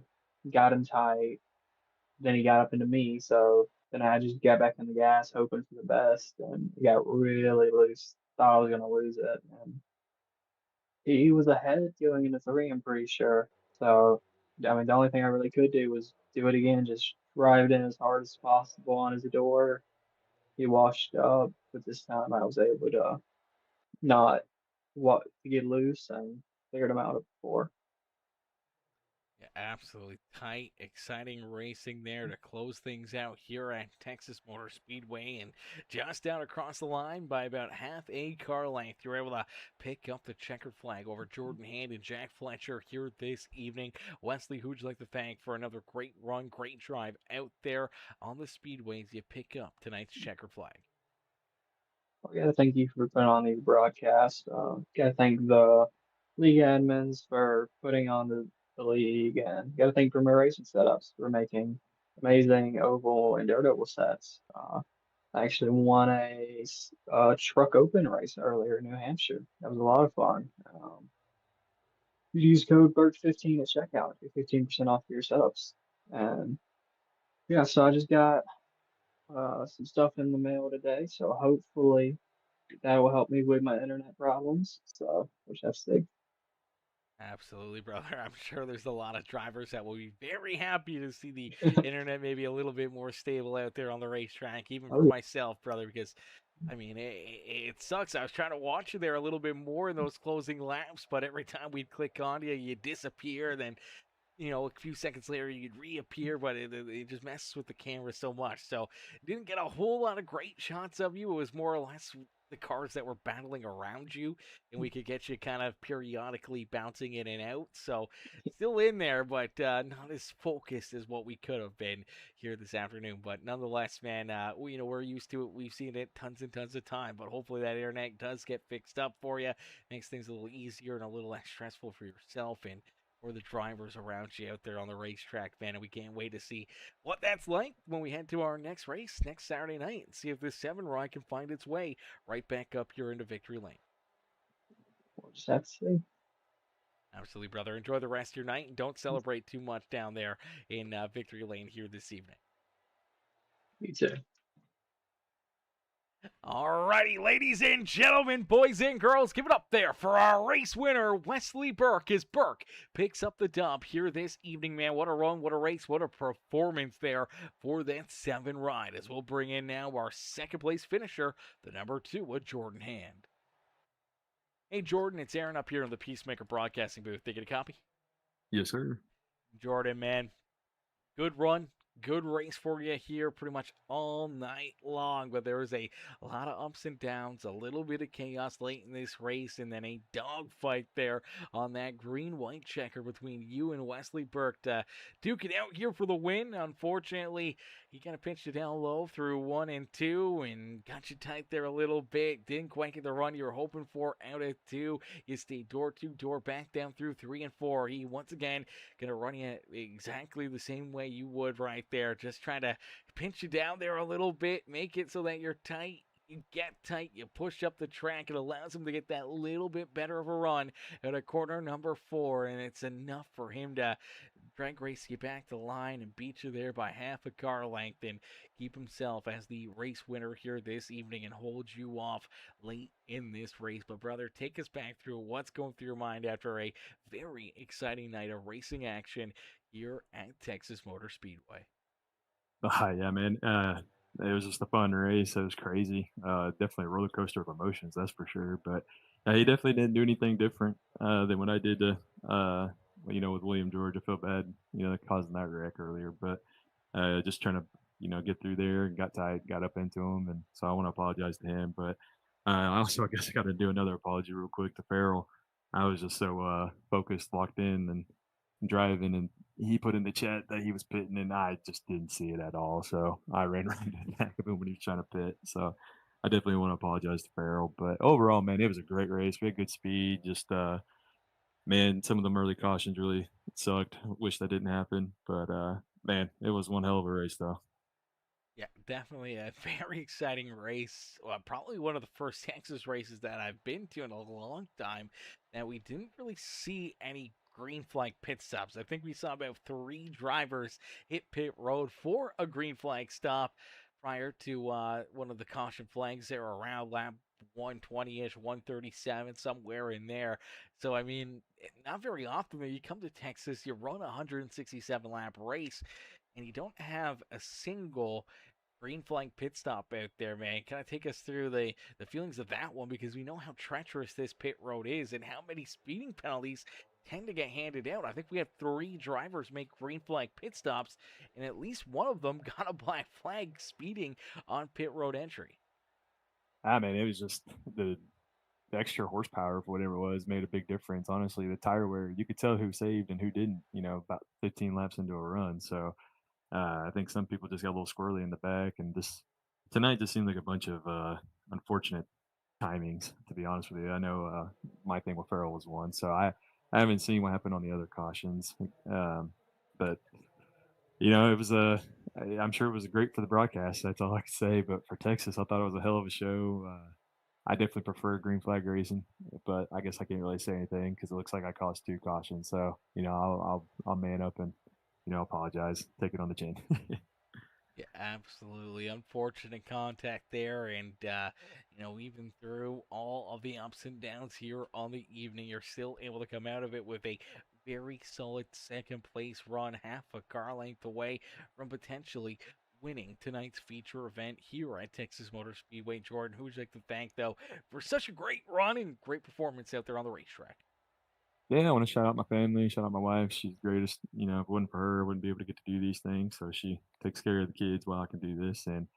got him tight. Then he got up into me, so then I just got back in the gas, hoping for the best, and he got really loose. Thought I was gonna lose it, and he was ahead going into 3. I'm pretty sure. So, I mean, the only thing I really could do was do it again, just drive it in as hard as possible on his door. He washed up, but this time I was able to not what to get loose and figured him out before. Yeah, absolutely tight, exciting racing there to close things out here at Texas Motor Speedway, and just out across the line by about half a car length, you're able to pick up the checkered flag over Jordan Hand and Jack Fletcher here this evening. Wesley, who'd you like to thank for another great run, great drive out there on the speedways? You pick up tonight's checkered flag. I gotta thank you for putting on these broadcasts. Gotta thank the league admins for putting on the league, and gotta thank Premier Racing Setups for making amazing oval and dirt oval sets. I actually won a truck open race earlier in New Hampshire. That was a lot of fun. You use code BERT15 at checkout, get 15% off your setups. And yeah, so I just got some stuff in the mail today, so hopefully that will help me with my internet problems. So, which that's big. Absolutely, brother. I'm sure there's a lot of drivers that will be very happy to see the internet maybe a little bit more stable out there on the racetrack, even for Oh, myself, brother, because I mean, it sucks. I was trying to watch you there a little bit more in those closing laps, but every time we'd click on you, you disappear. Then, a few seconds later, you'd reappear, but it just messes with the camera so much. So, didn't get a whole lot of great shots of you. It was more or less the cars that were battling around you, and we could get you kind of periodically bouncing in and out. So, still in there, but not as focused as what we could have been here this afternoon. But nonetheless, man, we're used to it. We've seen it tons and tons of time. But hopefully that internet does get fixed up for you, makes things a little easier and a little less stressful for yourself and for the drivers around you out there on the racetrack, man. And we can't wait to see what that's like when we head to our next race next Saturday night and see if this 7 ride can find its way right back up here into victory lane. we'll just have to see. Absolutely, brother. Enjoy the rest of your night and don't celebrate too much down there in victory lane here this evening. Me too. Alrighty, ladies and gentlemen, boys and girls, give it up there for our race winner, Wesley Burke, as Burke picks up the dub here this evening, man. What a run, what a race, what a performance there for that 7 ride, as we'll bring in now our second place finisher, the number 2 with Jordan Hand. Hey, Jordan, it's Aaron up here in the Peacemaker Broadcasting booth. They get a copy? Yes, sir. Jordan, man, good run, good race for you here pretty much all night long, but there was a lot of ups and downs, a little bit of chaos late in this race, and then a dogfight there on that green-white checker between you and Wesley Burke to duke it out here for the win. Unfortunately, he kind of pinched it down low through 1 and 2 and got you tight there a little bit. Didn't quite get the run you were hoping for out at 2. You stayed door to door back down through 3 and 4. He once again gonna run you exactly the same way you would right there. Just trying to pinch you down there a little bit, make it so that you're tight. You get tight, you push up the track. It allows him to get that little bit better of a run at a corner number 4, and it's enough for him to drag race you back the line and beat you there by half a car length and keep himself as the race winner here this evening and hold you off late in this race. But brother, take us back through what's going through your mind after a very exciting night of racing action here at Texas Motor Speedway. Yeah, man. It was just a fun race. It was crazy. Definitely a roller coaster of emotions, that's for sure. But he definitely didn't do anything different than what I did to, with William George. I felt bad, causing that wreck earlier. But just trying to, get through there and got tight, got up into him. And so I want to apologize to him. But I guess I got to do another apology real quick to Farrell. I was just so focused, locked in, and driving, and he put in the chat that he was pitting, and I just didn't see it at all. So I ran right into the back of him when he was trying to pit. So I definitely want to apologize to Farrell. But overall, man, it was a great race. We had good speed. Just man, some of them early cautions really sucked. Wish that didn't happen. But man, it was one hell of a race though. Yeah, definitely a very exciting race. Well, probably one of the first Texas races that I've been to in a long time that we didn't really see any green flag pit stops. I think we saw about 3 drivers hit pit road for a green flag stop prior to one of the caution flags there around lap 120-ish, 137, somewhere in there. So, I mean, not very often that you come to Texas, you run a 167 lap race, and you don't have a single green flag pit stop out there, man. Kind of take us through the feelings of that one, because we know how treacherous this pit road is and how many speeding penalties tend to get handed out. I think we had 3 drivers make green flag pit stops, and at least one of them got a black flag speeding on pit road entry. Man, it was just the extra horsepower for whatever it was made a big difference. Honestly, the tire wear, you could tell who saved and who didn't, about 15 laps into a run. So I think some people just got a little squirrely in the back, and this tonight just seemed like a bunch of unfortunate timings, to be honest with you. I know my thing with Farrell was one, so I haven't seen what happened on the other cautions. But it was I'm sure it was great for the broadcast. That's all I can say. But for Texas, I thought it was a hell of a show. I definitely prefer green flag racing, but I guess I can't really say anything because it looks like I caused 2 cautions. So I'll man up and apologize, take it on the chin. Yeah, absolutely. Unfortunate contact there. And, even through all of the ups and downs here on the evening, you're still able to come out of it with a very solid second place run, half a car length away from potentially winning tonight's feature event here at Texas Motor Speedway. Jordan, who would you like to thank, though, for such a great run and great performance out there on the racetrack? Yeah, I want to shout out my family, shout out my wife. She's the greatest. If it wasn't for her, I wouldn't be able to get to do these things. So she takes care of the kids while I can do this. And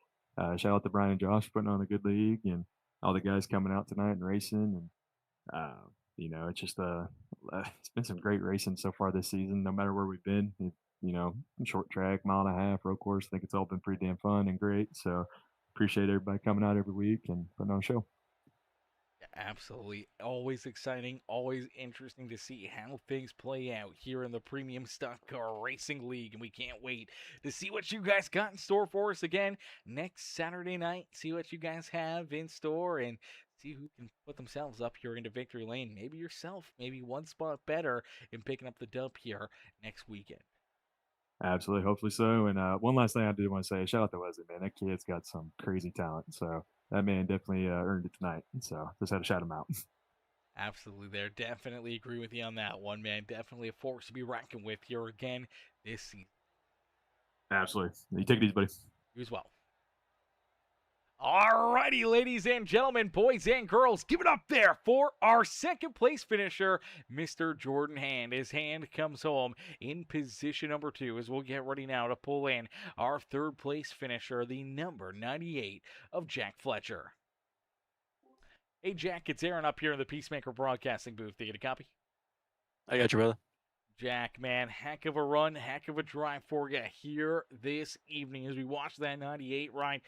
shout out to Brian and Josh for putting on a good league, and all the guys coming out tonight and racing. And it's just it's been some great racing so far this season. No matter where we've been, short track, mile and a half, road course. I think it's all been pretty damn fun and great. So appreciate everybody coming out every week and putting on a show. Absolutely. Always exciting, always interesting to see how things play out here in the Premium Stock Car Racing League. And we can't wait to see what you guys got in store for us again next Saturday night. See what you guys have in store and see who can put themselves up here into victory lane. Maybe yourself, maybe one spot better in picking up the dub here next weekend. Absolutely. Hopefully so. And one last thing I do want to say, shout out to Wesley, man. That kid's got some crazy talent. So that man definitely earned it tonight. So just had to shout him out. Absolutely, there. Definitely agree with you on that one, man. Definitely a force to be reckoned with here again this season. Absolutely. You take it easy, buddy. You as well. Alrighty, ladies and gentlemen, boys and girls, give it up there for our second place finisher, Mr. Jordan Hand. His hand comes home in position number 2 as we'll get ready now to pull in our third place finisher, the number 98 of Jack Fletcher. Hey, Jack, it's Aaron up here in the Peacemaker Broadcasting booth. Do you get a copy? I got you, brother. Jack, man, heck of a run, heck of a drive for you here this evening as we watch that 98 ride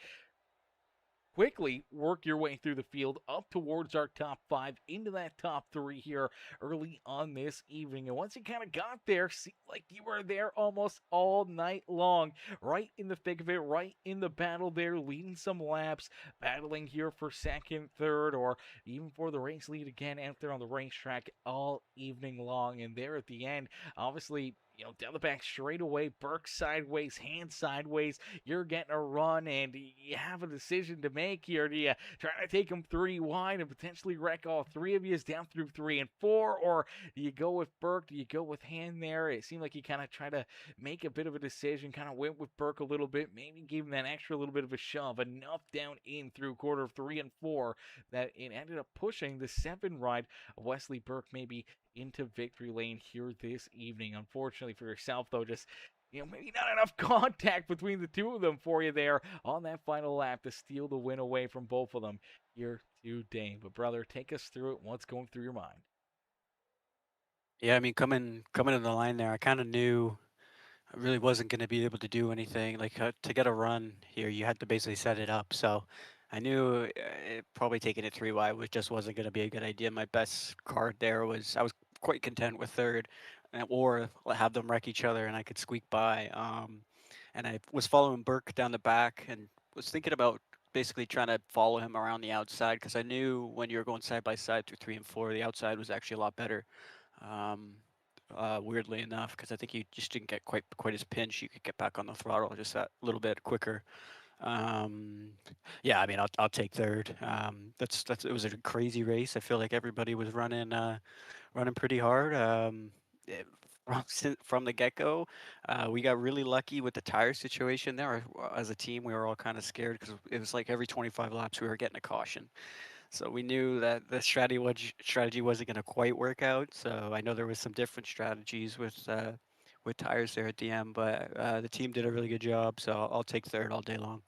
quickly work your way through the field up towards our top 5 into that top 3 here early on this evening. And once you kind of got there, seemed like you were there almost all night long, right in the thick of it, right in the battle there, leading some laps, battling here for second, third, or even for the race lead again out there on the racetrack all evening long. And there at the end, obviously, down the back straight away, Burke sideways, Hand sideways. You're getting a run, and you have a decision to make here. Do you try to take them 3 wide and potentially wreck all 3 of you down through 3 and 4, or do you go with Burke? Do you go with Hand there? It seemed like you kind of try to make a bit of a decision, kind of went with Burke a little bit, maybe gave him that extra little bit of a shove, enough down in through quarter 3 and 4 that it ended up pushing the 7 ride of Wesley Burke maybe into victory lane here this evening. Unfortunately for yourself, though, just maybe not enough contact between the two of them for you there on that final lap to steal the win away from both of them here today. But brother, take us through it. What's going through your mind? Yeah, I mean, coming in the line there, I kind of knew I really wasn't going to be able to do anything. Like to get a run here, you had to basically set it up. So I knew probably taking it 3 wide just wasn't going to be a good idea. My best card there was I was quite content with third, or have them wreck each other and I could squeak by. And I was following Burke down the back and was thinking about basically trying to follow him around the outside because I knew when you were going side by side through 3 and 4, the outside was actually a lot better. Weirdly enough, because I think you just didn't get quite as pinched. You could get back on the throttle just that little bit quicker. Yeah, I mean, I'll take third. That's it was a crazy race. I feel like everybody was running pretty hard. From the get-go, we got really lucky with the tire situation there. As a team, we were all kind of scared because it was like every 25 laps we were getting a caution. So we knew that the strategy wasn't going to quite work out. So I know there was some different strategies with tires there at the end, but the team did a really good job. So I'll take third all day long.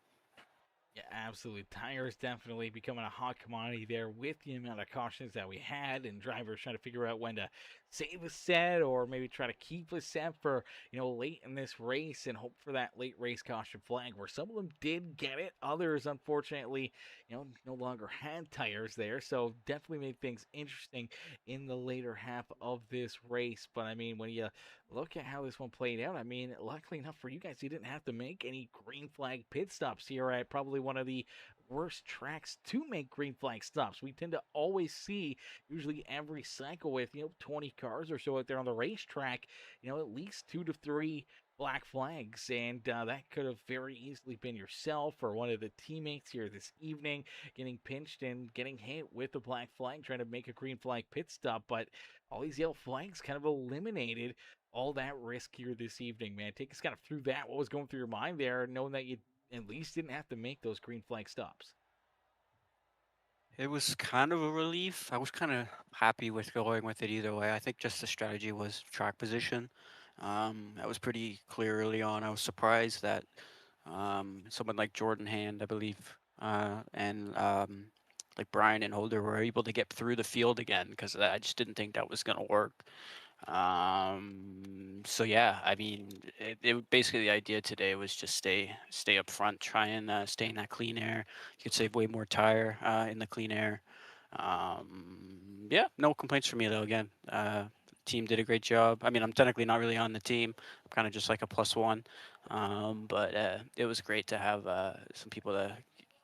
Yeah, absolutely. Tires definitely becoming a hot commodity there with the amount of cautions that we had and drivers trying to figure out when to save a set or maybe try to keep a set for, late in this race and hope for that late race caution flag where some of them did get it. Others, unfortunately, no longer had tires there. So definitely made things interesting in the later half of this race. But I mean, when you look at how this one played out, I mean, luckily enough for you guys, you didn't have to make any green flag pit stops here at probably one of the worst tracks to make green flag stops. We tend to always see, usually every cycle with, 20 cars or so out there on the racetrack, at least 2 to 3 black flags, and that could have very easily been yourself or one of the teammates here this evening getting pinched and getting hit with a black flag trying to make a green flag pit stop. But all these yellow flags kind of eliminated all that risk here this evening, man. Take us kind of through that. What was going through your mind there, knowing that you at least didn't have to make those green flag stops? It was kind of a relief. I was kind of happy with going with it either way. I think just the strategy was track position. That was pretty clear early on. I was surprised that someone like Jordan Hand, I believe, and like Brian and Holder were able to get through the field again because I just didn't think that was going to work. So yeah, I mean, basically the idea today was just stay up front, try and stay in that clean air. You could save way more tire in the clean air. Yeah, no complaints from me though. Again, team did a great job. I mean, I'm technically not really on the team. I'm kind of just like a +1. But it was great to have some people to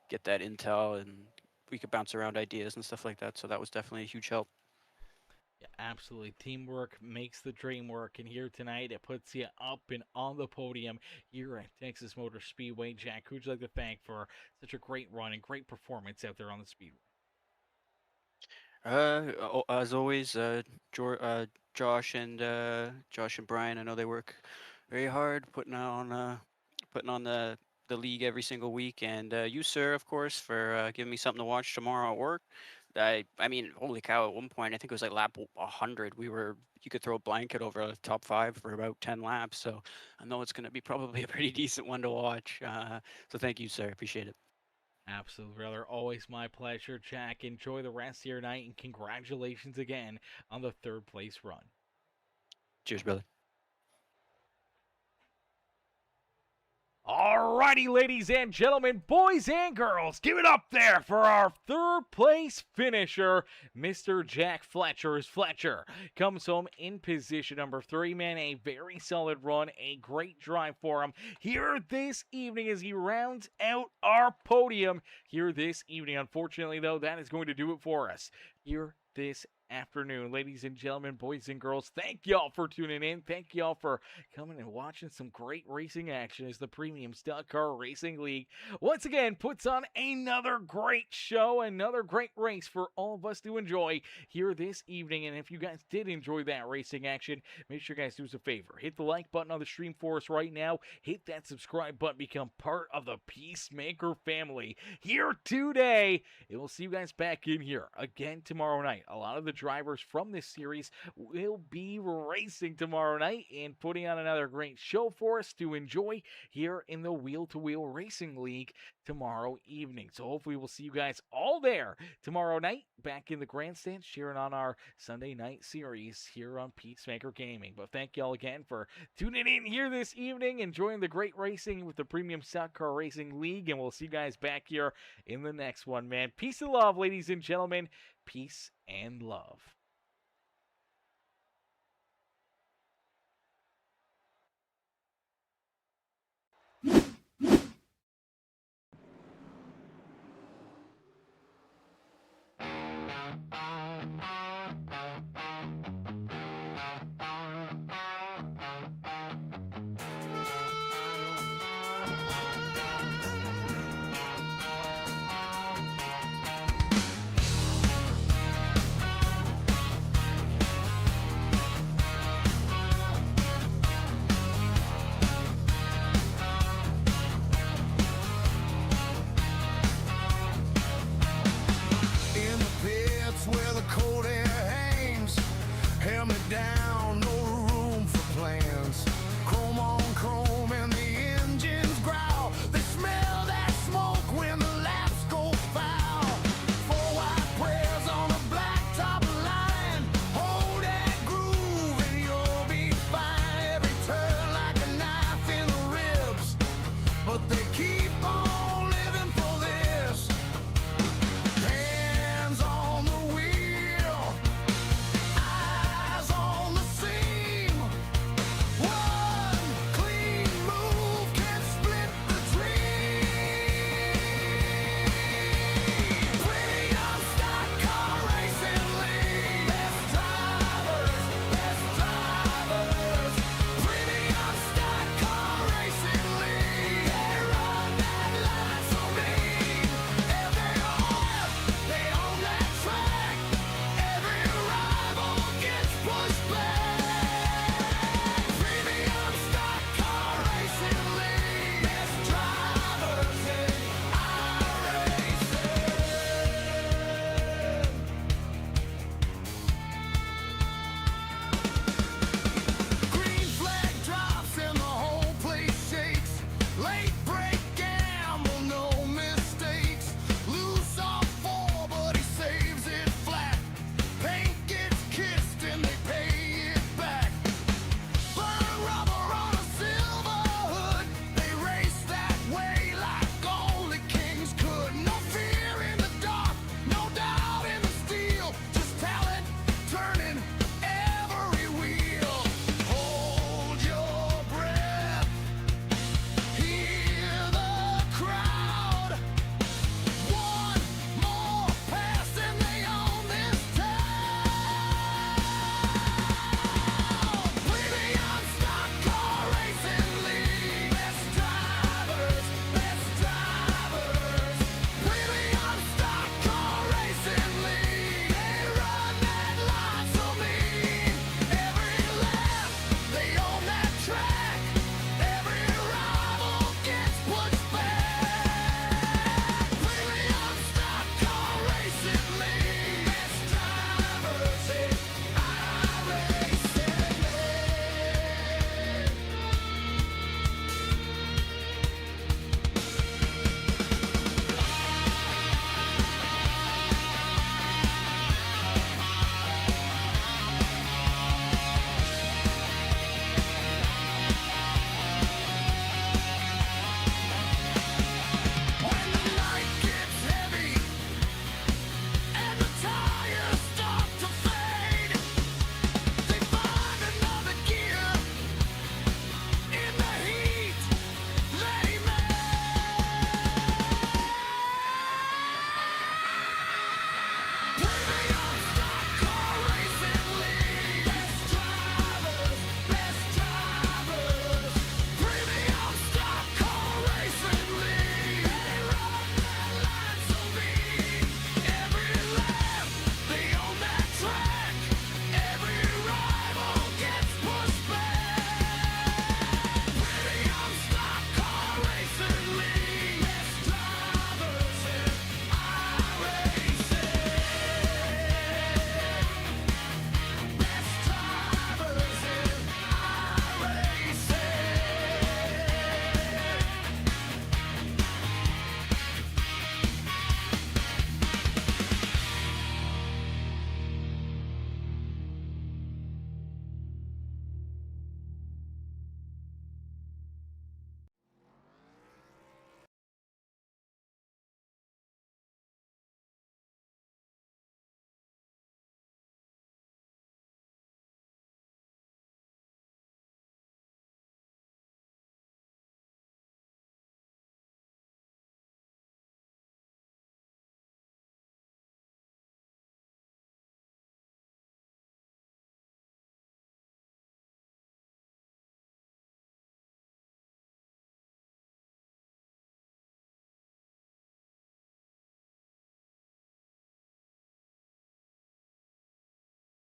get that intel and we could bounce around ideas and stuff like that. So that was definitely a huge help. Yeah, absolutely. Teamwork makes the dream work. And here tonight, it puts you up and on the podium here at Texas Motor Speedway. Jack, who'd you like to thank for such a great run and great performance out there on the Speedway? As always, Josh and Brian. I know they work very hard putting on the league every single week, and you, sir, of course, for giving me something to watch tomorrow at work. I mean, holy cow! At one point, I think it was like lap 100. You could throw a blanket over the top five for about 10 laps. So I know it's going to be probably a pretty decent one to watch. So thank you, sir. Appreciate it. Absolutely, brother. Always my pleasure, Jack. Enjoy the rest of your night, and congratulations again on the third place run. Cheers, brother. Alrighty, ladies and gentlemen, boys and girls, give it up there for our third place finisher, Mr. Jack Fletcher. As Fletcher comes home in position number 3, man, a very solid run, a great drive for him here this evening as he rounds out our podium here this evening. Unfortunately, though, that is going to do it for us here this afternoon. Ladies and gentlemen, boys and girls, thank y'all for tuning in. Thank y'all for coming and watching some great racing action as the Premium Stock Car Racing League once again puts on another great show, another great race for all of us to enjoy here this evening. And if you guys did enjoy that racing action, make sure you guys do us a favor. Hit the like button on the stream for us right now. Hit that subscribe button. Become part of the Peacemaker family here today. And we'll see you guys back in here again tomorrow night. A lot of the drivers from this series will be racing tomorrow night and putting on another great show for us to enjoy here in the Wheel to Wheel Racing League tomorrow evening. So hopefully we'll see you guys all there tomorrow night back in the grandstand cheering on our Sunday night series here on Peacemaker Gaming. But thank y'all again for tuning in here this evening, enjoying the great racing with the Premium Stock Car Racing League, and we'll see you guys back here in the next one, man. Peace and love, ladies and gentlemen. Peace and love.